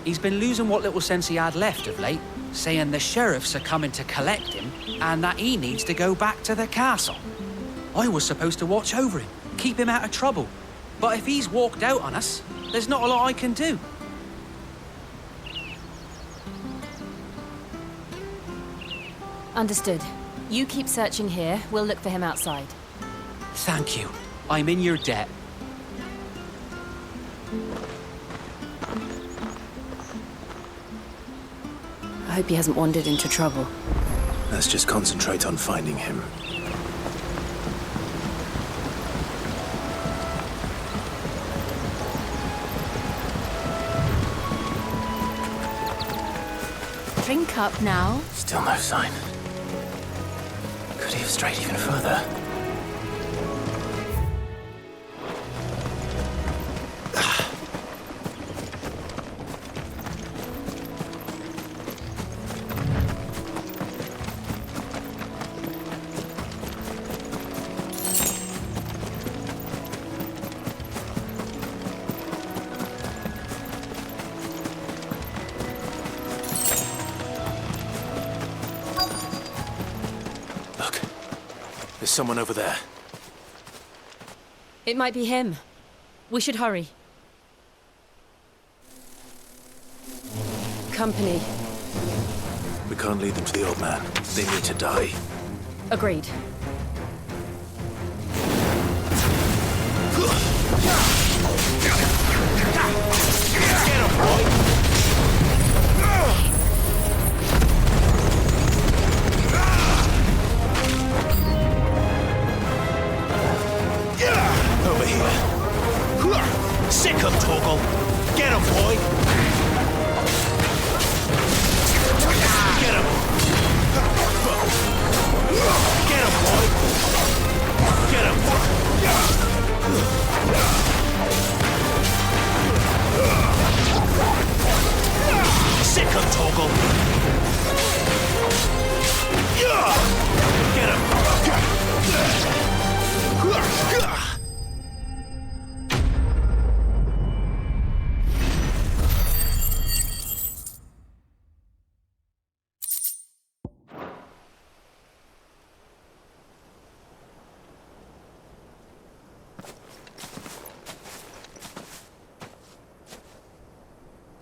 [SPEAKER 13] He's been losing what little sense he had left of late, saying the sheriffs are coming to collect him and that he needs to go back to the castle. I was supposed to watch over him, keep him out of trouble. But if he's walked out on us, there's not a lot I can do.
[SPEAKER 9] Understood. You keep searching here, we'll look for him outside.
[SPEAKER 13] Thank you. I'm in your debt.
[SPEAKER 9] I hope he hasn't wandered into trouble.
[SPEAKER 4] Let's just concentrate on finding him.
[SPEAKER 9] Drink up now.
[SPEAKER 4] Still no sign. Could he have strayed even further?
[SPEAKER 1] There's someone over there.
[SPEAKER 9] It might be him. We should hurry. Company.
[SPEAKER 4] We can't lead them to the old man. They need to die.
[SPEAKER 9] Agreed.
[SPEAKER 11] Over here. Sick him, Torgal. Get him, boy. Get him. Get him, boy. Get him. Sick him, Torgal. Get him.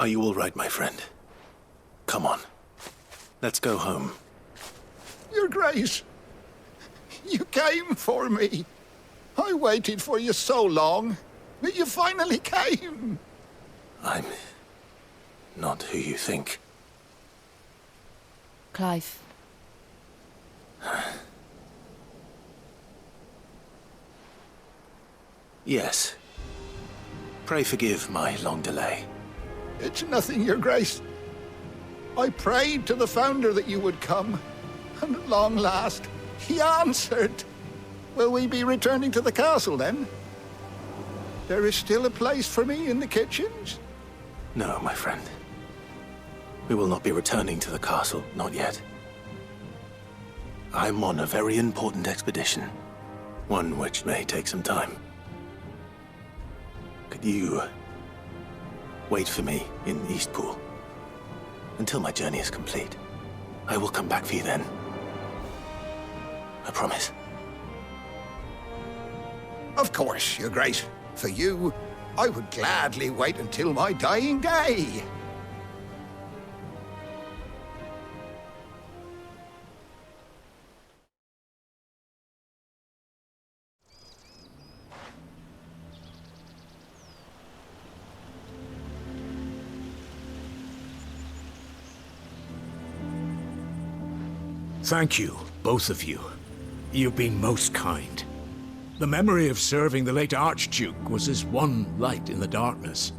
[SPEAKER 4] Are you all right, my friend? Come on. Let's go home.
[SPEAKER 20] Your Grace, you came for me. I waited for you so long, but you finally came.
[SPEAKER 4] I'm not who you think.
[SPEAKER 9] Clive.
[SPEAKER 4] Yes. Pray forgive my long delay.
[SPEAKER 20] It's nothing, Your Grace. I prayed to the Founder that you would come, and at long last, he answered. Will we be returning to the castle, then? There is still a place for me in the kitchens?
[SPEAKER 4] No, my friend. We will not be returning to the castle, not yet.
[SPEAKER 1] I'm on a very important expedition. One which may take some time. Could you wait for me in Eastpool until my journey is complete? I will come back for you then. I promise.
[SPEAKER 10] Of course, Your Grace. For you, I would gladly wait until my dying day.
[SPEAKER 17] Thank you, both of you. You've been most kind. The memory of serving the late Archduke was as one light in the darkness,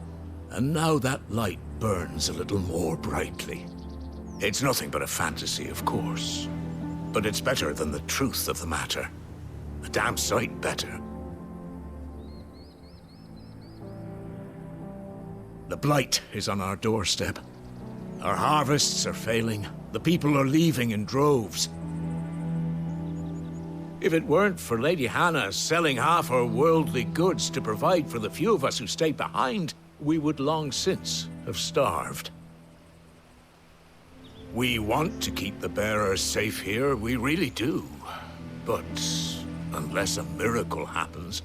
[SPEAKER 17] and now that light burns a little more brightly. It's nothing but a fantasy, of course, but it's better than the truth of the matter. A damn sight better. The blight is on our doorstep. Our harvests are failing. The people are leaving in droves. If it weren't for Lady Hannah selling half her worldly goods to provide for the few of us who stayed behind, we would long since have starved. We want to keep the bearers safe here, we really do. But unless a miracle happens,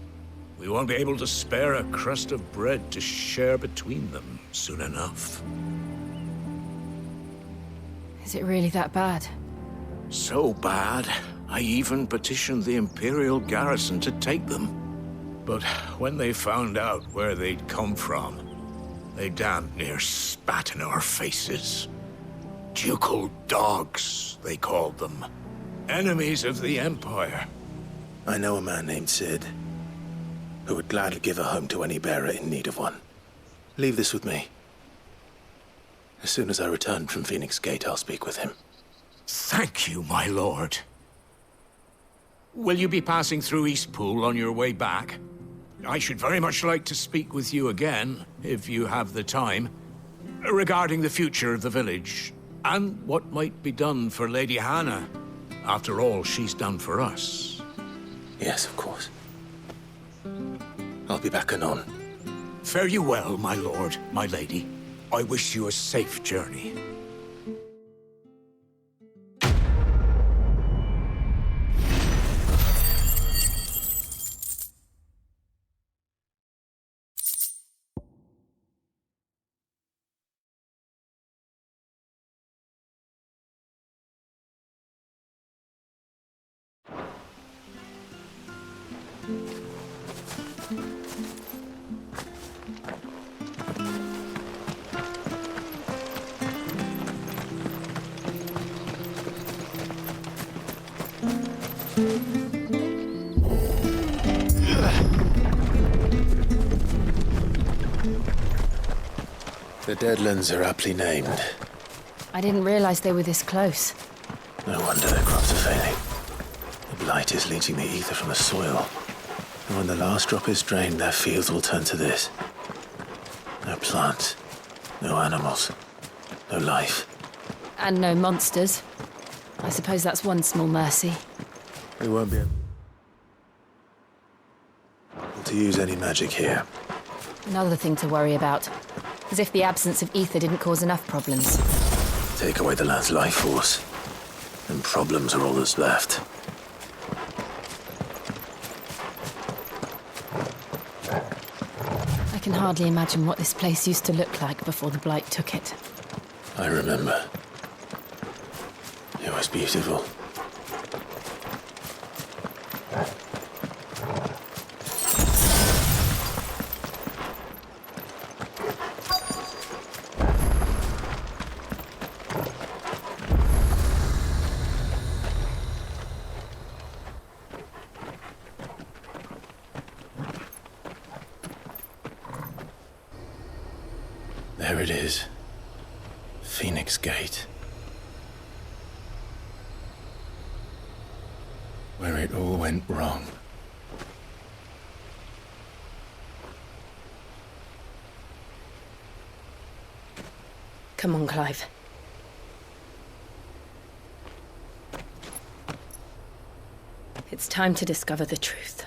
[SPEAKER 17] we won't be able to spare a crust of bread to share between them soon enough.
[SPEAKER 9] Is it really that bad?
[SPEAKER 17] So bad, I even petitioned the Imperial garrison to take them. But when they found out where they'd come from, they damn near spat in our faces. Ducal dogs, they called them. Enemies of the Empire.
[SPEAKER 1] I know a man named Sid, who would gladly give a home to any bearer in need of one. Leave this with me. As soon as I return from Phoenix Gate, I'll speak with him.
[SPEAKER 17] Thank you, my lord. Will you be passing through Eastpool on your way back? I should very much like to speak with you again, if you have the time, regarding the future of the village, and what might be done for Lady Hannah. After all she's done for us.
[SPEAKER 1] Yes, of course. I'll be back anon.
[SPEAKER 17] Fare you well, my lord, my lady. I wish you a safe journey.
[SPEAKER 1] The Deadlands are aptly named.
[SPEAKER 9] I didn't realize they were this close.
[SPEAKER 1] No wonder their crops are failing. The blight is leaching the ether from the soil. And when the last drop is drained, their fields will turn to this. No plants, no animals, no life.
[SPEAKER 9] And no monsters. I suppose that's one small mercy.
[SPEAKER 1] We won't be able to use any magic here.
[SPEAKER 9] Another thing to worry about. As if the absence of ether didn't cause enough problems.
[SPEAKER 1] Take away the lad's life force, and problems are all that's left.
[SPEAKER 9] I can hardly imagine what this place used to look like before the blight took it.
[SPEAKER 1] I remember. It was beautiful. There it is. Phoenix Gate. Where it all went wrong.
[SPEAKER 9] Come on, Clive. It's time to discover the truth.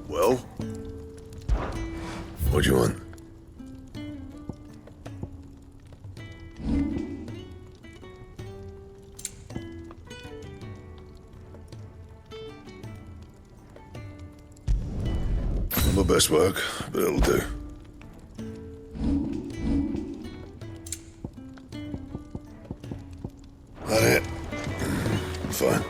[SPEAKER 1] Well? What do you want? Not my best work, but it'll do. That it? Fine.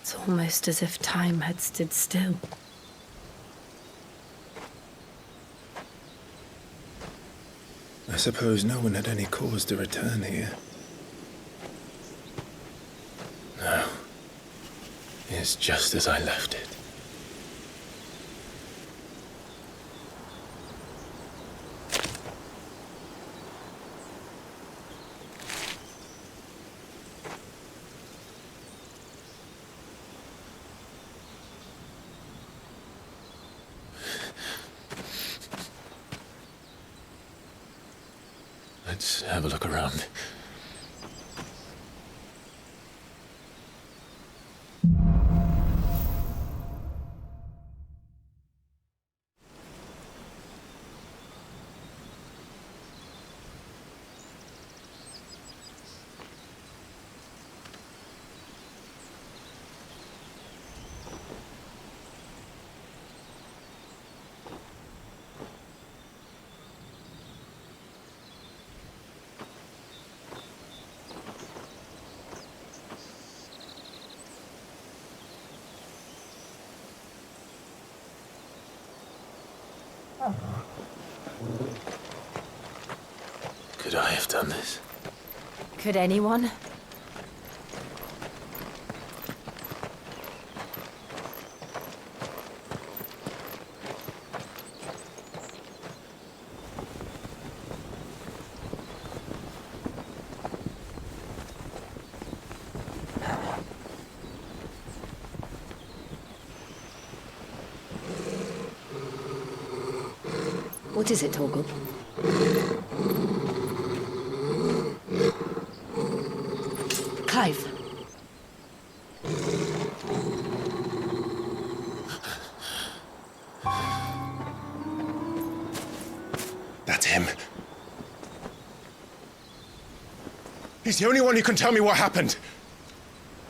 [SPEAKER 9] It's almost as if time had stood still.
[SPEAKER 4] I suppose no one had any cause to return here.
[SPEAKER 1] No. It's just as I left it. Let's have a look around. Could I have done this?
[SPEAKER 9] Could anyone? What is it, Torgal? Clive.
[SPEAKER 3] That's him. He's the only one who can tell me what happened.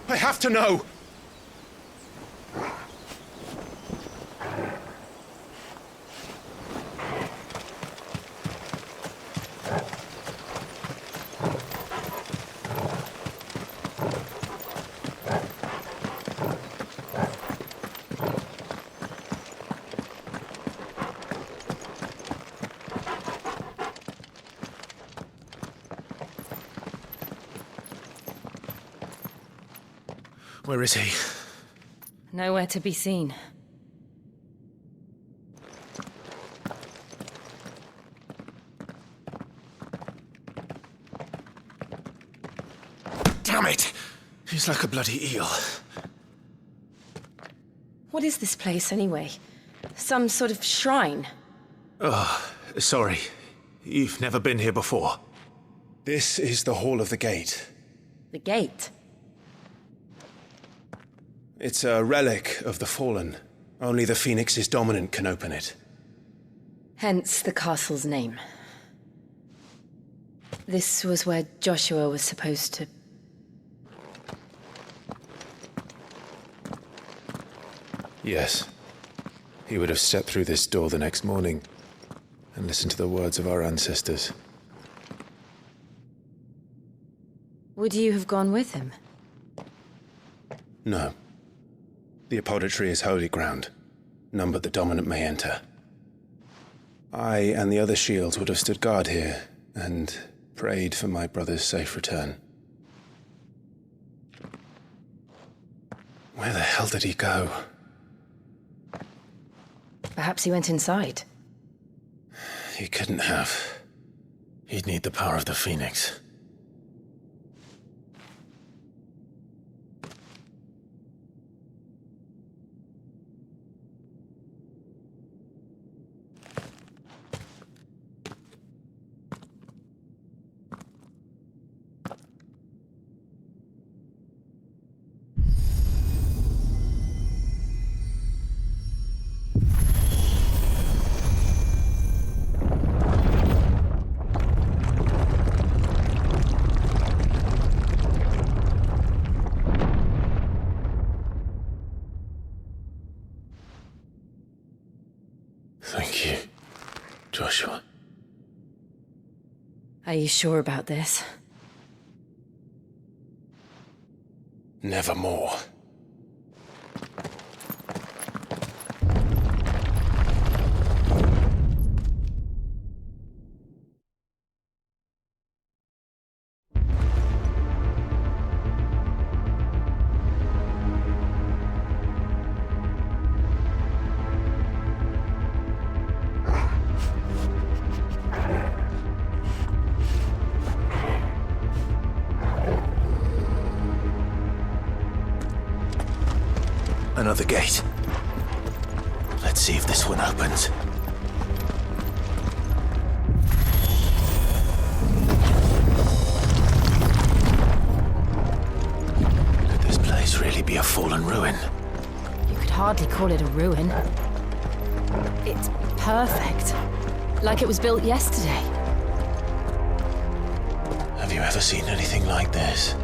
[SPEAKER 3] I have to know.
[SPEAKER 1] Where is he?
[SPEAKER 9] Nowhere to be seen.
[SPEAKER 1] Damn it! He's like a bloody eel.
[SPEAKER 9] What is this place, anyway? Some sort of shrine?
[SPEAKER 4] Oh, sorry. You've never been here before.
[SPEAKER 3] This is the Hall of the Gate.
[SPEAKER 9] The gate?
[SPEAKER 3] It's a relic of the Fallen. Only the Phoenix's dominant can open it.
[SPEAKER 9] Hence the castle's name. This was where Joshua was supposed to...
[SPEAKER 3] Yes. He would have stepped through this door the next morning and listened to the words of our ancestors.
[SPEAKER 9] Would you have gone with him?
[SPEAKER 3] No. The apodatory is holy ground. None but the dominant may enter. I and the other shields would have stood guard here and prayed for my brother's safe return. Where the hell did he go?
[SPEAKER 9] Perhaps he went inside.
[SPEAKER 3] He couldn't have.
[SPEAKER 1] He'd need the power of the Phoenix. Thank you, Joshua.
[SPEAKER 9] Are you sure about this?
[SPEAKER 3] Nevermore.
[SPEAKER 1] Another gate. Let's see if this one opens. Could this place really be a fallen ruin?
[SPEAKER 9] You could hardly call it a ruin. It's perfect. Like it was built yesterday.
[SPEAKER 1] Have you ever seen anything like this?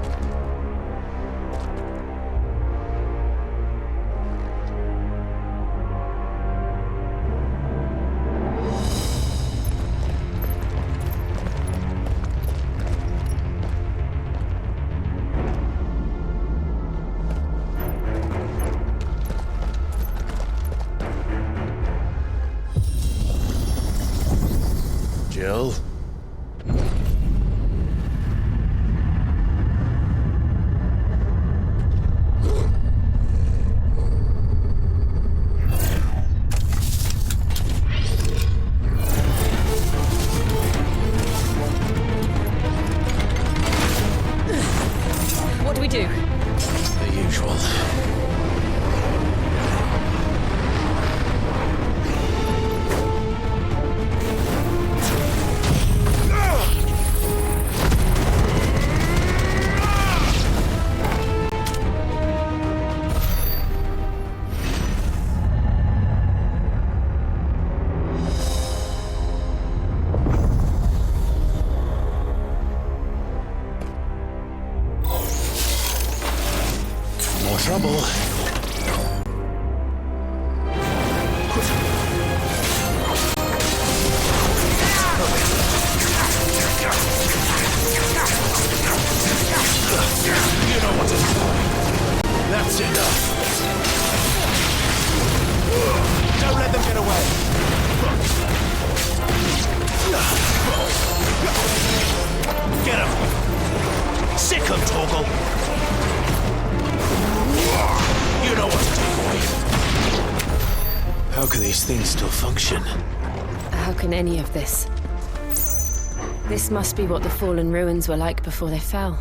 [SPEAKER 1] Jill?
[SPEAKER 9] What do we do?
[SPEAKER 1] The usual. More trouble.
[SPEAKER 11] You know what to do. That's enough. Don't let them get away. Get him. Sick him, Torgal. You know what to do, boy.
[SPEAKER 1] How can these things still function?
[SPEAKER 9] How can any of this? This must be what the fallen ruins were like before they fell.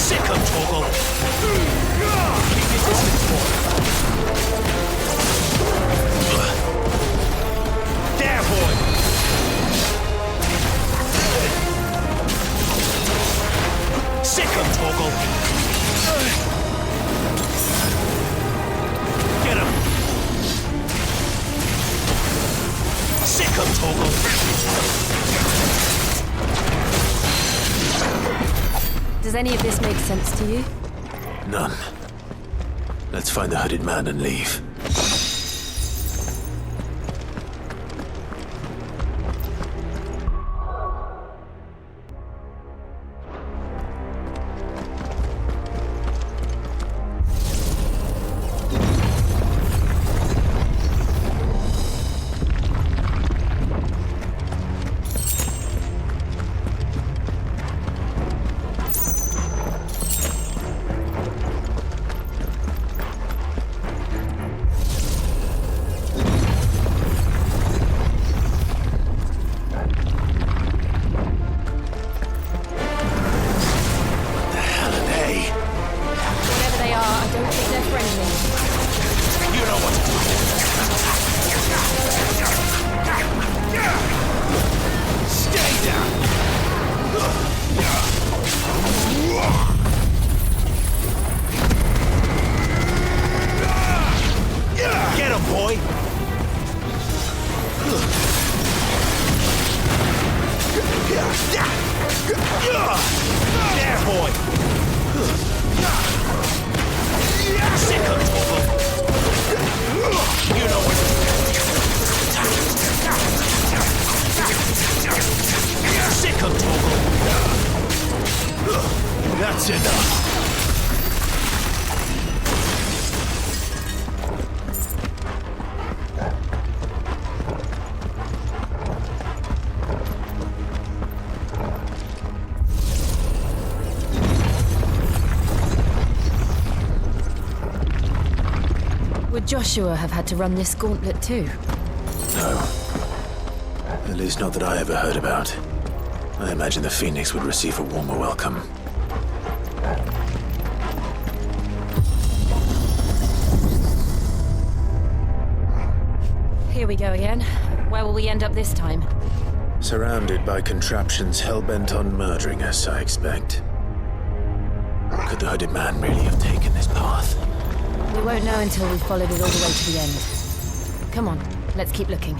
[SPEAKER 11] Sick 'em, Torgal. Keep your distance, boy. There, boy. Sick 'em, Torgal. Get him. Sick 'em, Torgal.
[SPEAKER 9] Does any of this make sense to you?
[SPEAKER 4] None. Let's find the hooded man and leave.
[SPEAKER 11] That's enough.
[SPEAKER 9] Would Joshua have had to run this gauntlet too?
[SPEAKER 4] No. At least not that I ever heard about. I imagine the Phoenix would receive a warmer welcome.
[SPEAKER 9] Here we go again. Where will we end up this time?
[SPEAKER 4] Surrounded by contraptions hell-bent on murdering us, I expect. Could the hooded man really have taken this path?
[SPEAKER 9] We won't know until we've followed it all the way to the end. Come on, let's keep looking.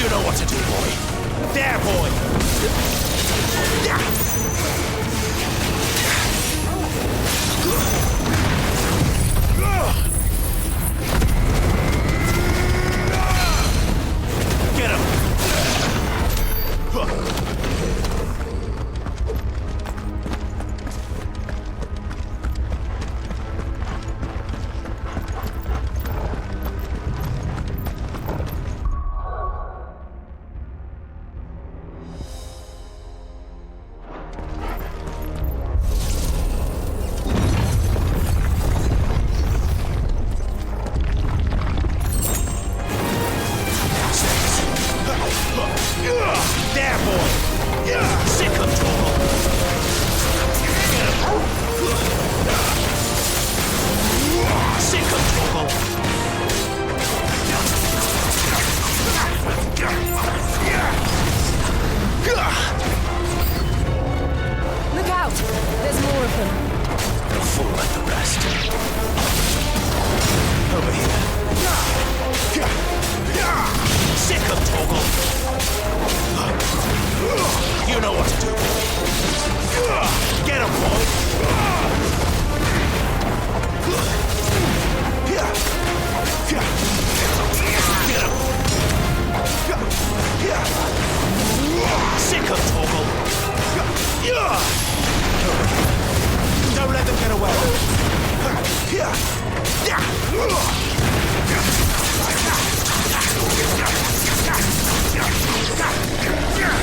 [SPEAKER 11] You know what to do, boy. There, boy. Get him. There, boy! Sick of trouble! Get him! Sick of trouble!
[SPEAKER 9] Look out! There's more of them.
[SPEAKER 11] They'll fall like the rest. Over here. Sick of trouble! You know what to do. Get him, boy! Get him! Sick of trouble! Don't let them get away!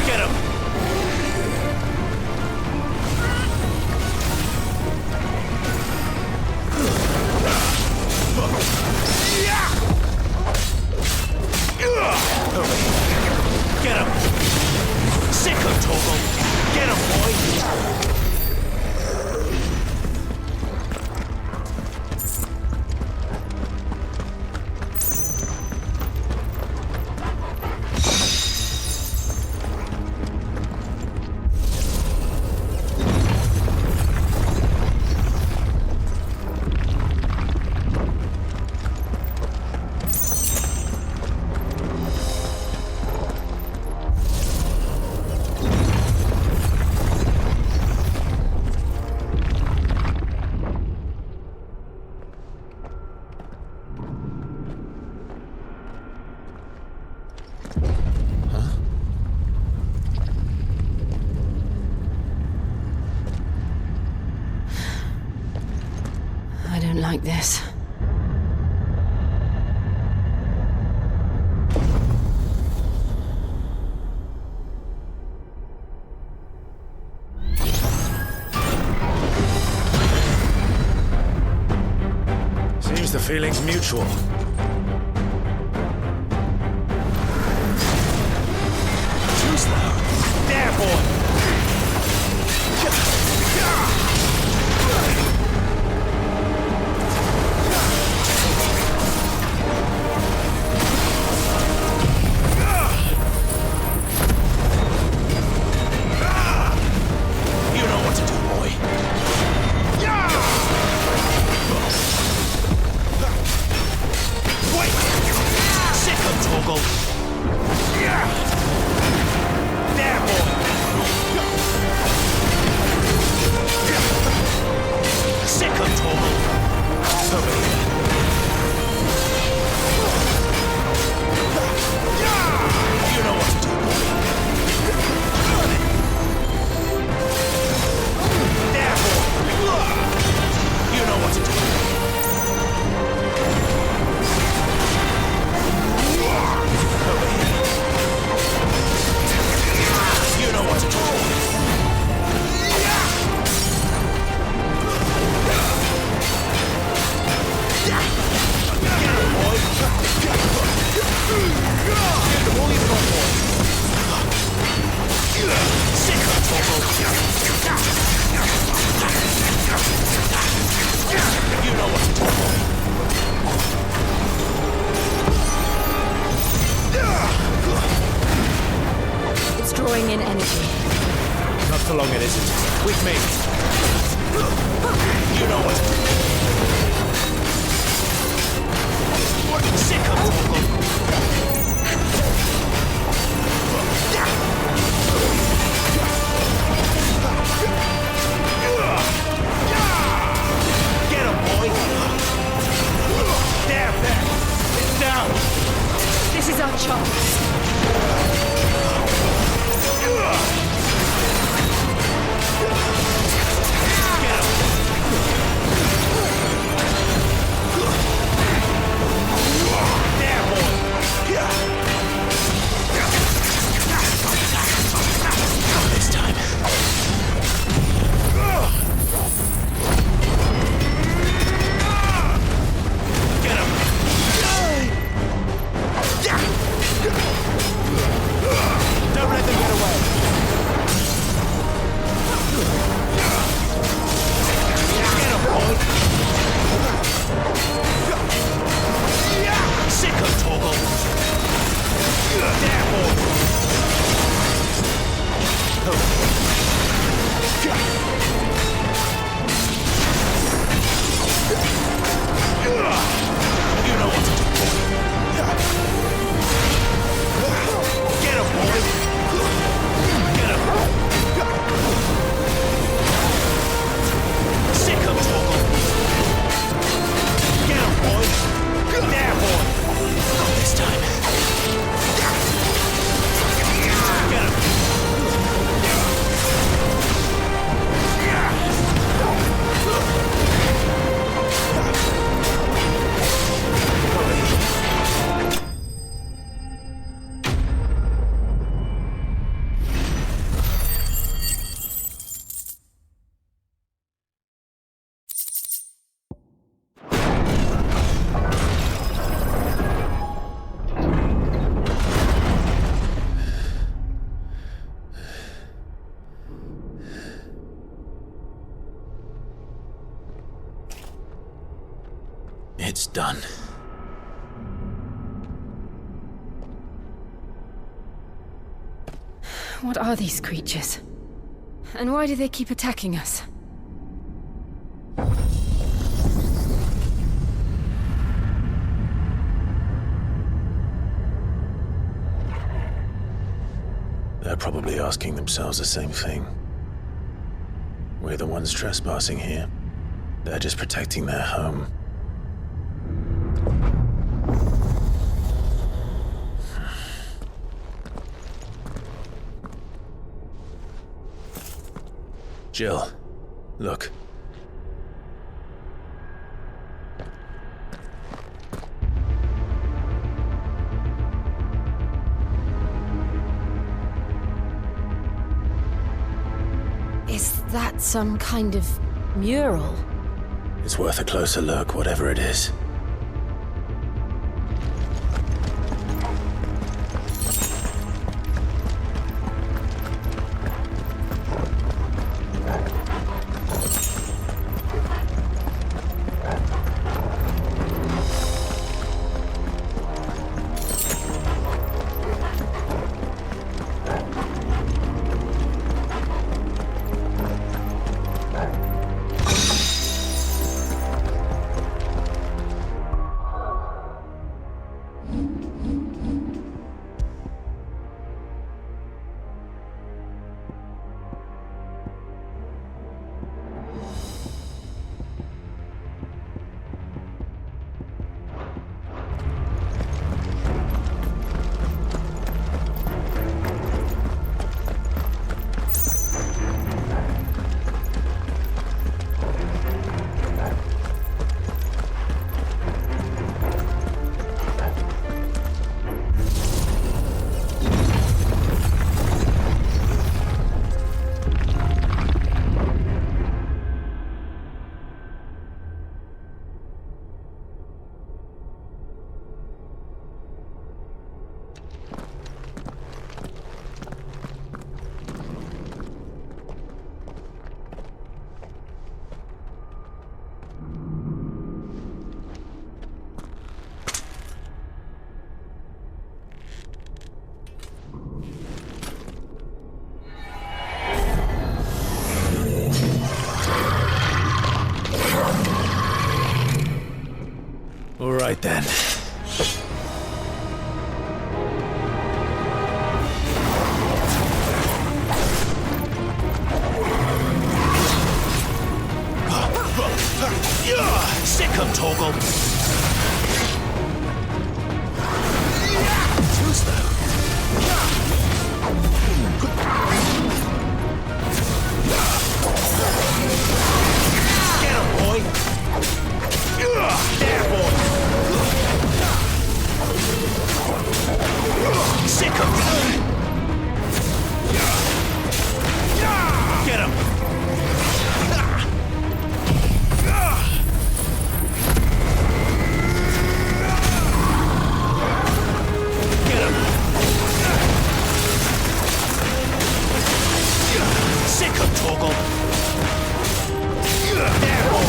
[SPEAKER 11] Get him! Get him! Sick of trouble! Get him, boy!
[SPEAKER 9] I don't like this.
[SPEAKER 11] Seems the feeling's mutual. Too slow. There, boy! You know what to do, boy. Wait! Sick of toggle. There, boy. Sick of toggle. Over here. You know what to do, boy. There, boy. You know what to do. Over here. You know what to do. Get him, boy. Get all you've got, boy. Sick of trouble. You know what to do, boy.
[SPEAKER 9] It's drawing in energy.
[SPEAKER 11] Not for long it isn't. With me. You know what to do. Sick of trouble.
[SPEAKER 1] It's done.
[SPEAKER 9] What are these creatures? And why do they keep attacking us?
[SPEAKER 1] They're probably asking themselves the same thing. We're the ones trespassing here. They're just protecting their home. Jill, look.
[SPEAKER 9] Is that some kind of mural?
[SPEAKER 1] It's worth a closer look, whatever it is. All right then.
[SPEAKER 11] Sick 'em, Torgal! Too slow. Get 'em, boy! There, boy! Sick 'em! Get 'em! Sick 'em, Torgal! There, boy!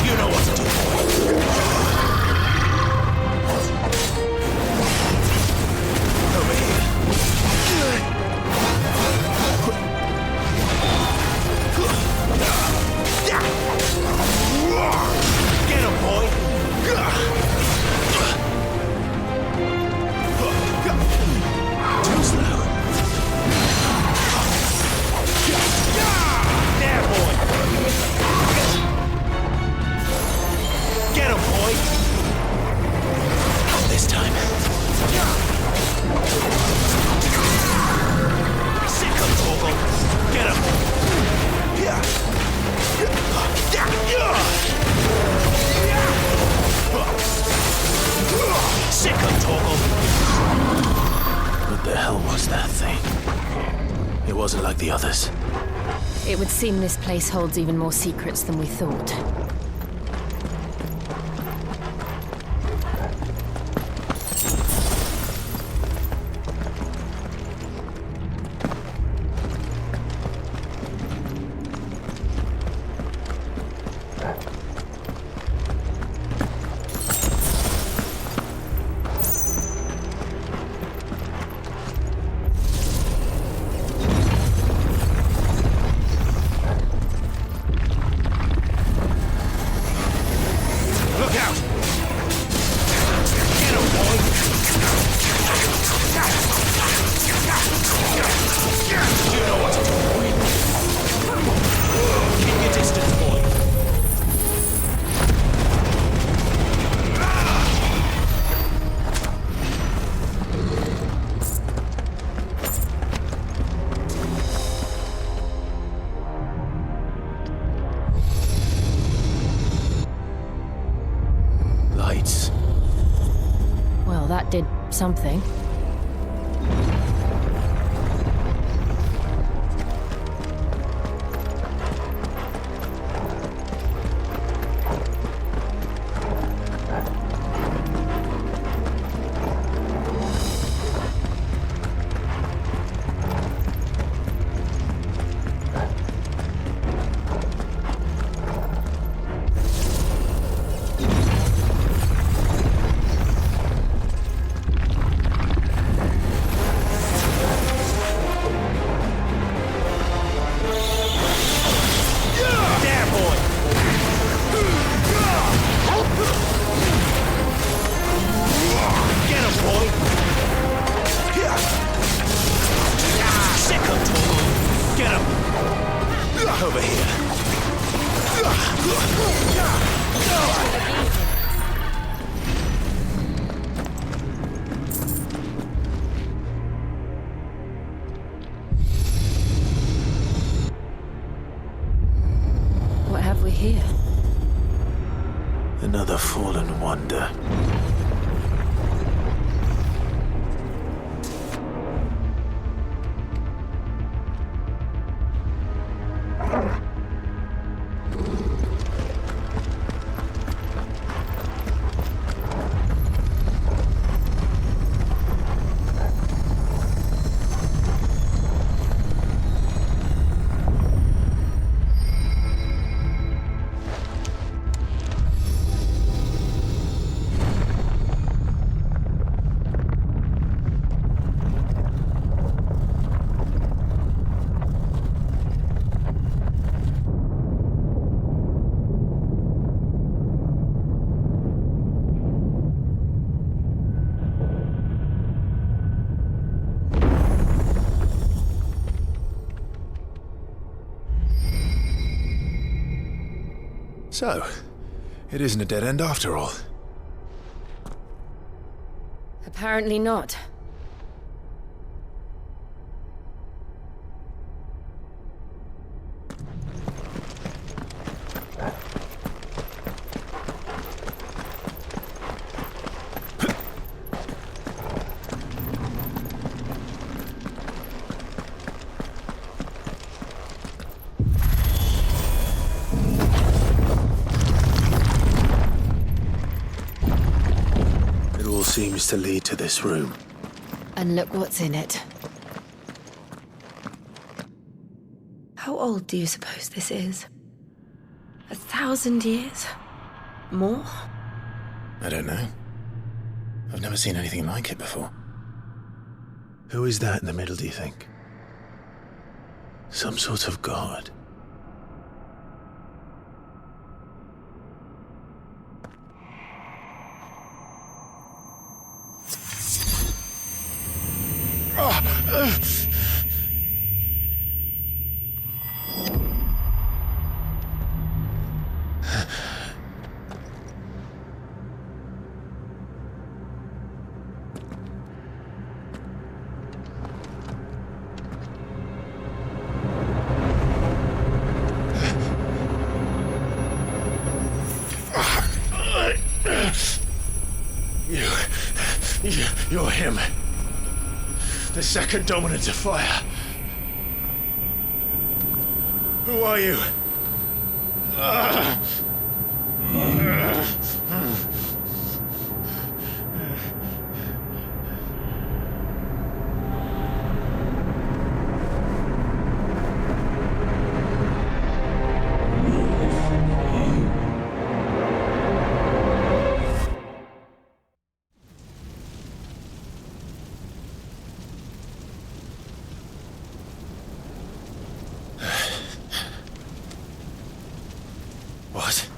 [SPEAKER 11] You know what to do, boy. Over here. Get him, boy. Too slow. There, boy. Get him, boy! Not this time. Sick 'em, Torgal! Get him! Sick 'em, Torgal!
[SPEAKER 1] What the hell was that thing? It wasn't like the others.
[SPEAKER 9] It would seem this place holds even more secrets than we thought. Well, that did something. What have we here?
[SPEAKER 1] Another fallen wonder.
[SPEAKER 4] So, it isn't a dead end after all.
[SPEAKER 9] Apparently not.
[SPEAKER 1] Seems to lead to this room.
[SPEAKER 9] And look what's in it.
[SPEAKER 7] How old do you suppose this is? 1,000 years? More?
[SPEAKER 4] I don't know. I've never seen anything like it before.
[SPEAKER 1] Who is that in the middle, do you think? Some sort of god? You're him. The second dominant of fire. Who are you?
[SPEAKER 4] What?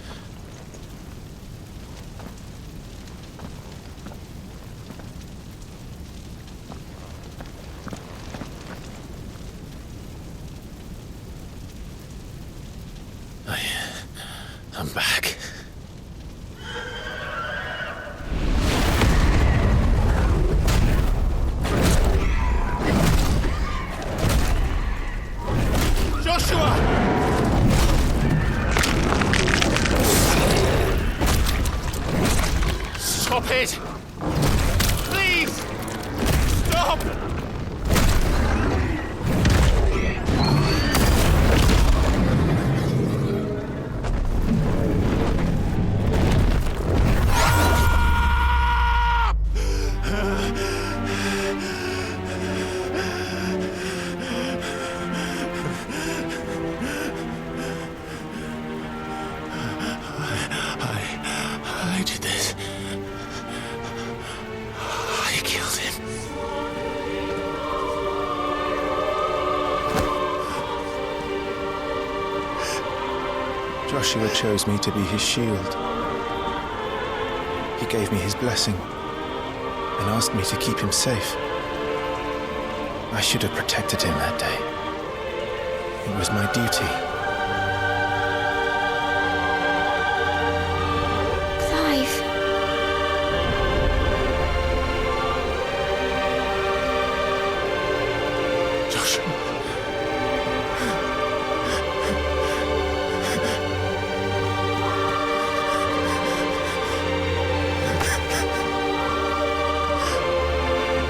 [SPEAKER 4] I'm back.
[SPEAKER 11] Stop it! Stop!
[SPEAKER 1] I did this. I killed him.
[SPEAKER 18] Joshua chose me to be his shield. He gave me his blessing and asked me to keep him safe. I should have protected him that day. It was my duty.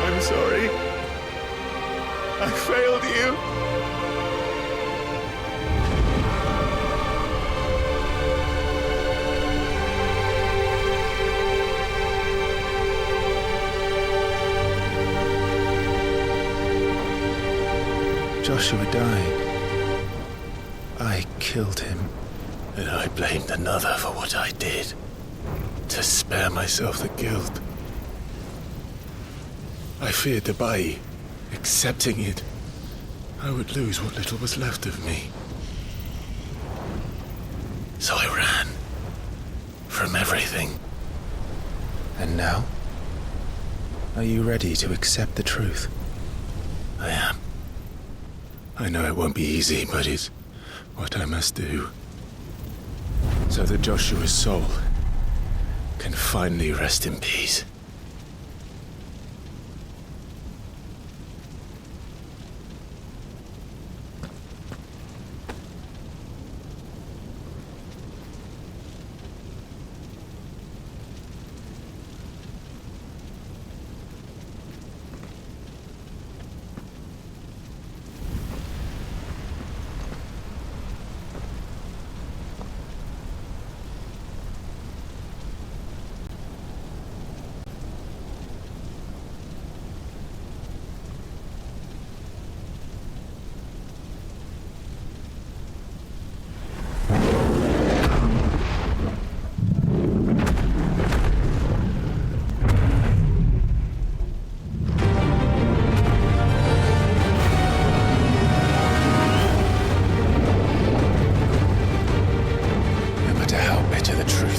[SPEAKER 1] I'm sorry. I failed you.
[SPEAKER 18] Joshua died. I killed him.
[SPEAKER 1] And I blamed another for what I did, to spare myself the guilt. I feared that by accepting it, I would lose what little was left of me. So I ran from everything.
[SPEAKER 18] And now? Are you ready to accept the truth?
[SPEAKER 1] I am. I know it won't be easy, but it's what I must do. So that Joshua's soul can finally rest in peace.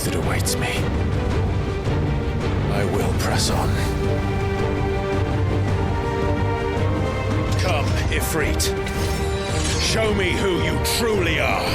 [SPEAKER 1] That awaits me. I will press on.
[SPEAKER 11] Come, Ifrit. Show me who you truly are.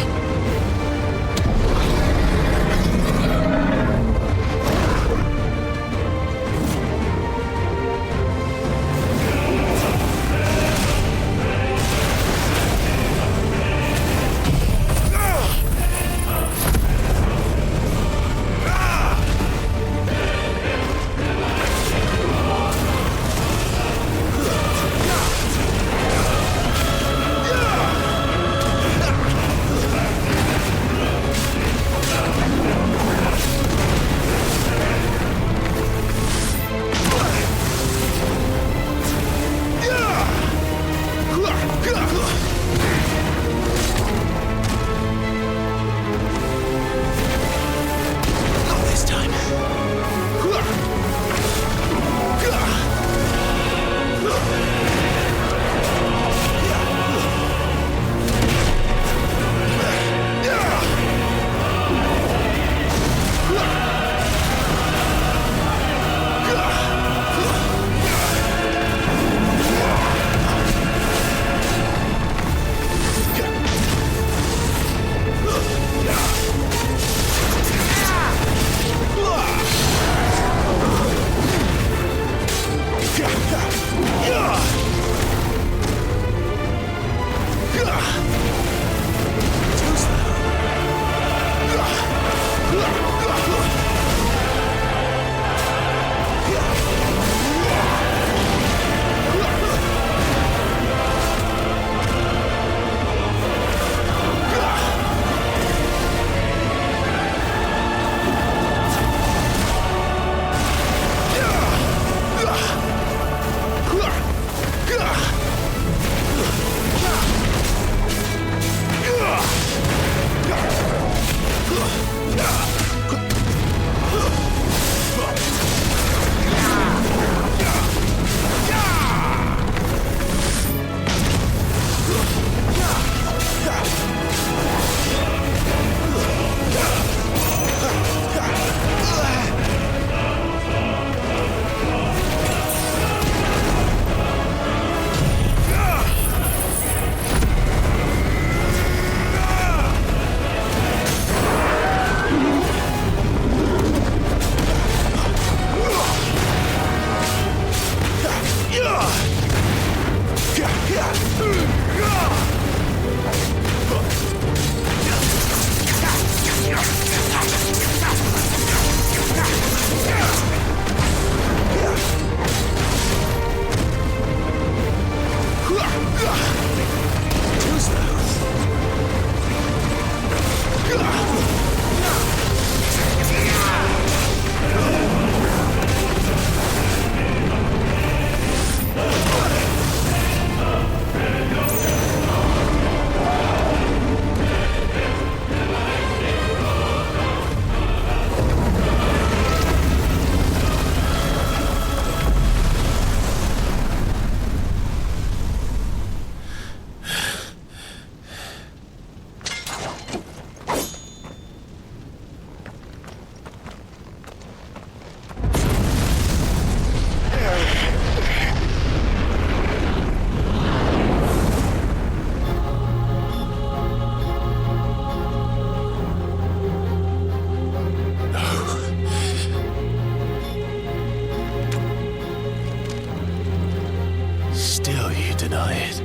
[SPEAKER 1] deny it.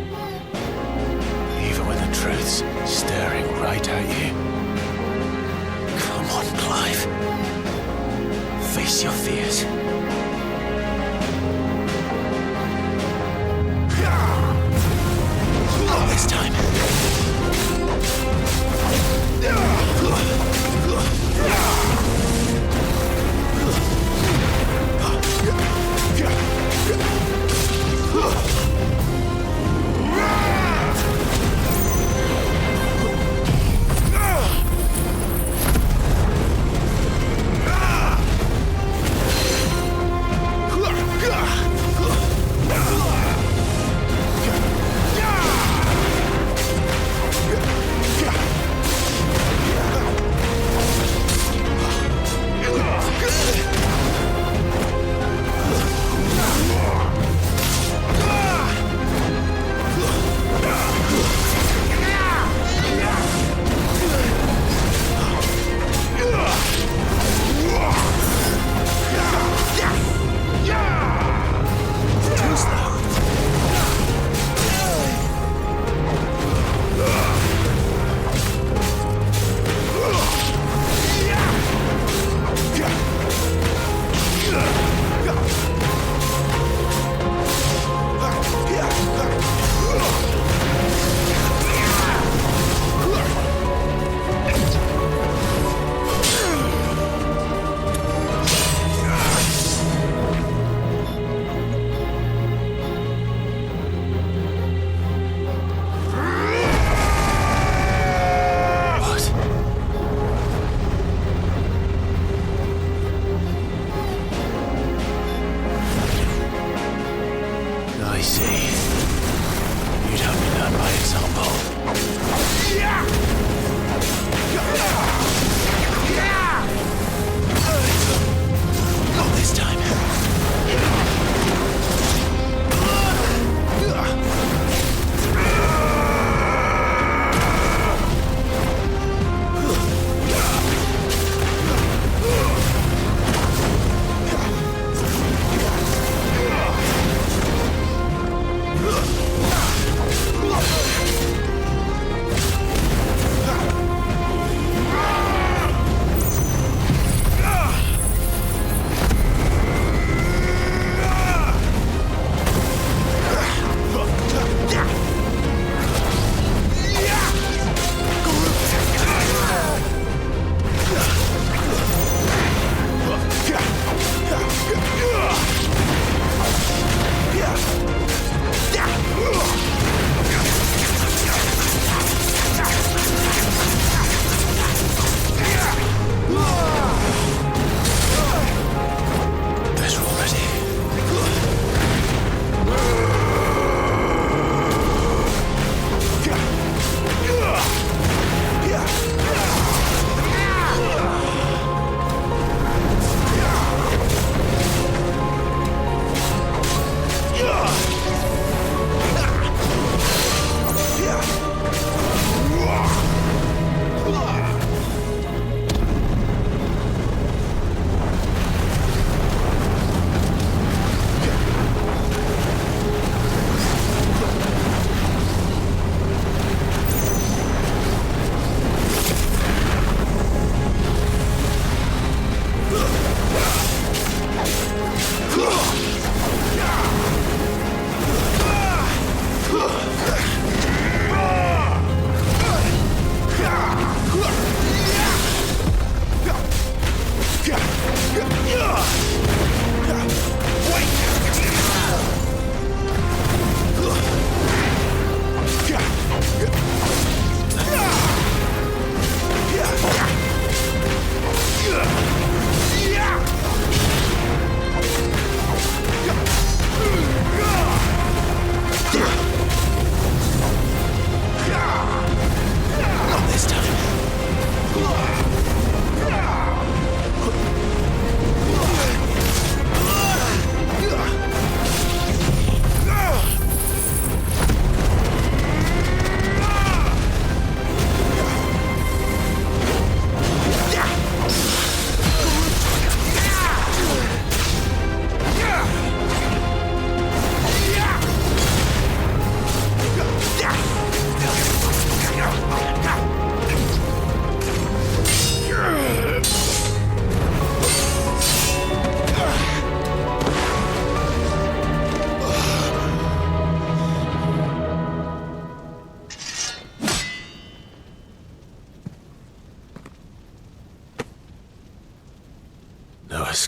[SPEAKER 1] Even when the truth's staring right at you. Come on, Clive. Face your fears. Not this time.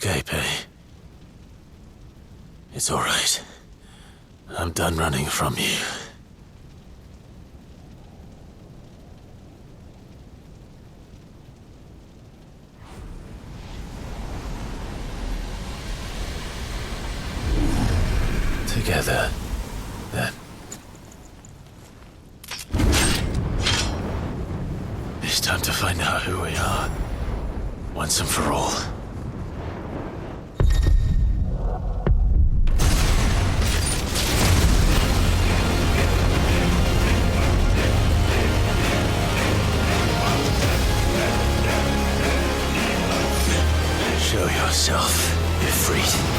[SPEAKER 1] escape, eh? It's all right. I'm done running from you. Together, then. It's time to find out who we are, once and for all. Show yourself, Ifrit.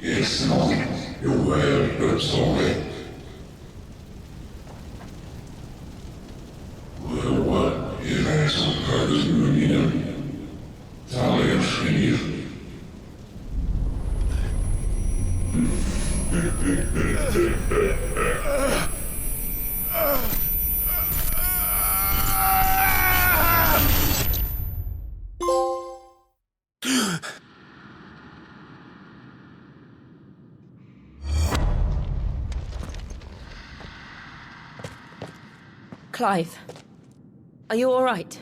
[SPEAKER 19] It's not your word, but sorry. What if I some part of union? Talia Shinir.
[SPEAKER 7] Clive, are you all right?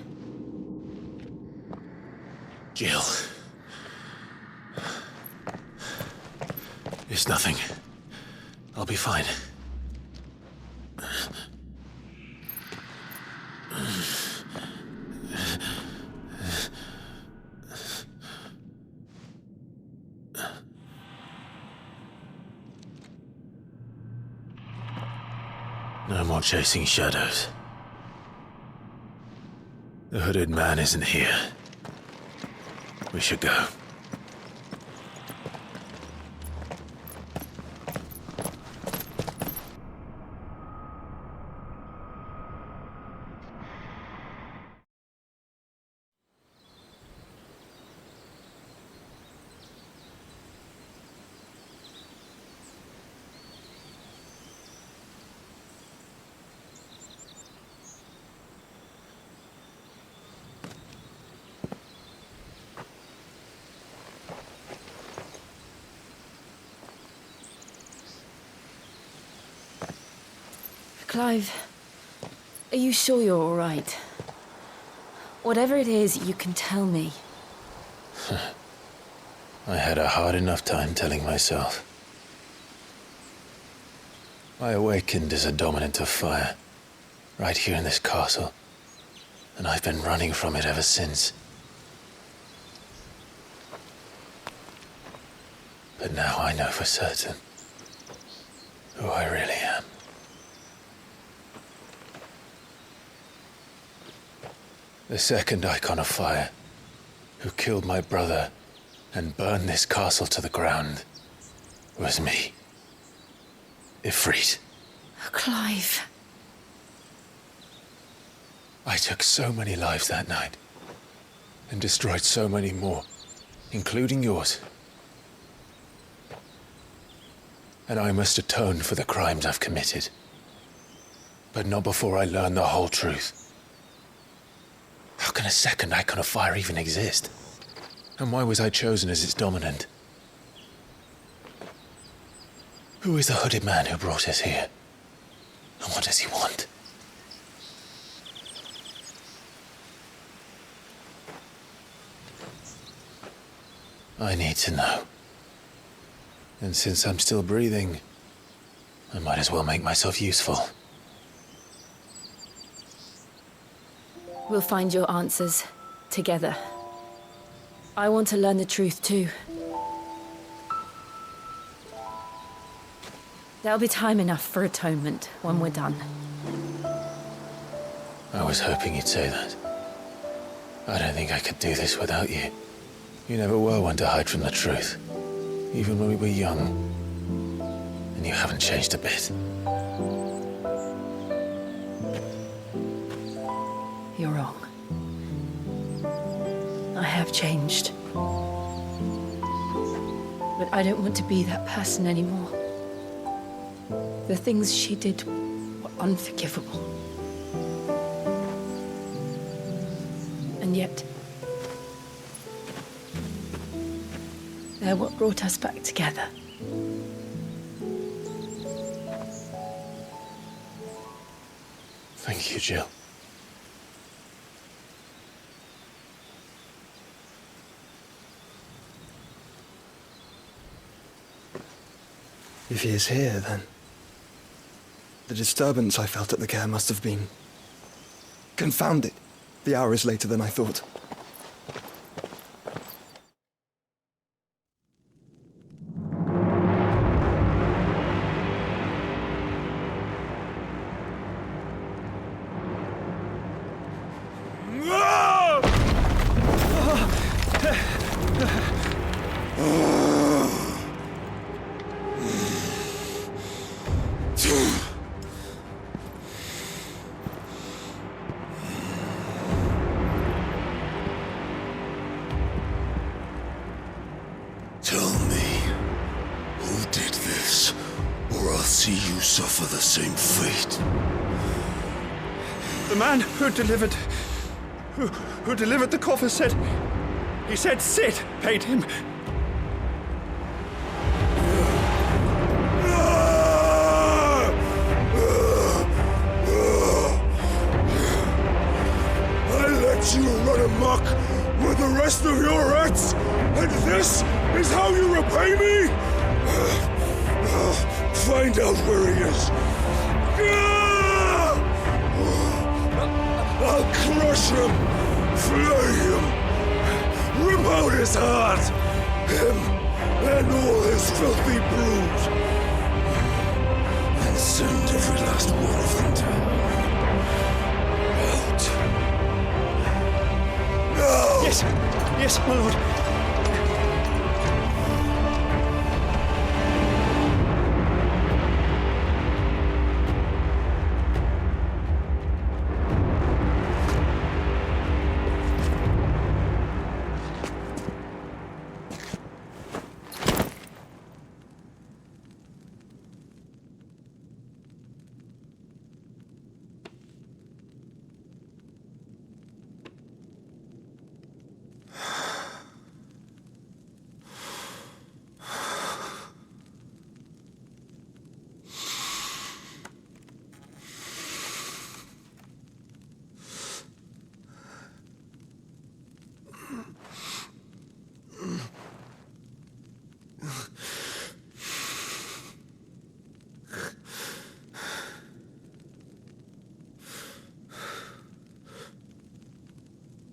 [SPEAKER 1] Jill. It's nothing. I'll be fine. No more chasing shadows. The hooded man isn't here. We should go.
[SPEAKER 9] Clive, are you sure you're all right? Whatever it is, you can tell me.
[SPEAKER 1] I had a hard enough time telling myself. I awakened as a dominant of fire, right here in this castle, and I've been running from it ever since. But now I know for certain who I really am. The second icon of fire, who killed my brother and burned this castle to the ground, was me. Ifrit.
[SPEAKER 9] Clive.
[SPEAKER 1] I took so many lives that night, and destroyed so many more, including yours. And I must atone for the crimes I've committed. But not before I learn the whole truth. How can a second icon of fire even exist? And why was I chosen as its dominant? Who is the hooded man who brought us here? And what does he want? I need to know. And since I'm still breathing, I might as well make myself useful.
[SPEAKER 9] We'll find your answers together. I want to learn the truth too. There'll be time enough for atonement when we're done.
[SPEAKER 1] I was hoping you'd say that. I don't think I could do this without you. You never were one to hide from the truth, even when we were young. And you haven't changed a bit.
[SPEAKER 9] You're wrong. I have changed. But I don't want to be that person anymore. The things she did were unforgivable. And yet, they're what brought us back together.
[SPEAKER 1] Thank you, Jill.
[SPEAKER 18] If he is here, then the disturbance I felt at the care must have been confounded. The hour is later than I thought.
[SPEAKER 11] Tell me, who did this, or I'll see you suffer the same fate.
[SPEAKER 18] The man who delivered the coffer said... He said Sid paid him.
[SPEAKER 11] I let you run amok with the
[SPEAKER 21] rest of your rats, and this is how you repay me? Find out where he is. I'll crush him, flay him, rip out his heart, him and all his filthy brood, and send every last one of them down. Out. No!
[SPEAKER 22] Yes, yes, my lord.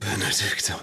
[SPEAKER 1] Benedicta.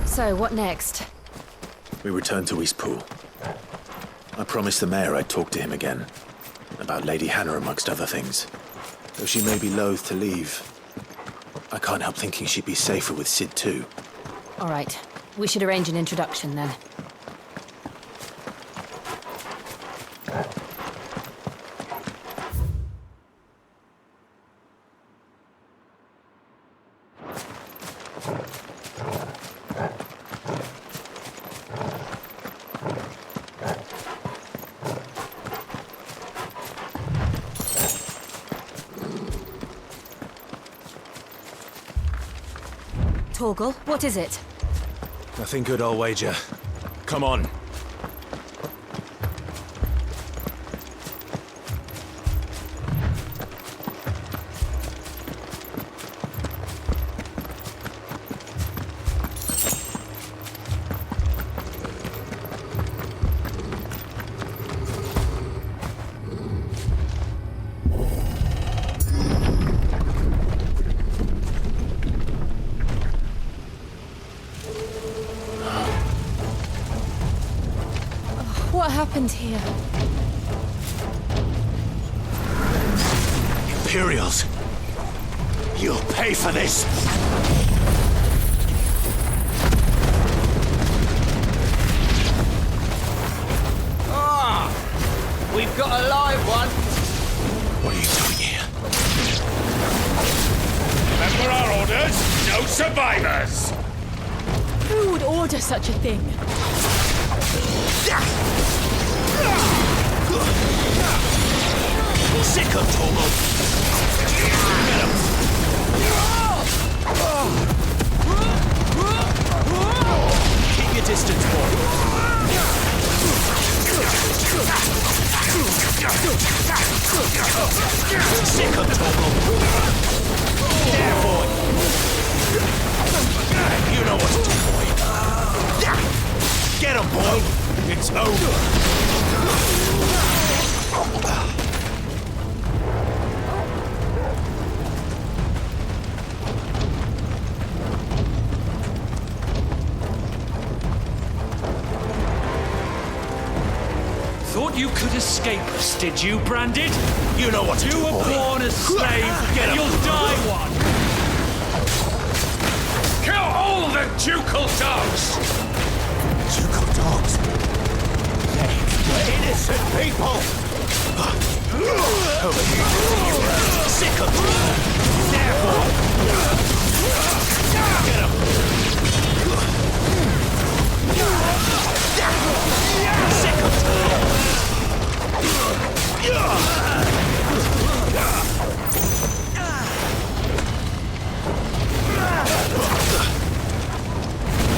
[SPEAKER 9] So, what next?
[SPEAKER 1] We return to Eastpool. I promised the mayor I'd talk to him again. About Lady Hannah, amongst other things. Though she may be loath to leave, I can't help thinking she'd be safer with Sid too.
[SPEAKER 9] All right. We should arrange an introduction then. Torgal, what is it?
[SPEAKER 11] Nothing good, I'll wager. Come on.
[SPEAKER 9] What happened here?
[SPEAKER 11] Imperials! You'll pay for this!
[SPEAKER 15] Ah! We've got a live one!
[SPEAKER 11] What are you doing here?
[SPEAKER 21] Remember our orders? No survivors!
[SPEAKER 9] Who would order such a thing?
[SPEAKER 11] Sick of Torgal! Get him! Keep your distance, boy. Sick of Torgal! There, boy! You know what to do, boy. Get him, boy! It's over!
[SPEAKER 12] Thought you could escape us, did you, Branded?
[SPEAKER 11] You know what to do,
[SPEAKER 12] You were
[SPEAKER 11] boy.
[SPEAKER 12] born a slave,
[SPEAKER 11] Get
[SPEAKER 12] and
[SPEAKER 11] him.
[SPEAKER 12] you'll die one!
[SPEAKER 21] Kill all the ducal dogs!
[SPEAKER 11] Ducal dogs? They're innocent people! Over here. Sick of them! There, boy! Get him! Sick of them!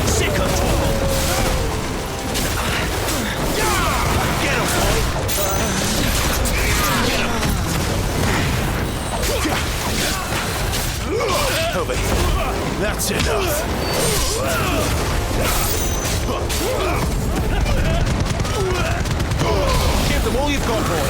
[SPEAKER 11] Sick of them! Get him, boy! Get him! Over here. That's enough. Give them all you've got, boy.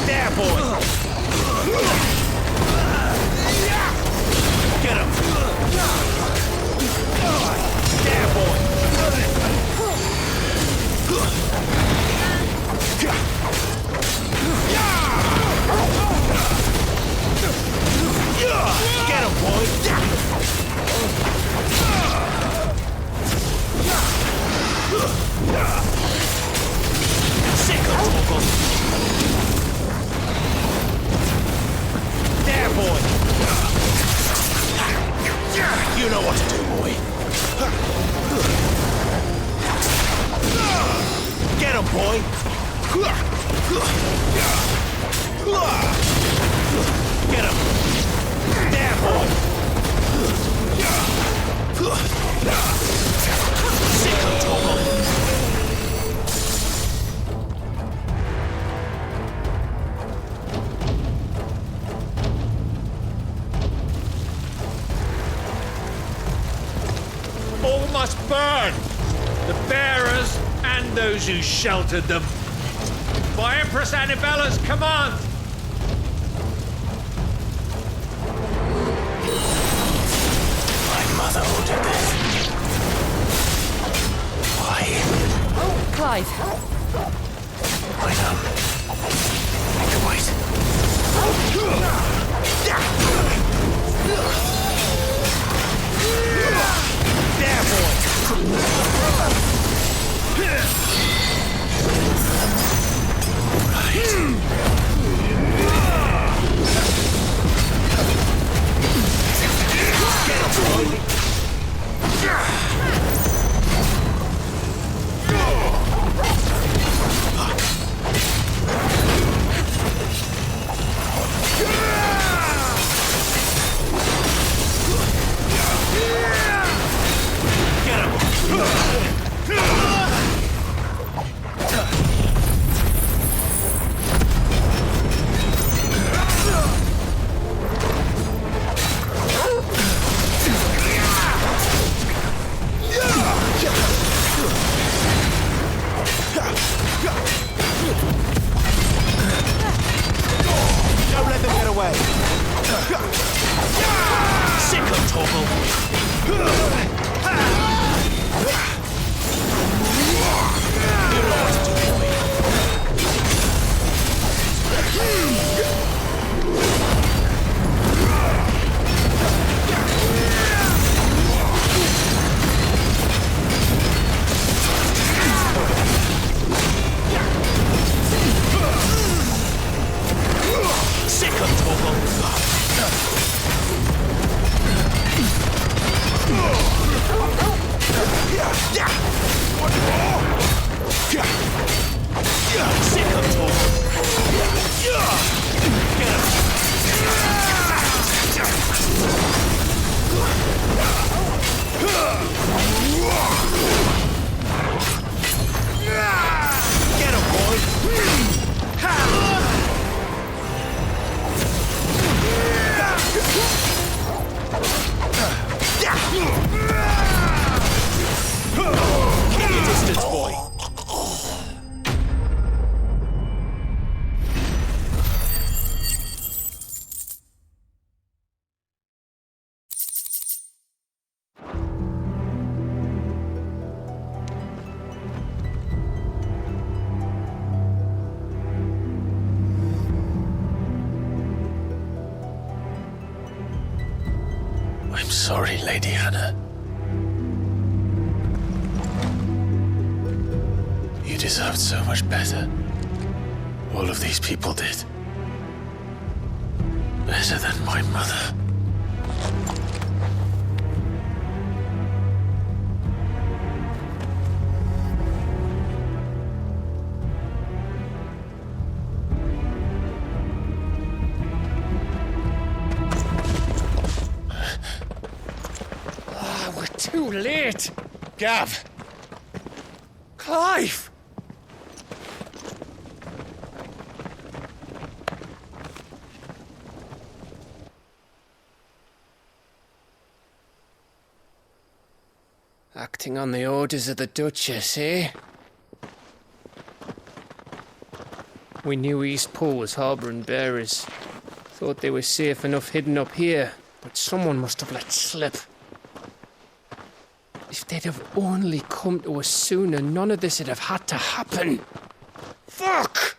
[SPEAKER 11] There, boy! Get him! There, boy! Get him, boy! Sick of Torgal! There, boy! You know what to do, boy. Get him, boy! Get him! There, boy! Sick of Torgal!
[SPEAKER 21] All must burn! The bearers and those who sheltered them. By Empress Annibella's command!
[SPEAKER 11] My mother ordered this. Why?
[SPEAKER 9] Clive.
[SPEAKER 11] I know. Make a wait. way. Sick of Torgal. You know what to do, boy. Sick of Torgal. Sick of Get him, boy! Keep your distance, boy!
[SPEAKER 1] I'm sorry, Lady Hannah. You deserved so much better. All of these people did. Better than my mother.
[SPEAKER 3] We're too late. Gav. Clive. Acting on the orders of the Duchess, eh? We knew East Pool was harbouring bearers. Thought they were safe enough hidden up here, but someone must have let slip. If they'd have only come to us sooner, none of this would have had to happen. Fuck!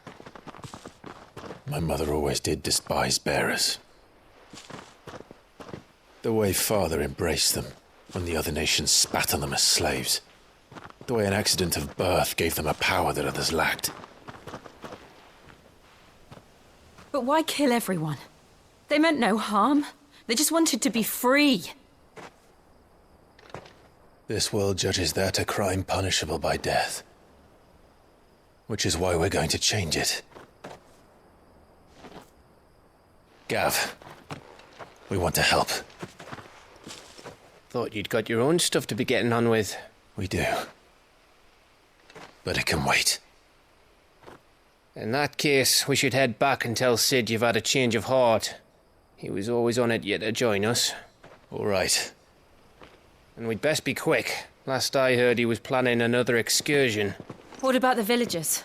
[SPEAKER 1] My mother always did despise bearers. The way Father embraced them when the other nations spat on them as slaves. The way an accident of birth gave them a power that others lacked.
[SPEAKER 9] But why kill everyone? They meant no harm. They just wanted to be free.
[SPEAKER 1] This world judges that a crime punishable by death. Which is why we're going to change it. Gav, we want to help.
[SPEAKER 3] Thought you'd got your own stuff to be getting on with.
[SPEAKER 1] We do. But it can wait.
[SPEAKER 3] In that case, we should head back and tell Sid you've had a change of heart. He was always on it yet to join us.
[SPEAKER 1] All right.
[SPEAKER 3] And we'd best be quick. Last I heard, he was planning another excursion.
[SPEAKER 9] What about the villagers?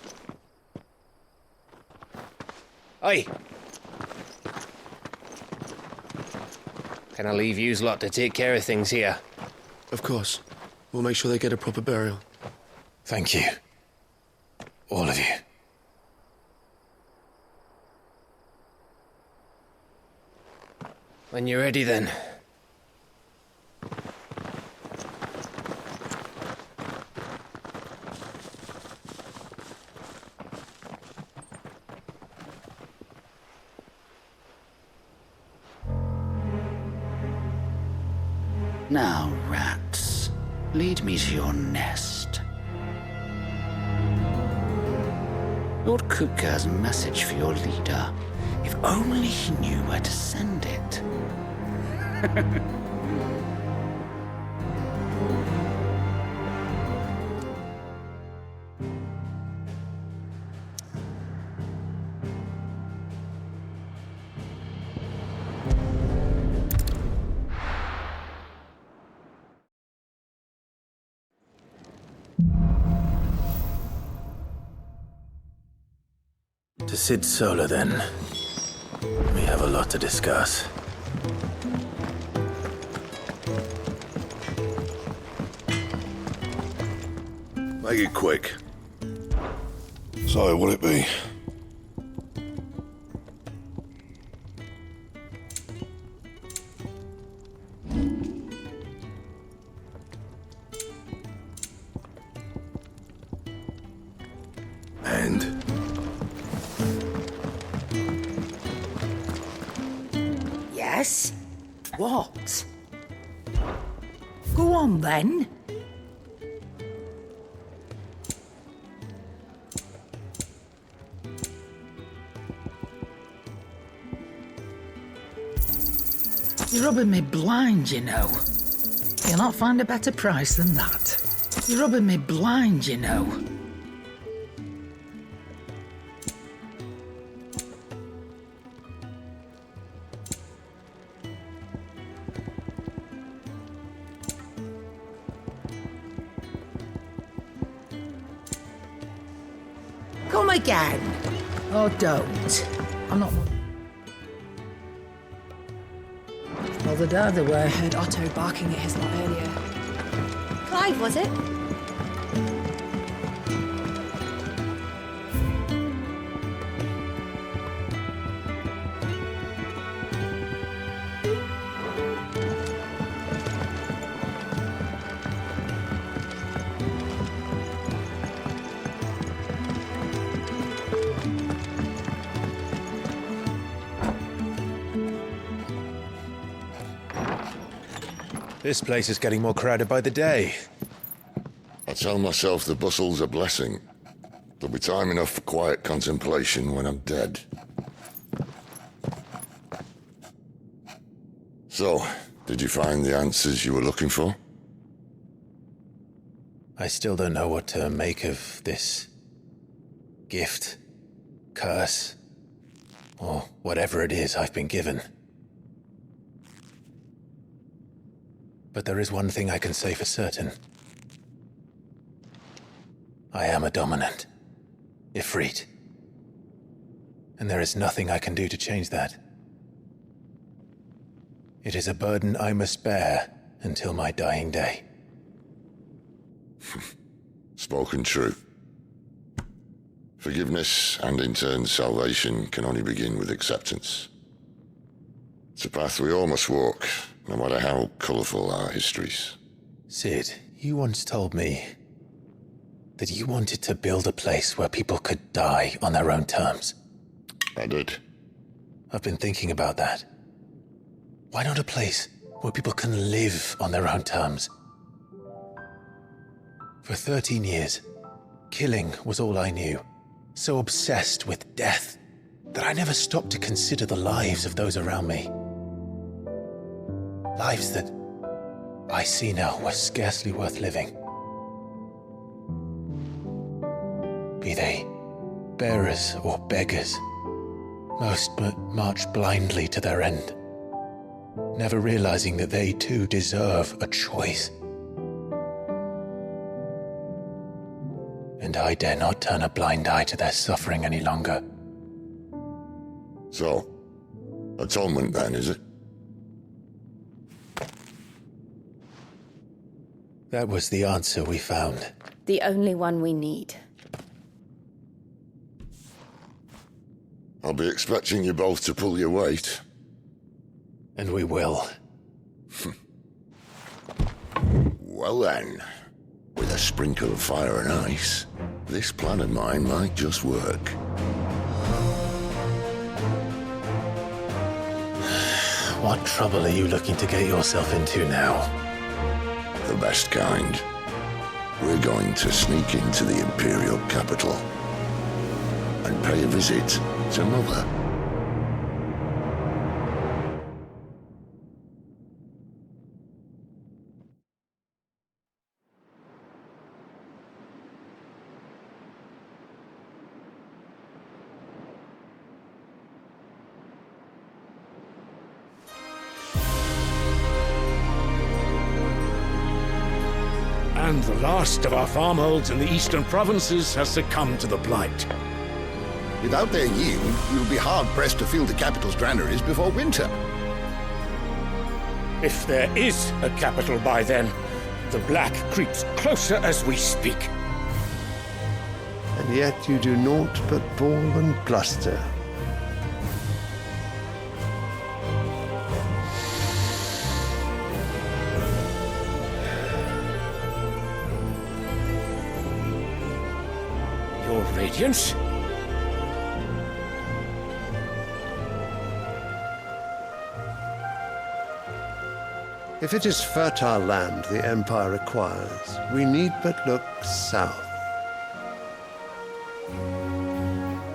[SPEAKER 3] Aye. Can I leave yous lot to take care of things here?
[SPEAKER 6] Of course. We'll make sure they get a proper burial.
[SPEAKER 1] Thank you. All of you.
[SPEAKER 3] When you're ready, then.
[SPEAKER 15] Now, rats, lead me to your nest. Lord Kupka has a message for your leader. If only he knew where to send it.
[SPEAKER 1] To Sid Solar, then. We have a lot to discuss.
[SPEAKER 21] Make it quick. So, what'll it be? And?
[SPEAKER 5] Yes? What? Go on then. You're rubbing me blind, you know. You'll not find a better price than that. You're rubbing me blind, you know. Come again. Or don't. I'm not bothered either way.
[SPEAKER 22] I heard Otto barking at his lot earlier.
[SPEAKER 23] Clive, was it?
[SPEAKER 1] This place is getting more crowded by the day.
[SPEAKER 24] I tell myself the bustle's a blessing. There'll be time enough for quiet contemplation when I'm dead. So, did you find the answers you were looking for?
[SPEAKER 1] I still don't know what to make of this gift, curse, or whatever it is I've been given. But there is one thing I can say for certain. I am a dominant, Ifrit. And there is nothing I can do to change that. It is a burden I must bear until my dying day.
[SPEAKER 24] Spoken true. Forgiveness and in turn salvation can only begin with acceptance. It's a path we all must walk, no matter how colourful our histories.
[SPEAKER 1] Sid, you once told me that you wanted to build a place where people could die on their own terms.
[SPEAKER 24] I did.
[SPEAKER 1] I've been thinking about that. Why not a place where people can live on their own terms? For 13 years, killing was all I knew. So obsessed with death that I never stopped to consider the lives of those around me. Lives that I see now were scarcely worth living. Be they bearers or beggars, most but march blindly to their end, never realizing that they too deserve a choice. And I dare not turn a blind eye to their suffering any longer.
[SPEAKER 24] So, atonement then, is it?
[SPEAKER 1] That was the answer we found.
[SPEAKER 9] The only one we need.
[SPEAKER 24] I'll be expecting you both to pull your weight.
[SPEAKER 1] And we will.
[SPEAKER 24] Well then, with a sprinkle of fire and ice, this plan of mine might just work.
[SPEAKER 1] What trouble are you looking to get yourself into now?
[SPEAKER 24] The best kind. We're going to sneak into the Imperial capital and pay a visit to Mother.
[SPEAKER 10] And the last of our farmholds in the eastern provinces has succumbed to the blight.
[SPEAKER 20] Without their yield, you'll be hard-pressed to fill the capital's granaries before winter.
[SPEAKER 2] If there is a capital by then, the black creeps closer as we speak.
[SPEAKER 8] And yet you do naught but bawl and bluster.
[SPEAKER 2] Your Radiance?
[SPEAKER 8] If it is fertile land the Empire requires, we need but look south.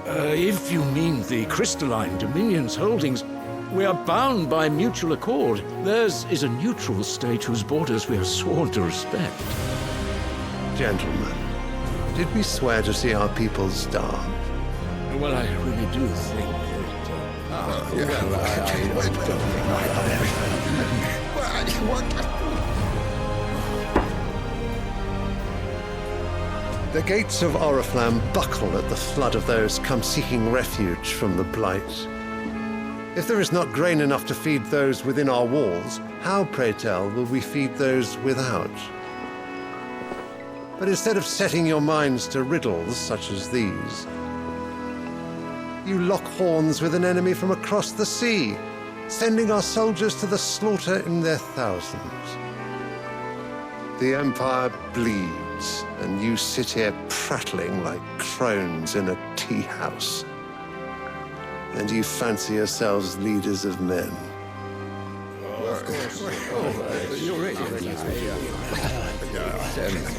[SPEAKER 17] If you mean the crystalline Dominion's holdings, we are bound by mutual accord. Theirs is a neutral state whose borders we are sworn to respect.
[SPEAKER 8] Gentlemen, did we swear to see our people starve?
[SPEAKER 17] Well, I really do think
[SPEAKER 8] The gates of Oriflamme buckle at the flood of those come seeking refuge from the Blight. If there is not grain enough to feed those within our walls, how, pray tell, will we feed those without? But instead of setting your minds to riddles such as these, you lock horns with an enemy from across the sea, sending our soldiers to the slaughter in their thousands. The Empire bleeds, and you sit here prattling like crones in a tea house. And you fancy yourselves leaders of men.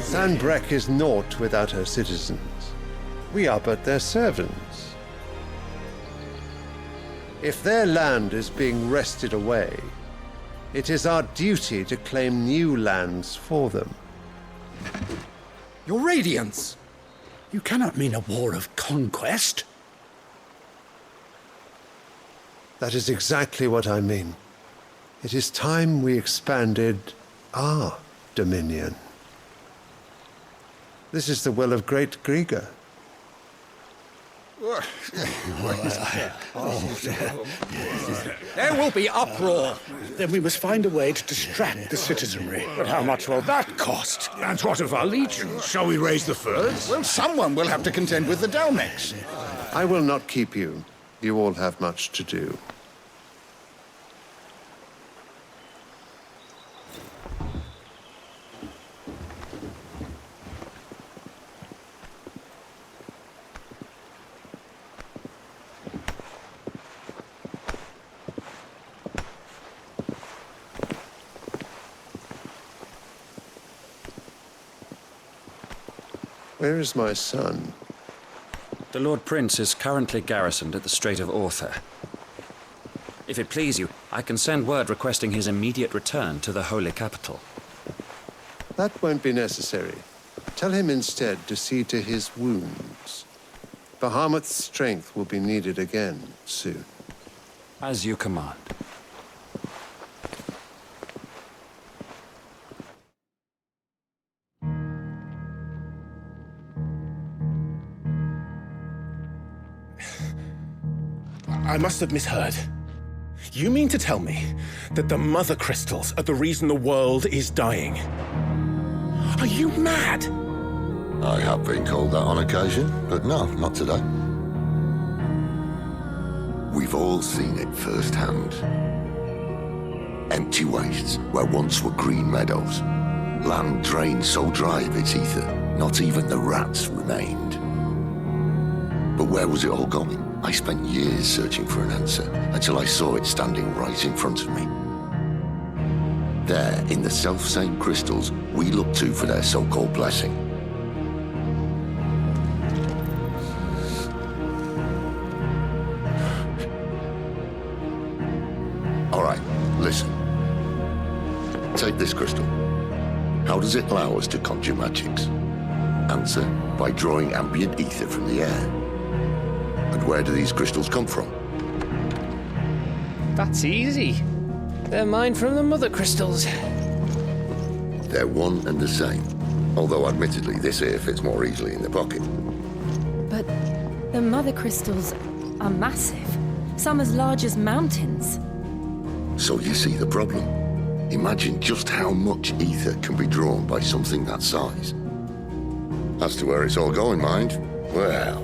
[SPEAKER 8] Sanbreque is naught without her citizens. We are but their servants. If their land is being wrested away, it is our duty to claim new lands for them.
[SPEAKER 10] Your Radiance! You cannot mean a war of conquest.
[SPEAKER 8] That is exactly what I mean. It is time we expanded our dominion. This is the will of great Grieger.
[SPEAKER 2] There will be uproar. Then we must find a way to distract the citizenry. But how much will that cost?
[SPEAKER 17] And what of our legions? Shall we raise the furs?
[SPEAKER 20] Well, someone will have to contend with the Dalmex.
[SPEAKER 8] I will not keep you. You all have much to do. Where is my son?
[SPEAKER 14] The Lord Prince is currently garrisoned at the Strait of Arthur. If it please you, I can send word requesting his immediate return to the Holy Capital.
[SPEAKER 8] That won't be necessary. Tell him instead to see to his wounds. Bahamut's strength will be needed again soon.
[SPEAKER 14] As you command.
[SPEAKER 2] I must have misheard. You mean to tell me that the mother crystals are the reason the world is dying? Are you mad?
[SPEAKER 24] I have been called that on occasion, but no, not today. We've all seen it firsthand. Empty wastes where once were green meadows. Land drained so dry of its ether, not even the rats remained. But where was it all going? I spent years searching for an answer, until I saw it standing right in front of me. There, in the self-same crystals we look to for their so-called blessing. All right, listen. Take this crystal. How does it allow us to conjure magics? Answer, by drawing ambient ether from the air. And where do these crystals come from?
[SPEAKER 16] That's easy. They're mined from the mother crystals.
[SPEAKER 24] They're one and the same. Although admittedly this here fits more easily in the pocket.
[SPEAKER 9] But The mother crystals are massive. Some as large as mountains.
[SPEAKER 24] So you see the problem. Imagine just how much ether can be drawn by something that size. As to where it's all going, mind, well,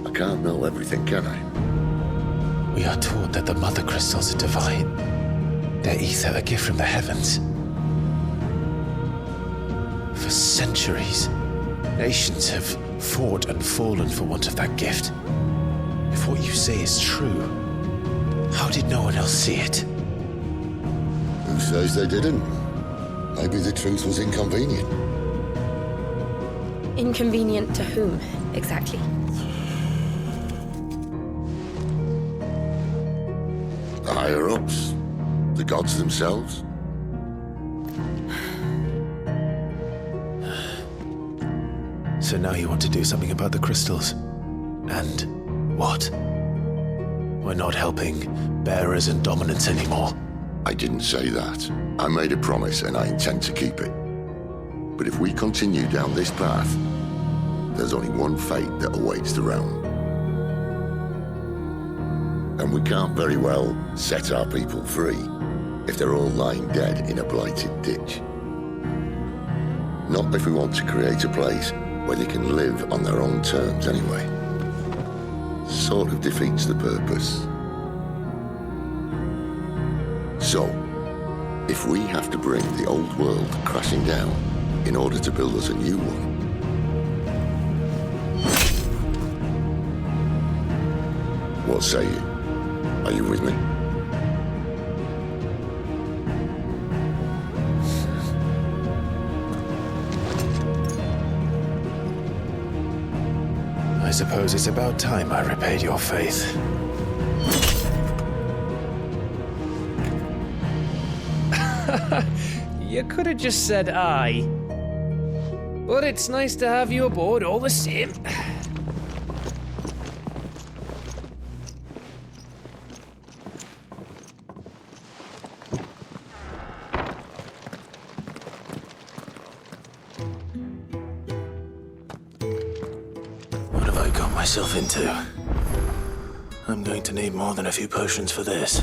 [SPEAKER 24] I can't know everything, can I?
[SPEAKER 1] We are taught that the mother crystals are divine. Their ether a gift from the heavens. For centuries, nations have fought and fallen for want of that gift. If what you say is true, how did no one else see it?
[SPEAKER 24] Who says they didn't? Maybe the truth was inconvenient.
[SPEAKER 23] Inconvenient to whom, exactly?
[SPEAKER 24] The higher-ups, the gods themselves.
[SPEAKER 1] So now you want to do something about the crystals. And what? We're not helping bearers and dominants anymore.
[SPEAKER 24] I didn't say that. I made a promise and I intend to keep it. But if we continue down this path, there's only one fate that awaits the realm. And we can't very well set our people free if they're all lying dead in a blighted ditch. Not if we want to create a place where they can live on their own terms anyway. Sort of defeats the purpose. So, if we have to bring the old world crashing down in order to build us a new one, what say you? Are you with me?
[SPEAKER 1] I suppose it's about time I repaid your faith.
[SPEAKER 16] You could have just said aye. But it's nice to have you aboard all the same.
[SPEAKER 1] What have I got myself into? I'm going to need more than a few potions for this.